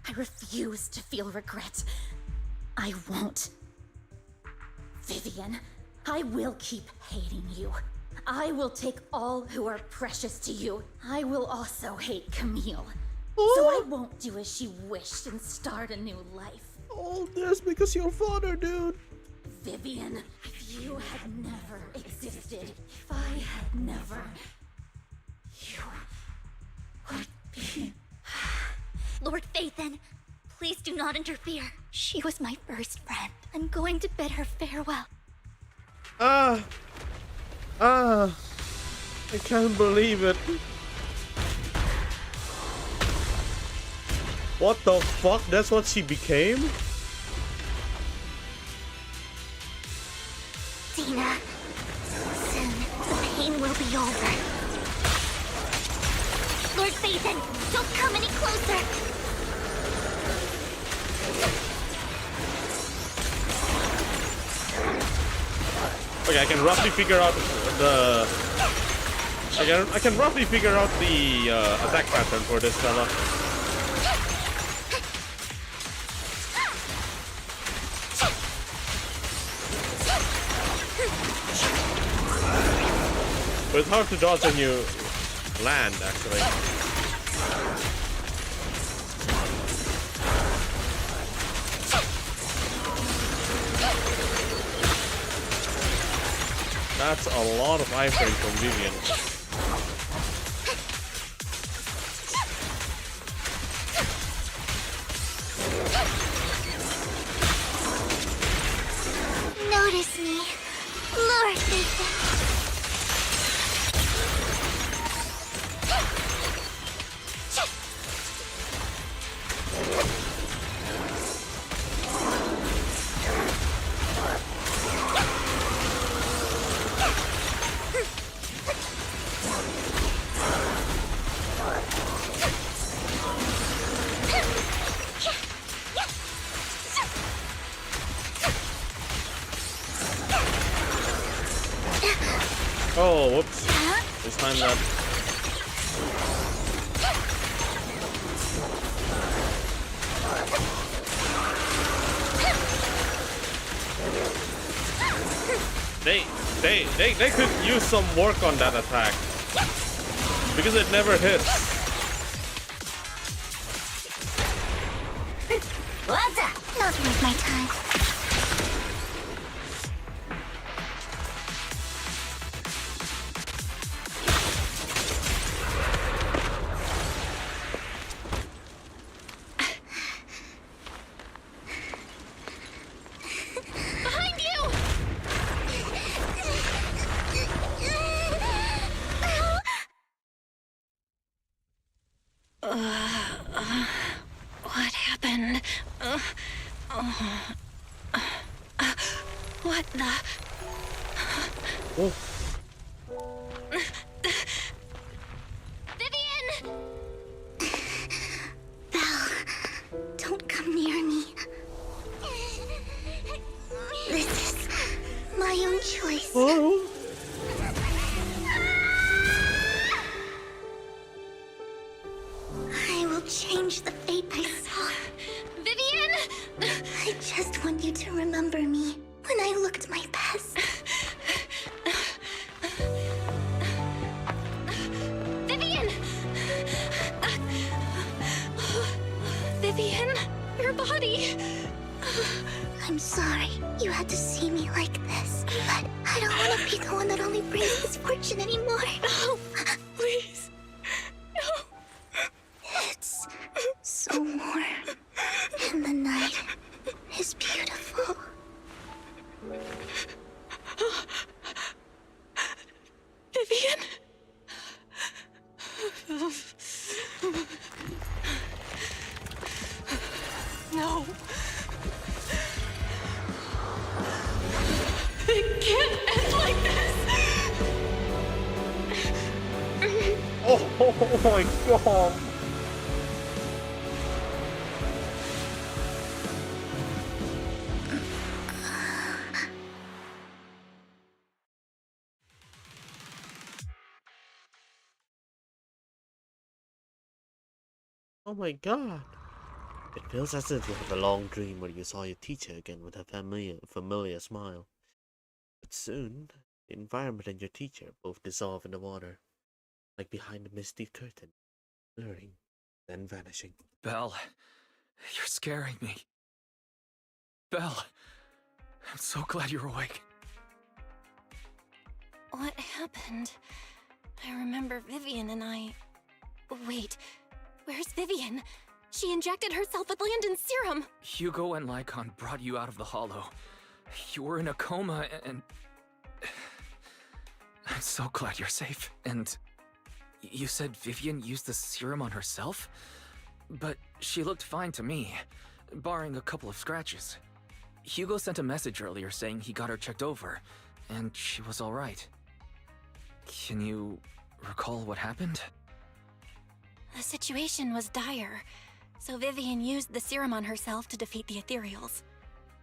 I refuse to feel regret. I won't. Vivian, I will keep hating you. I will take all who are precious to you. I will also hate Camille. So I won't do as she wished and start a new life. All this because your father, dude. Vivian, if you had never existed, if I had never, you would be... Lord Phaethon, please do not interfere. She was my first friend. I'm going to bid her farewell. I can't believe it. What the fuck? That's what she became? Dina, soon the pain will be over. Lord Phaethon, don't come any closer. Okay, I can roughly figure out the... I can roughly figure out the attack pattern for this fella. But it's hard to dodge when you land, actually. That's a lot of iframe from Vivian. Notice me, Lord Phaethon. Oh, whoops. This time that... They could use some work on that attack. Because it never hits. Not worth my time. What happened? What the? Oh. Vivian! Belle, don't come near me. This is my own choice. Oh. I will change the fate I saw. Vivian! I just want you to remember me when I looked my best. Vivian! Vivian, your body. I'm sorry you had to see me like this, but I don't want to be the one that only brings misfortune anymore. No, please. No. It's so warm, and the night is beautiful. Vivian? No. It can't end like this. Oh my god. Oh my god. It feels as if you had a long dream where you saw your teacher again with a familiar smile. But soon, the environment and your teacher both dissolve in the water, like behind a misty curtain, blurring, then vanishing. Belle, you're scaring me. Belle, I'm so glad you're awake. What happened? I remember Vivian and I... Wait, where's Vivian? She injected herself with Landon's serum! Hugo and Lycon brought you out of the Hollow. You were in a coma and... I'm so glad you're safe. And you said Vivian used the serum on herself? But she looked fine to me, barring a couple of scratches. Hugo sent a message earlier saying he got her checked over, and she was alright. Can you recall what happened? The situation was dire, so Vivian used the serum on herself to defeat the ethereals.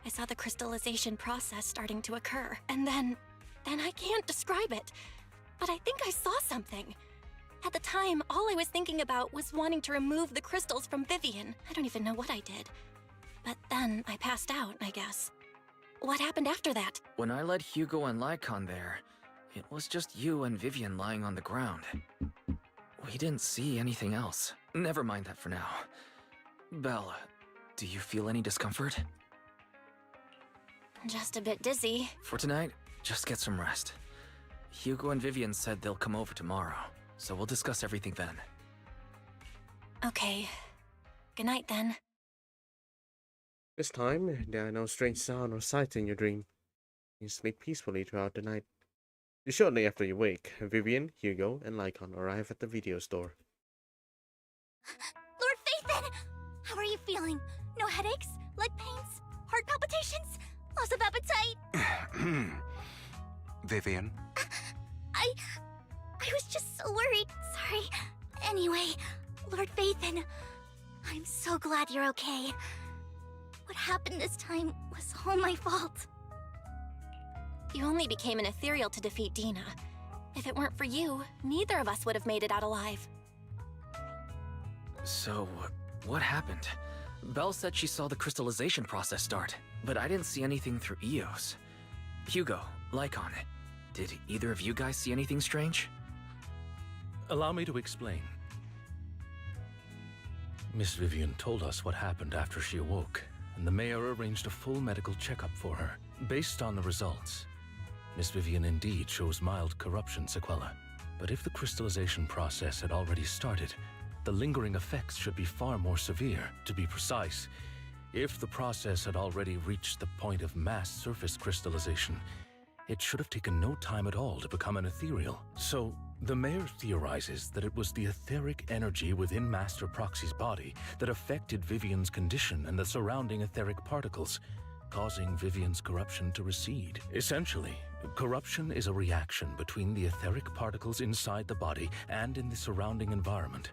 I saw the crystallization process starting to occur, and then I can't describe it, but I think I saw something. At the time, all I was thinking about was wanting to remove the crystals from Vivian. I don't even know what I did. But then I passed out, I guess. What happened after that? When I led Hugo and Lycon there, it was just you and Vivian lying on the ground. We didn't see anything else. Never mind that for now. Belle, do you feel any discomfort? Just a bit dizzy. For tonight, just get some rest. Hugo and Vivian said they'll come over tomorrow, so we'll discuss everything then. Okay. Good night then. This time, there are no strange sound or sights in your dream. You sleep peacefully throughout the night. Shortly after you wake, Vivian, Hugo, and Lycon arrive at the video store. Lord Phaethon! How are you feeling? No headaches? Leg pains? Heart palpitations? Loss of appetite? Vivian? I was just so worried. Sorry. Anyway, Lord Phaethon, I'm so glad you're okay. What happened this time was all my fault. You only became an ethereal to defeat Dina. If it weren't for you, neither of us would have made it out alive. So, what happened? Belle said she saw the crystallization process start, but I didn't see anything through EOS. Hugo, Lycon, did either of you guys see anything strange? Allow me to explain. Miss Vivian told us what happened after she awoke, and the mayor arranged a full medical checkup for her. Based on the results, Miss Vivian indeed shows mild corruption sequelae. But if the crystallization process had already started, the lingering effects should be far more severe. To be precise, if the process had already reached the point of mass surface crystallization, it should have taken no time at all to become an ethereal. So, the mayor theorizes that it was the etheric energy within Master Proxy's body that affected Vivian's condition and the surrounding etheric particles, causing Vivian's corruption to recede. Essentially, corruption is a reaction between the etheric particles inside the body and in the surrounding environment.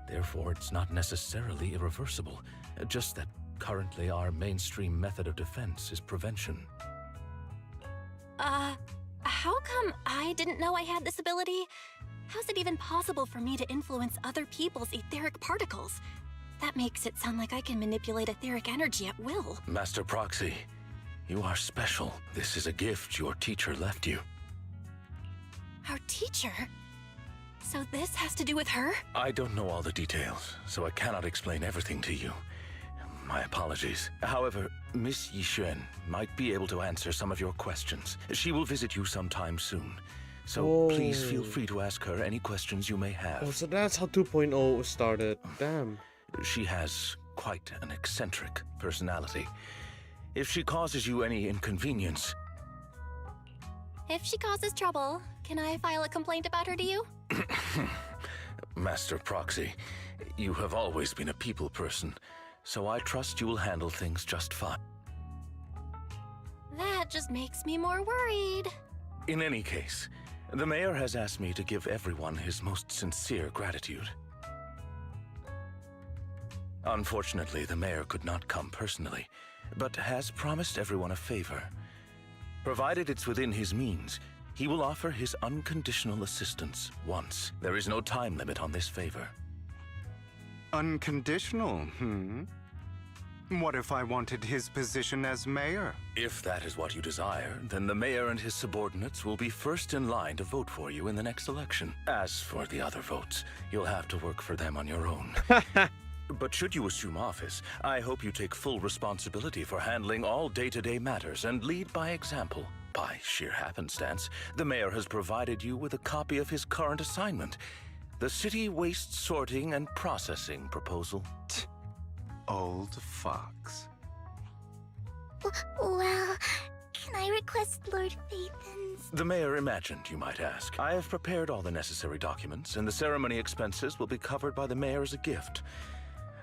Therefore, it's not necessarily irreversible, just that currently our mainstream method of defense is prevention. How come I didn't know I had this ability? How's it even possible for me to influence other people's etheric particles? That makes it sound like I can manipulate etheric energy at will. Master Proxy, you are special. This is a gift your teacher left you. Our teacher? So this has to do with her? I don't know all the details, so I cannot explain everything to you. My apologies. However, Miss Yixuan might be able to answer some of your questions. She will visit you sometime soon. So please feel free to ask her any questions you may have. Oh, so that's how 2.0 started. Damn. She has quite an eccentric personality. If she causes you any inconvenience... If she causes trouble, can I file a complaint about her to you? Master Proxy, you have always been a people person, so I trust you will handle things just fine. That just makes me more worried. In any case, the mayor has asked me to give everyone his most sincere gratitude. Unfortunately, the mayor could not come personally, but has promised everyone a favor. Provided it's within his means, he will offer his unconditional assistance once. There is no time limit on this favor. Unconditional, What if I wanted his position as mayor? If that is what you desire, then the mayor and his subordinates will be first in line to vote for you in the next election. As for the other votes, you'll have to work for them on your own. But should you assume office, I hope you take full responsibility for handling all day-to-day matters and lead by example. By sheer happenstance, the mayor has provided you with a copy of his current assignment, the City Waste Sorting and Processing proposal. Old fox. Well, can I request Lord Phaethon's? The mayor imagined you might ask. I have prepared all the necessary documents, and the ceremony expenses will be covered by the mayor as a gift.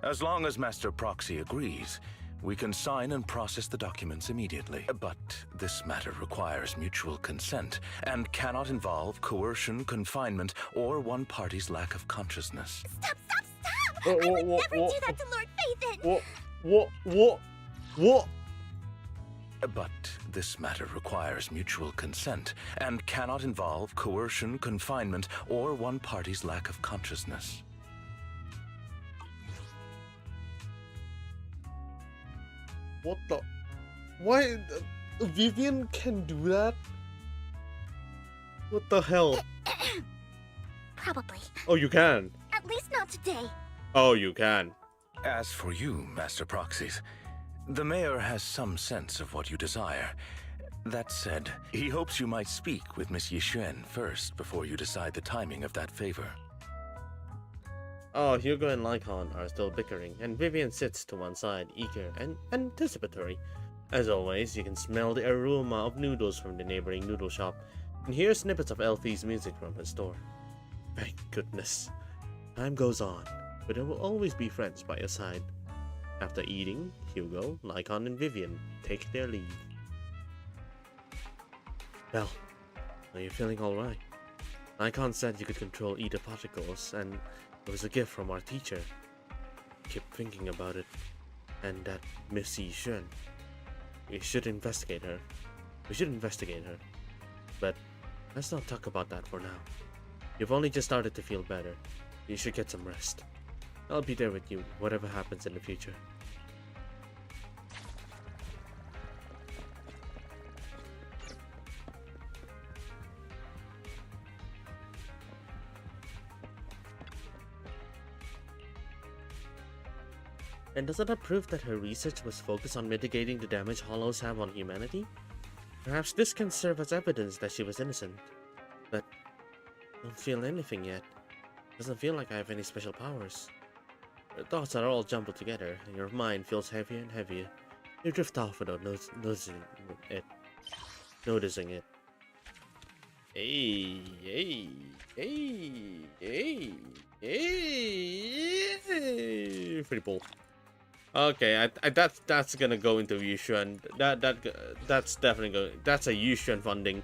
As long as Master Proxy agrees, we can sign and process the documents immediately. But this matter requires mutual consent and cannot involve coercion, confinement, or one party's lack of consciousness. Stop! I would never do that to Lord Phaethon! What? But this matter requires mutual consent and cannot involve coercion, confinement, or one party's lack of consciousness. What the? Why? Vivian can do that? What the hell? Probably. Oh, you can? At least not today. Oh, you can. As for you, Master Proxies, the mayor has some sense of what you desire. That said, he hopes you might speak with Miss Yixuan first before you decide the timing of that favor. Oh, Hugo and Lycon are still bickering, and Vivian sits to one side, eager and anticipatory. As always, you can smell the aroma of noodles from the neighboring noodle shop, and hear snippets of Elfie's music from her store. Thank goodness. Time goes on, but there will always be friends by your side. After eating, Hugo, Lycon, and Vivian take their leave. Well, are you feeling alright? Lycon said you could control ether particles, and it was a gift from our teacher. Keep thinking about it. And that Miss Yixuan. We should investigate her. But let's not talk about that for now. You've only just started to feel better. You should get some rest. I'll be there with you, whatever happens in the future. And doesn't that prove that her research was focused on mitigating the damage hollows have on humanity? Perhaps this can serve as evidence that she was innocent. But I don't feel anything yet. Doesn't feel like I have any special powers. Your thoughts are all jumbled together, and your mind feels heavier and heavier. You drift off without noticing it. Hey. Pretty cool. Okay, that's gonna go into Yixuan. That's definitely going. That's a Yixuan funding.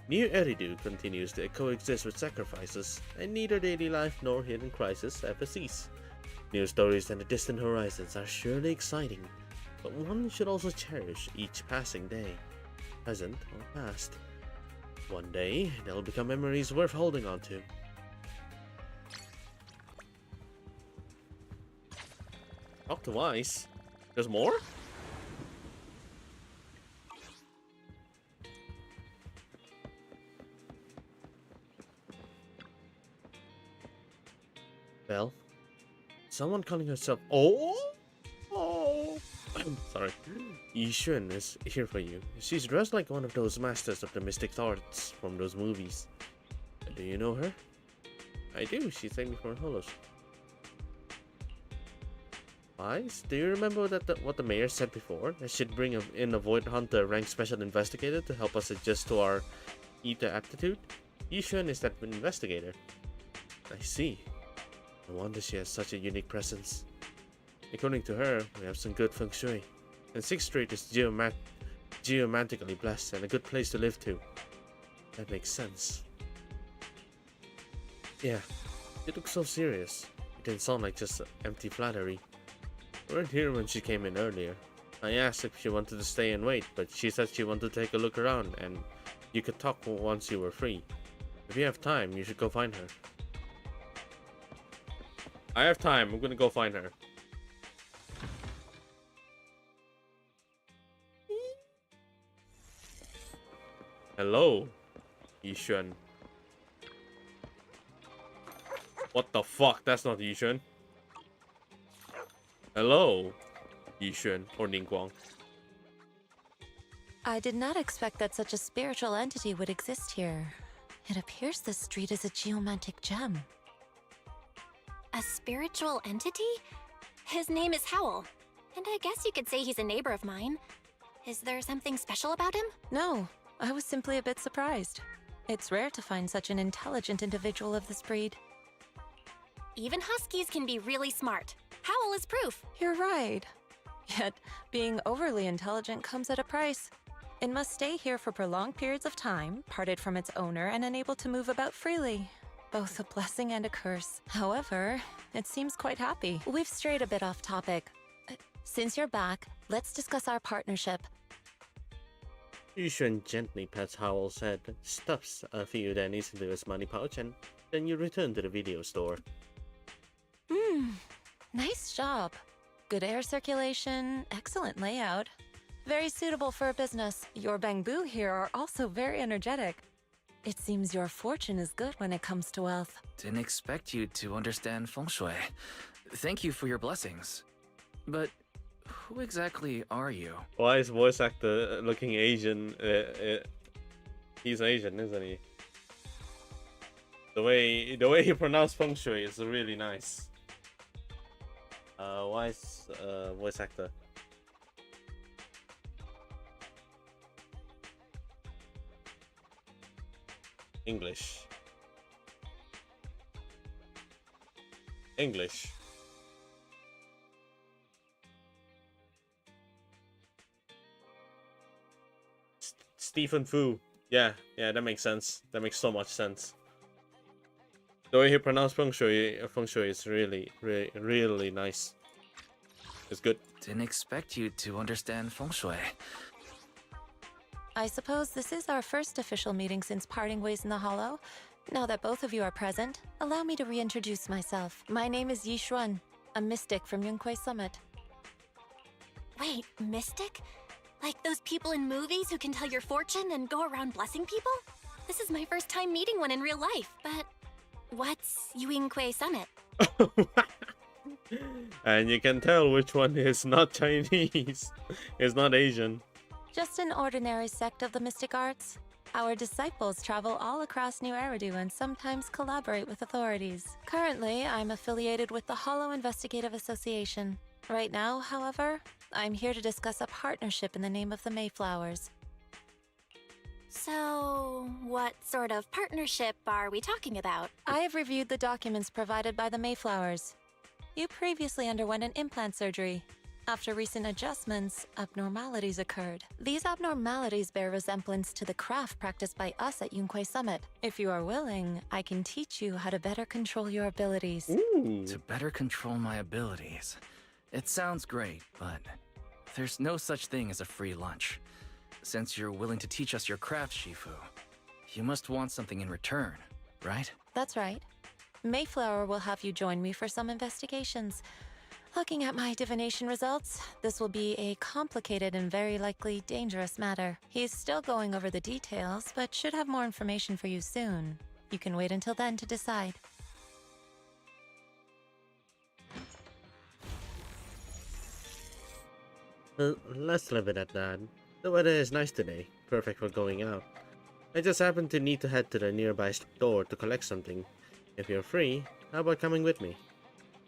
New Eridu continues to coexist with sacrifices, and neither daily life nor hidden crisis ever cease. New stories on the distant horizons are surely exciting, but one should also cherish each passing day, present or past. One day, they'll become memories worth holding on to. Talk to Ice. There's more? Well, someone calling herself sorry. Yixuan is here for you. She's dressed like one of those masters of the mystic arts from those movies. Do you know her? I do. She saved me from Holos. Ice, do you remember what the mayor said before? That she'd bring in a Void Hunter ranked special investigator to help us adjust to our ether aptitude? Yixuan is that investigator. I see. No wonder she has such a unique presence. According to her, we have some good feng shui, and 6th Street is geomantically blessed and a good place to live too. That makes sense. Yeah, you look so serious. It didn't sound like just empty flattery. We weren't here when she came in earlier. I asked if she wanted to stay and wait, but she said she wanted to take a look around and you could talk once you were free. If you have time, you should go find her. I have time. I'm gonna go find her. Hello, Yishun. What the fuck? That's not Yishun. Hello, Yishun or Ningguang. I did not expect that such a spiritual entity would exist here. It appears this street is a geomantic gem. A spiritual entity? His name is Howl, and I guess you could say he's a neighbor of mine. Is there something special about him? No, I was simply a bit surprised. It's rare to find such an intelligent individual of this breed. Even huskies can be really smart. Howl is proof. You're right. Yet, being overly intelligent comes at a price. It must stay here for prolonged periods of time, parted from its owner and unable to move about freely. Both a blessing and a curse. However, it seems quite happy. We've strayed a bit off topic. Since you're back, let's discuss our partnership. Yishun gently pats Howl's head, stuffs a few pennies into his money pouch, and then you return to the video store. Nice job. Good air circulation, excellent layout. Very suitable for a business. Your bamboo here are also very energetic. It seems your fortune is good when it comes to wealth. Didn't expect you to understand feng shui. Thank you for your blessings. But who exactly are you? Why is voice actor looking Asian? He's Asian, isn't he? The way he pronounced feng shui is really nice. Why is voice actor? English. Stephen Fu. Yeah, that makes sense. That makes so much sense. The way he pronounced feng shui is really nice. It's good. Didn't expect you to understand feng shui. I suppose this is our first official meeting since parting ways in the Hollow. Now that both of you are present, allow me to reintroduce myself. My name is Yi Xuan, a mystic from Yunquei Summit. Wait, mystic? Like those people in movies who can tell your fortune and go around blessing people? This is my first time meeting one in real life, but what's Yunquei Summit? And you can tell which one is not Chinese, is not Asian. Just an ordinary sect of the mystic arts. Our disciples travel all across New Eridu and sometimes collaborate with authorities. Currently, I'm affiliated with the Hollow Investigative Association. Right now, however, I'm here to discuss a partnership in the name of the Mayflowers. So, what sort of partnership are we talking about? I have reviewed the documents provided by the Mayflowers. You previously underwent an implant surgery. After recent adjustments, abnormalities occurred. These abnormalities bear resemblance to the craft practiced by us at Yunquei Summit. If you are willing, I can teach you how to better control your abilities. Ooh. To better control my abilities. It sounds great, but there's no such thing as a free lunch. Since you're willing to teach us your craft, Shifu, you must want something in return, right? That's right. Mayflower will have you join me for some investigations. Looking at my divination results, this will be a complicated and very likely dangerous matter. He's still going over the details, but should have more information for you soon. You can wait until then to decide. Well, let's leave it at that. The weather is nice today, perfect for going out. I just happen to need to head to the nearby store to collect something. If you're free, how about coming with me?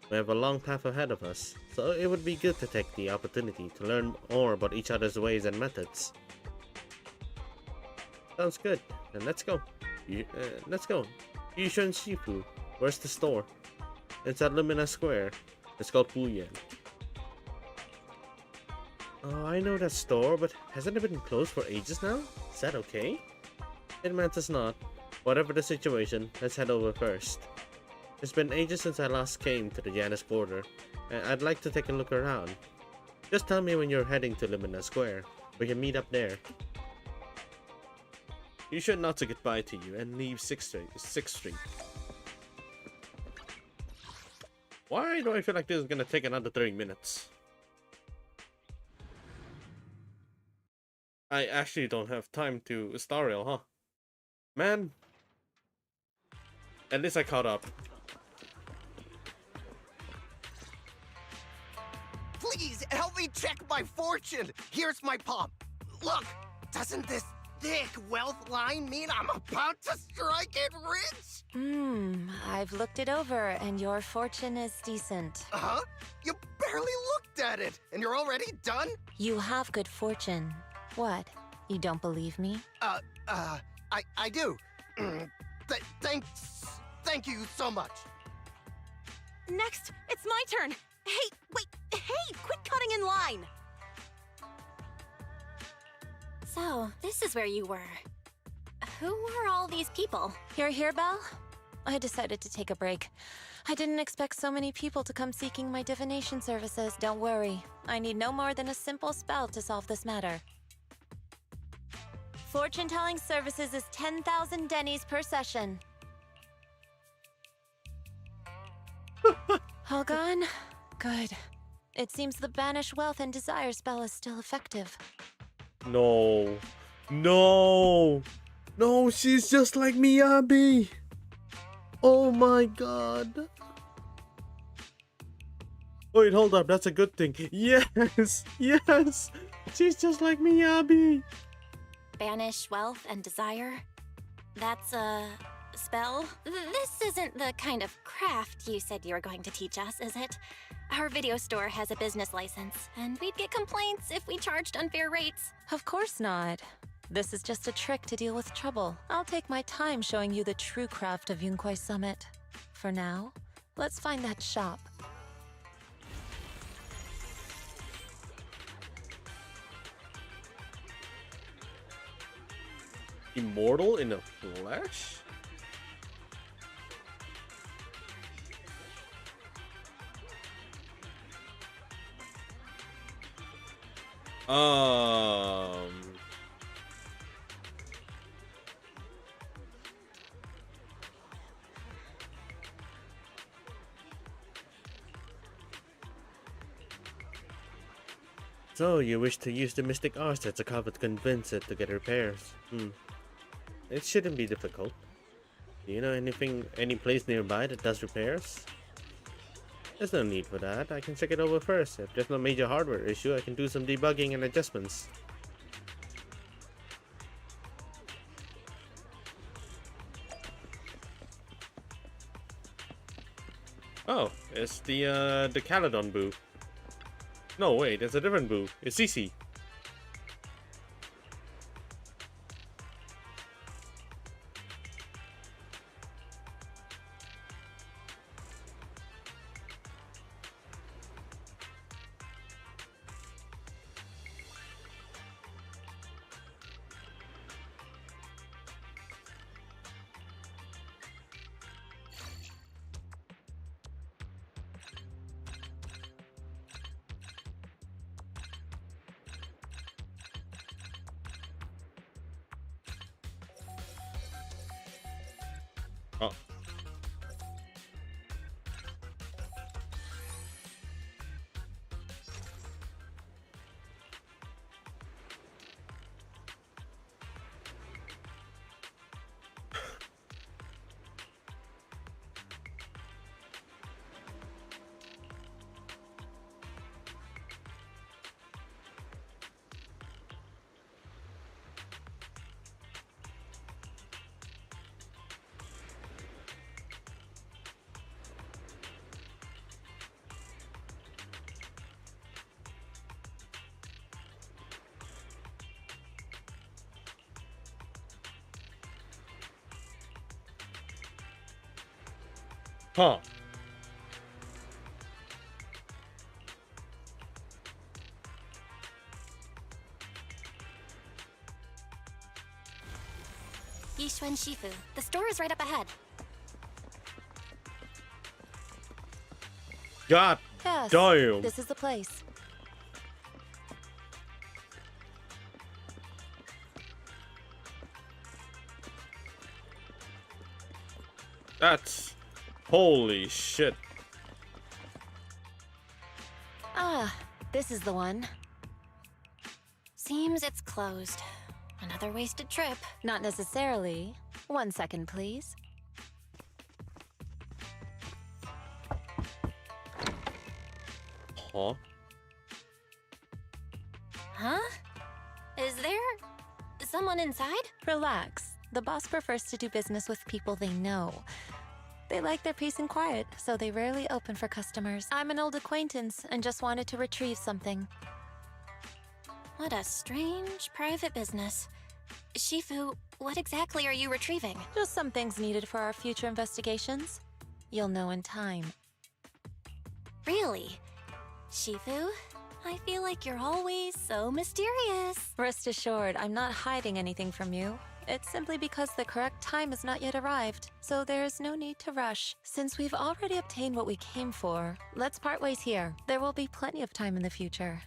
We have a long path ahead of us, so it would be good to take the opportunity to learn more about each other's ways and methods. Sounds good, then let's go. Let's go. Yushan Shifu, where's the store? It's at Lumina Square. It's called Puyan. Oh, I know that store, but hasn't it been closed for ages now? Is that okay? It matters not. Whatever the situation, let's head over first. It's been ages since I last came to the Janus border, and I'd like to take a look around. Just tell me when you're heading to Lumina Square. We can meet up there. You should not say goodbye to you and leave 6th Street. Why do I feel like this is gonna take another 30 minutes? I actually don't have time to star rail, huh? Man. At least I caught up. Please help me check my fortune. Here's my palm. Look, doesn't this thick wealth line mean I'm about to strike it rich? I've looked it over, and your fortune is decent. Huh? You barely looked at it, and you're already done? You have good fortune. What? You don't believe me? I do. Thank you so much. Next, it's my turn. Hey, wait, hey, quit cutting in line. So, this is where you were. Who are all these people? Here, Belle? I decided to take a break. I didn't expect so many people to come seeking my divination services. Don't worry. I need no more than a simple spell to solve this matter. Fortune-telling services is 10,000 dennies per session. All gone? Good. It seems the Banish Wealth and Desire spell is still effective. No. No. No, she's just like Miyabi. Oh my god. Wait, hold up. That's a good thing. Yes. Yes. She's just like Miyabi. Banish wealth and desire? That's a spell? This isn't the kind of craft you said you were going to teach us, is it? Our video store has a business license, and we'd get complaints if we charged unfair rates. Of course not. This is just a trick to deal with trouble. I'll take my time showing you the true craft of Yunkwai Summit. For now, let's find that shop. Immortal in the flesh? So, you wish to use the mystic arts as a cover to convince it to get repairs. It shouldn't be difficult. Do you know any place nearby that does repairs? There's no need for that. I can check it over first. If there's no major hardware issue, I can do some debugging and adjustments. Oh, it's the Caledon boo. No, wait, it's a different boo. It's Cece. Oh. Huh. Yishuan Shifu. The store is right up ahead. God Yes, damn. this is the place. That's... holy shit. this is the one. Seems it's closed. Another wasted trip. Not necessarily. 1 second, please. Huh? Huh? Is there someone inside? Relax. The boss prefers to do business with people they know. They like their peace and quiet, so they rarely open for customers. I'm an old acquaintance and just wanted to retrieve something. What a strange private business. Shifu, what exactly are you retrieving? Just some things needed for our future investigations. You'll know in time. Really? Shifu, I feel like you're always so mysterious. Rest assured, I'm not hiding anything from you. It's simply because the correct time has not yet arrived, so there is no need to rush. Since we've already obtained what we came for, let's part ways here. There will be plenty of time in the future.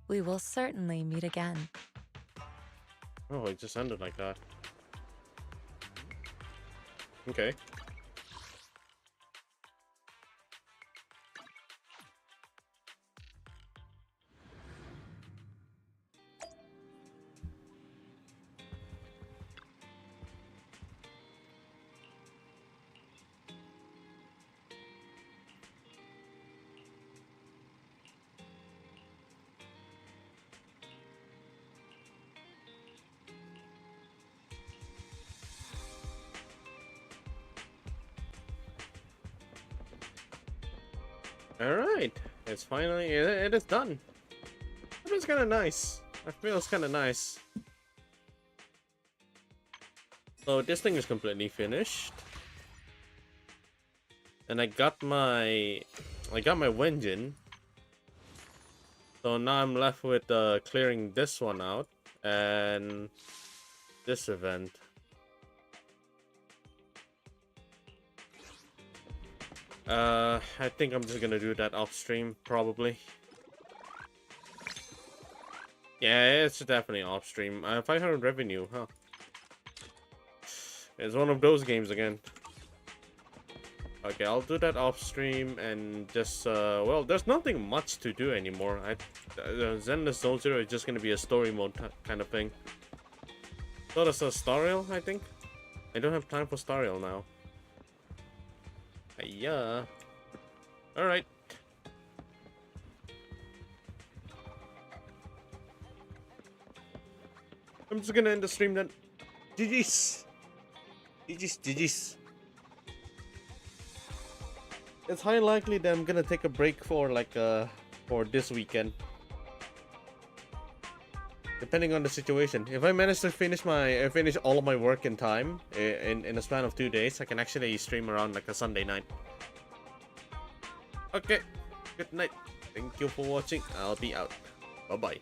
We will certainly meet again. Oh, it just ended like that. Okay. Alright, it's finally, it is done. It was kind of nice. I feel it's kind of nice. So this thing is completely finished. And I got my Wenjin. So now I'm left with clearing this one out and this event. I think I'm just gonna do that off stream, probably. Yeah, it's definitely off stream. 500 revenue, huh? It's one of those games again. Okay, I'll do that off stream and just, well, there's nothing much to do anymore. ZenZero is just gonna be a story mode kind of thing. So that's a Stariel, I think? I don't have time for Stariel now. Yeah. Alright. I'm just gonna end the stream then. GG's. GG's. It's highly likely that I'm gonna take a break for like for this weekend. Depending on the situation. If I manage to finish all of my work in time in a span of 2 days, I can actually stream around like a Sunday night. Okay. Good night. Thank you for watching. I'll be out. Bye bye.